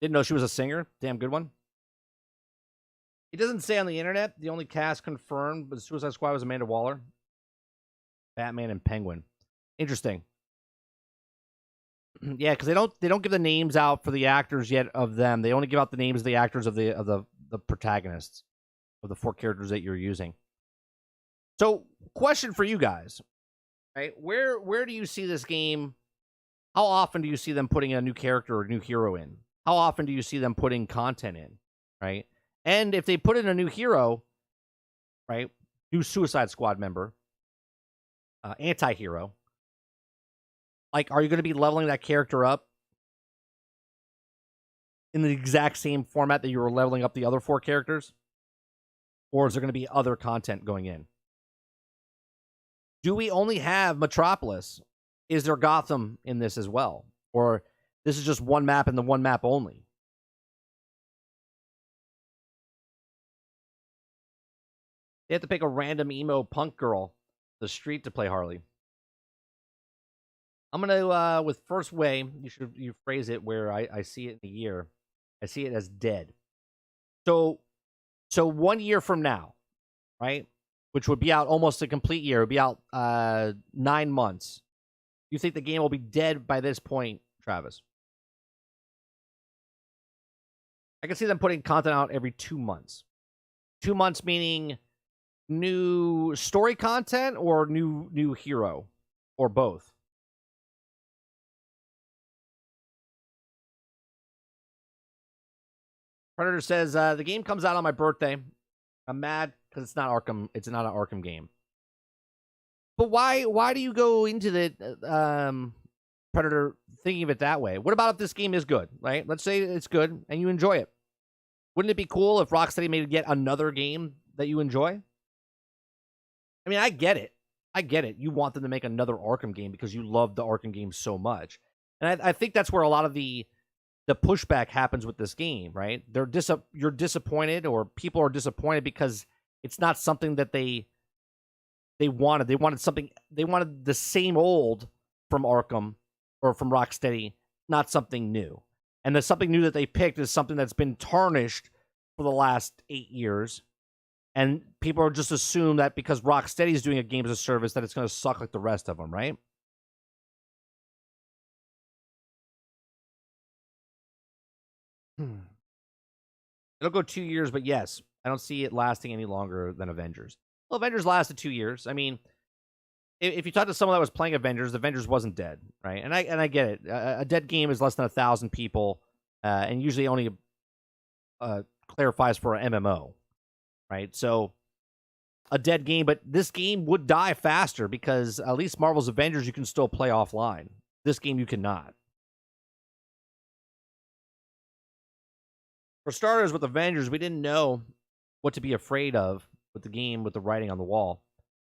Didn't know she was a singer. Damn good one. It doesn't say on the internet. The only cast confirmed, but Suicide Squad was Amanda Waller, Batman, and Penguin. Interesting. Yeah, because they don't give the names out for the actors yet of them. They only give out the names of the actors of the protagonists of the 4 characters that you're using. So, question for you guys, right? Where do you see this game? How often do you see them putting a new character or a new hero in? How often do you see them putting content in, right? And if they put in a new hero, right, new Suicide Squad member, anti-hero, like, are you going to be leveling that character up in the exact same format that you were leveling up the other 4 characters? Or is there going to be other content going in? Do we only have Metropolis? Is there Gotham in this as well? Or this is just one map and the one map only? They have to pick a random emo punk girl the street to play Harley. I'm gonna with First Way, you phrase it where I see it in the year. I see it as dead. So 1 year from now, right? Which would be out almost a complete year. It would be out 9 months. You think the game will be dead by this point, Travis? I can see them putting content out every 2 months. 2 months meaning new story content or new hero, or both. Predator says the game comes out on my birthday. I'm mad because it's not Arkham. It's not an Arkham game. But why do you go into the Predator thinking of it that way? What about if this game is good, right? Let's say it's good and you enjoy it. Wouldn't it be cool if Rocksteady made yet another game that you enjoy? I mean, I get it. I get it. You want them to make another Arkham game because you love the Arkham game so much. And I think that's where a lot of the pushback happens with this game, right? You're disappointed, or people are disappointed because it's not something that they wanted. They wanted something. They wanted the same old from Arkham or from Rocksteady, not something new. And the something new that they picked is something that's been tarnished for the last 8 years. And people are just assume that because Rocksteady is doing a game as a service that it's going to suck like the rest of them, right? It'll go 2 years, but yes, I don't see it lasting any longer than Avengers. Well, Avengers lasted 2 years. I mean, if you talk to someone that was playing Avengers wasn't dead, right? And I get it. A dead game is less than 1,000 people, and usually only clarifies for an MMO, right? So a dead game, but this game would die faster because at least Marvel's Avengers you can still play offline. This game you cannot. For starters, with Avengers, we didn't know what to be afraid of with the game, with the writing on the wall.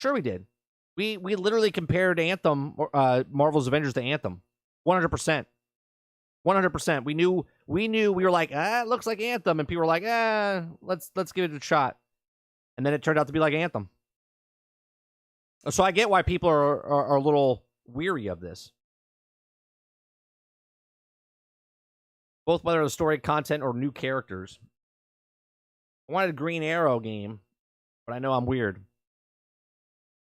Sure, we did. We literally compared Anthem, Marvel's Avengers to Anthem, 100%. 100%. We knew. We were like, it looks like Anthem, and people were like, let's give it a shot. And then it turned out to be like Anthem. So I get why people are a little weary of this. Both whether the story content or new characters. I wanted a Green Arrow game, but I know I'm weird.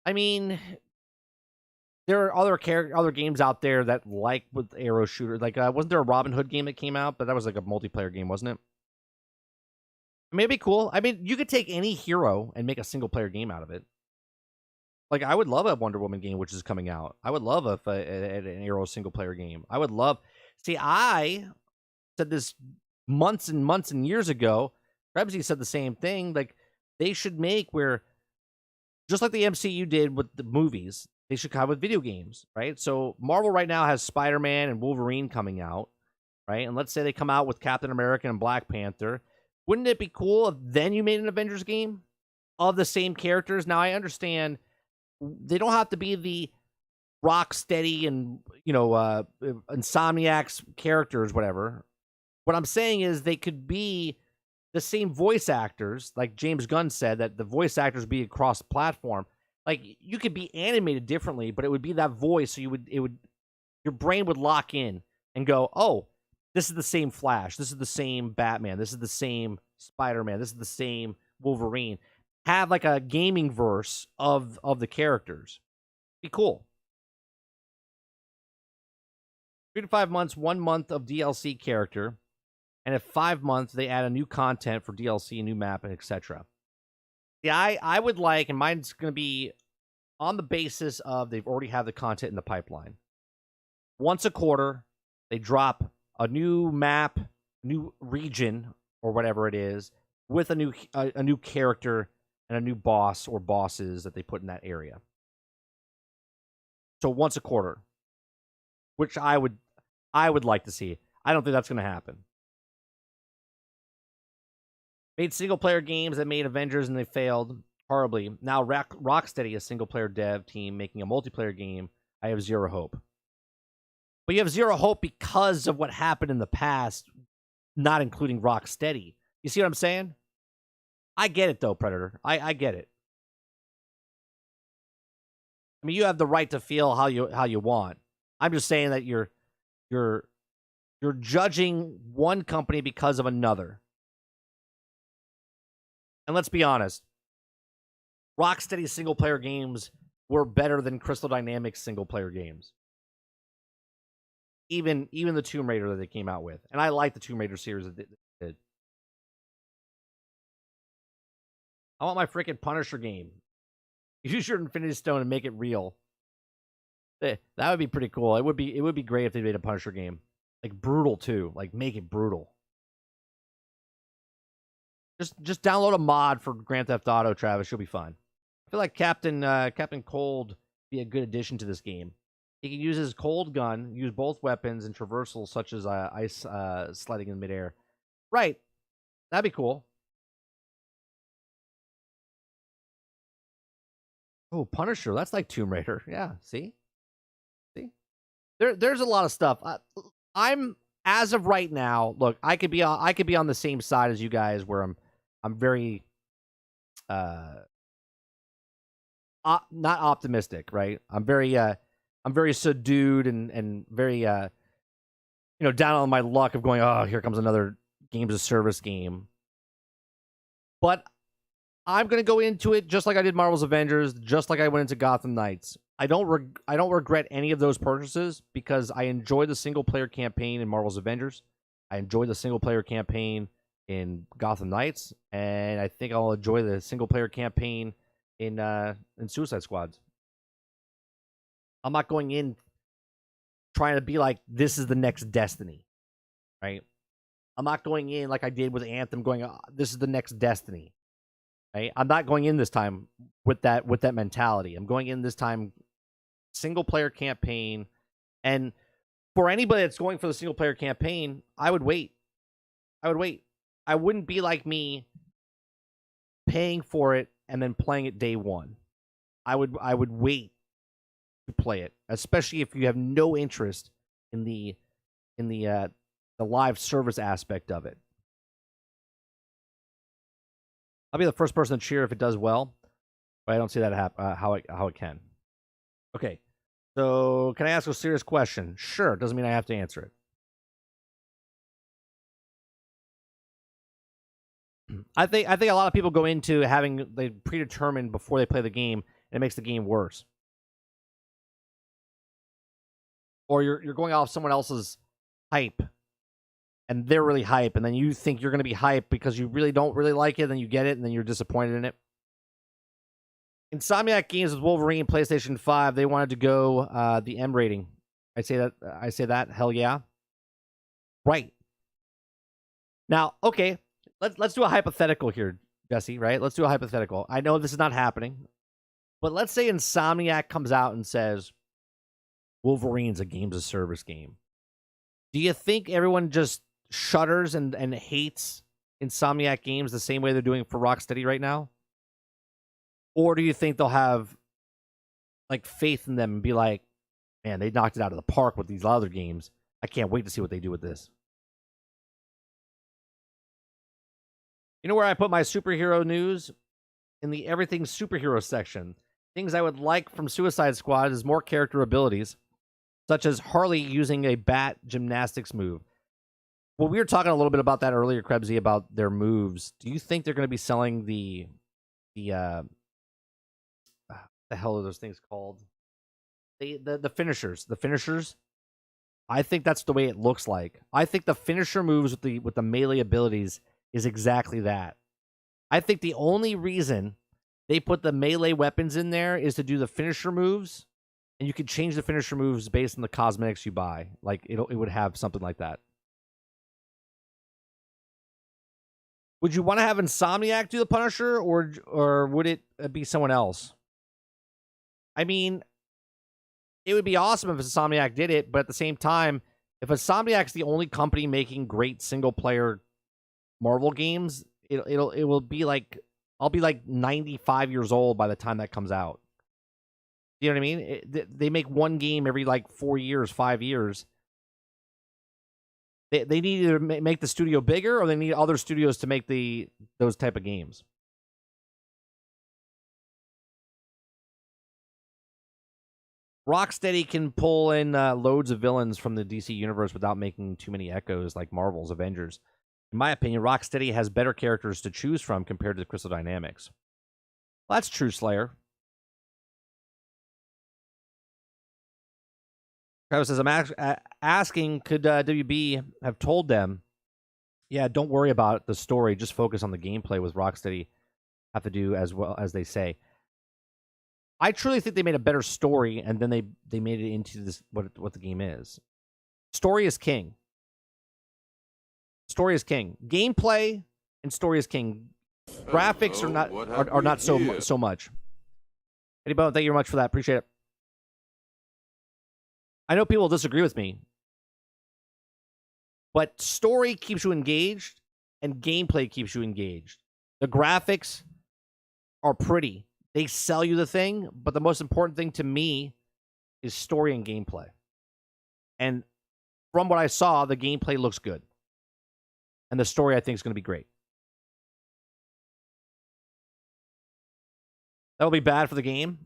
I mean, there are other games out there that like with arrow shooter. Like, wasn't there a Robin Hood game that came out? But that was like a multiplayer game, wasn't it? Maybe cool. I mean, you could take any hero and make a single player game out of it. Like, I would love a Wonder Woman game which is coming out. I would love an Arrow single player game. I would love. See, I said this months and months and years ago. Krebsy said the same thing. Like, they should make where, just like the MCU did with the movies, they should come with video games, right? So Marvel right now has Spider-Man and Wolverine coming out, right? And let's say they come out with Captain America and Black Panther. Wouldn't it be cool if then you made an Avengers game of the same characters? Now, I understand they don't have to be the Rocksteady and, Insomniac's characters, whatever. What I'm saying is they could be the same voice actors, like James Gunn said, that the voice actors be across platform. Like, you could be animated differently, but it would be that voice, so your brain would lock in and go, oh, this is the same Flash, this is the same Batman, this is the same Spider-Man, this is the same Wolverine. Have like a gaming verse of the characters. Be cool. 3 to 5 months, 1 month of DLC character, and at 5 months they add a new content for DLC, a new map, and etc. Yeah, I would like, and mine's going to be on the basis of they've already have the content in the pipeline. Once a quarter, they drop a new map, new region, or whatever it is, with a new character and a new boss or bosses that they put in that area. So once a quarter, which I would like to see. I don't think that's going to happen. Made single-player games that made Avengers and they failed horribly. Now Rocksteady, a single-player dev team, making a multiplayer game. I have zero hope. But you have zero hope because of what happened in the past, not including Rocksteady. You see what I'm saying? I get it, though, Predator. I get it. I mean, you have the right to feel how you want. I'm just saying that you're judging one company because of another. And let's be honest, Rocksteady's single-player games were better than Crystal Dynamics' single-player games. Even the Tomb Raider that they came out with. And I like the Tomb Raider series that they did. I want my freaking Punisher game. Use your Infinity Stone and make it real. That would be pretty cool. It would be great if they made a Punisher game. Like, brutal, too. Like, make it brutal. Just download a mod for Grand Theft Auto, Travis. You'll be fine. I feel like Captain Cold would be a good addition to this game. He can use his cold gun, use both weapons, and traversals such as ice sliding in midair. Right. That'd be cool. Oh, Punisher. That's like Tomb Raider. Yeah, see? There's a lot of stuff. I'm, as of right now, look, I could be on the same side as you guys where I'm very not optimistic, right? I'm very subdued and very down on my luck of going, oh, here comes another games of service game. But I'm going to go into it just like I did Marvel's Avengers, just like I went into Gotham Knights. I don't regret any of those purchases because I enjoyed the single-player campaign in Marvel's Avengers. I enjoyed the single-player campaign in Gotham Knights, and I think I'll enjoy the single-player campaign in Suicide Squad. I'm not going in trying to be like, this is the next Destiny, right? I'm not going in like I did with Anthem, going, oh, this is the next Destiny. Right? I'm not going in this time with that mentality. I'm going in this time single player campaign, and for anybody that's going for the single player campaign, I would wait. I wouldn't be like me paying for it and then playing it day one. I would wait to play it, especially if you have no interest in the live service aspect of it. I'll be the first person to cheer if it does well, but I don't see that how it can. Okay, so can I ask a serious question? Sure, doesn't mean I have to answer it. I think a lot of people go into having they predetermined before they play the game, and it makes the game worse. Or you're going off someone else's hype, and they're really hype, and then you think you're going to be hype because you really don't really like it, and then you get it, and then you're disappointed in it. Insomniac Games with Wolverine, PlayStation 5, they wanted to go the M rating. I say that. Hell yeah. Right. Now, okay, let's do a hypothetical here, Jesse, right? Let's do a hypothetical. I know this is not happening, but let's say Insomniac comes out and says Wolverine's a games of service game. Do you think everyone just shudders and hates Insomniac Games the same way they're doing for Rocksteady right now? Or do you think they'll have like faith in them and be like, man, they knocked it out of the park with these other games. I can't wait to see what they do with this. You know where I put my superhero news? In the everything superhero section. Things I would like from Suicide Squad is more character abilities, such as Harley using a bat gymnastics move. Well, we were talking a little bit about that earlier, Krebsy, about their moves. Do you think they're going to be selling the hell are those things called? The finishers. The finishers. I think that's the way it looks like. I think the finisher moves with the melee abilities is exactly that. I think the only reason they put the melee weapons in there is to do the finisher moves, and you can change the finisher moves based on the cosmetics you buy. Like it would have something like that. Would you want to have Insomniac do the Punisher, or would it be someone else? I mean, it would be awesome if Insomniac did it, but at the same time, if Insomniac's the only company making great single player Marvel games, it will be like I'll be like 95 years old by the time that comes out. You know what I mean? They make one game every like 4 years, 5 years. They need to make the studio bigger, or they need other studios to make those type of games. Rocksteady can pull in loads of villains from the DC universe without making too many echoes like Marvel's Avengers. In my opinion, Rocksteady has better characters to choose from compared to Crystal Dynamics. Well, that's true, Slayer. Travis says, I'm asking, could WB have told them, yeah, don't worry about the story, just focus on the gameplay with Rocksteady have to do as well as they say. I truly think they made a better story, and then they made it into this what the game is. Story is king. Story is king. Gameplay and story is king. Graphics are not so much. Anybody, thank you very much for that. Appreciate it. I know people disagree with me, but story keeps you engaged, and gameplay keeps you engaged. The graphics are pretty. They sell you the thing, but the most important thing to me is story and gameplay. And from what I saw, the gameplay looks good. And the story, I think, is going to be great. That'll be bad for the game.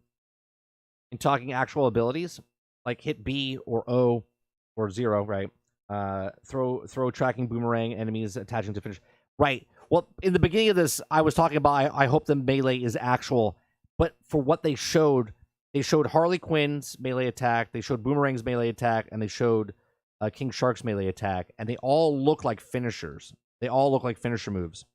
In talking actual abilities, like hit B or O or 0, right? Throw tracking boomerang enemies attaching to finish. Right. Well, in the beginning of this, I was talking about I hope the melee is actual. But for what they showed Harley Quinn's melee attack, they showed Boomerang's melee attack, and they showed King Shark's melee attack, and they all look like finishers. They all look like finisher moves.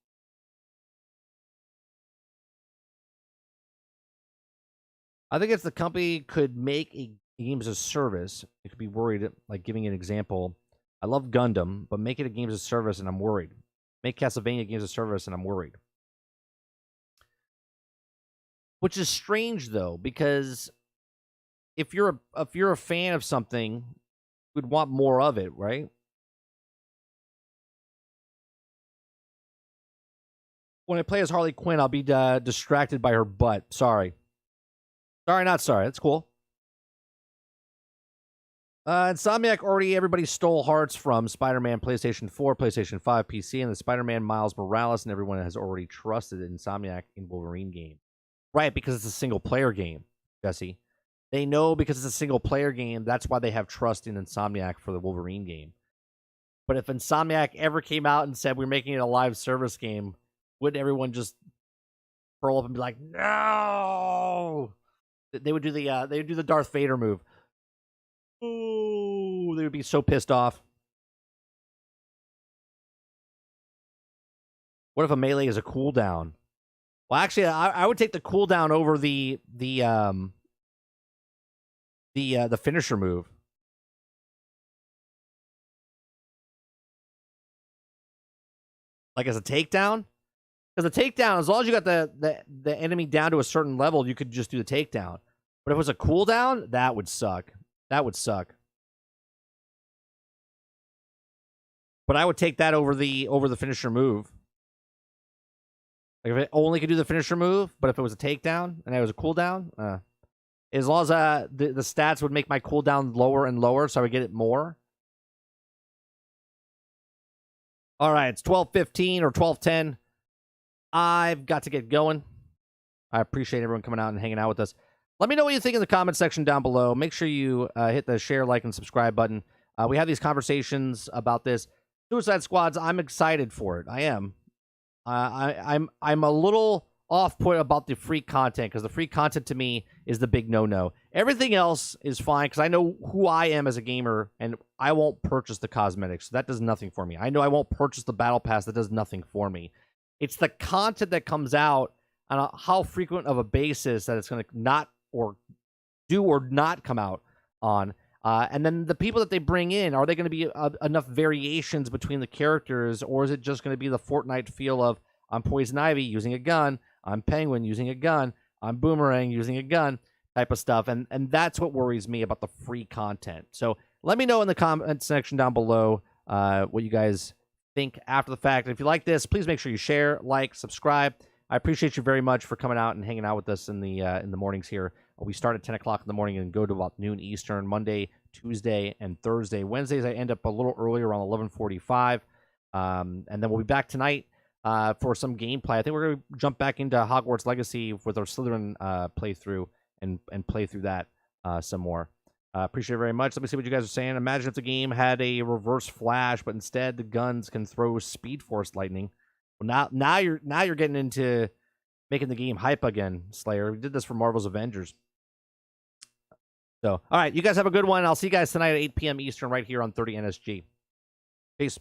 I think if the company could make a games as service, it could be worried, like giving an example. I love Gundam, but make it a games as service, and I'm worried. Make Castlevania games as service, and I'm worried. Which is strange, though, because if you're a fan of something, you would want more of it, right? When I play as Harley Quinn, I'll be distracted by her butt. Sorry. Sorry, not sorry. That's cool. Insomniac already everybody stole hearts from Spider-Man, PlayStation 4, PlayStation 5, PC, and the Spider-Man Miles Morales, and everyone has already trusted Insomniac in Wolverine game. Right, because it's a single-player game, Jesse. They know because it's a single-player game, that's why they have trust in Insomniac for the Wolverine game. But if Insomniac ever came out and said, we're making it a live service game, wouldn't everyone just curl up and be like, no? They would do the Darth Vader move. Ooh, they would be so pissed off. What if a melee is a cooldown? Well, actually, I would take the cooldown over the finisher move. Like as a takedown. Because the takedown, as long as you got the enemy down to a certain level, you could just do the takedown. But if it was a cooldown, that would suck. That would suck. But I would take that over the finisher move. Like if it only could do the finisher move, but if it was a takedown and it was a cooldown, as long as the stats would make my cooldown lower and lower, so I would get it more. All right, it's 12:15 or 12:10. I've got to get going. I appreciate everyone coming out and hanging out with us. Let me know what you think in the comment section down below. Make sure you hit the share, like, and subscribe button. We have these conversations about this. Suicide Squads, I'm excited for it. I am. I'm a little off-put about the free content, because the free content to me is the big no-no. Everything else is fine, because I know who I am as a gamer, and I won't purchase the cosmetics. So that does nothing for me. I know I won't purchase the battle pass. That does nothing for me. It's the content that comes out on how frequent of a basis that it's going to not or do or not come out on. And then the people that they bring in, are they going to be enough variations between the characters, or is it just going to be the Fortnite feel of I'm Poison Ivy using a gun, I'm Penguin using a gun, I'm Boomerang using a gun type of stuff? And that's what worries me about the free content. So let me know in the comment section down below what you guys think after the fact. And if you like this, please make sure you share, like, subscribe. I appreciate you very much for coming out and hanging out with us in the mornings here. We start at 10 o'clock in the morning and go to about noon Eastern, Monday, Tuesday, and Thursday. Wednesdays, I end up a little earlier, around 11:45. And then we'll be back tonight for some gameplay. I think we're going to jump back into Hogwarts Legacy with our Slytherin playthrough and play through that some more. Appreciate it very much. Let me see what you guys are saying. Imagine if the game had a reverse flash, but instead the guns can throw Speed Force lightning. Well, now you're getting into making the game hype again, Slayer. We did this for Marvel's Avengers. So, all right, you guys have a good one. I'll see you guys tonight at 8 p.m. Eastern right here on 30 NSG. Peace.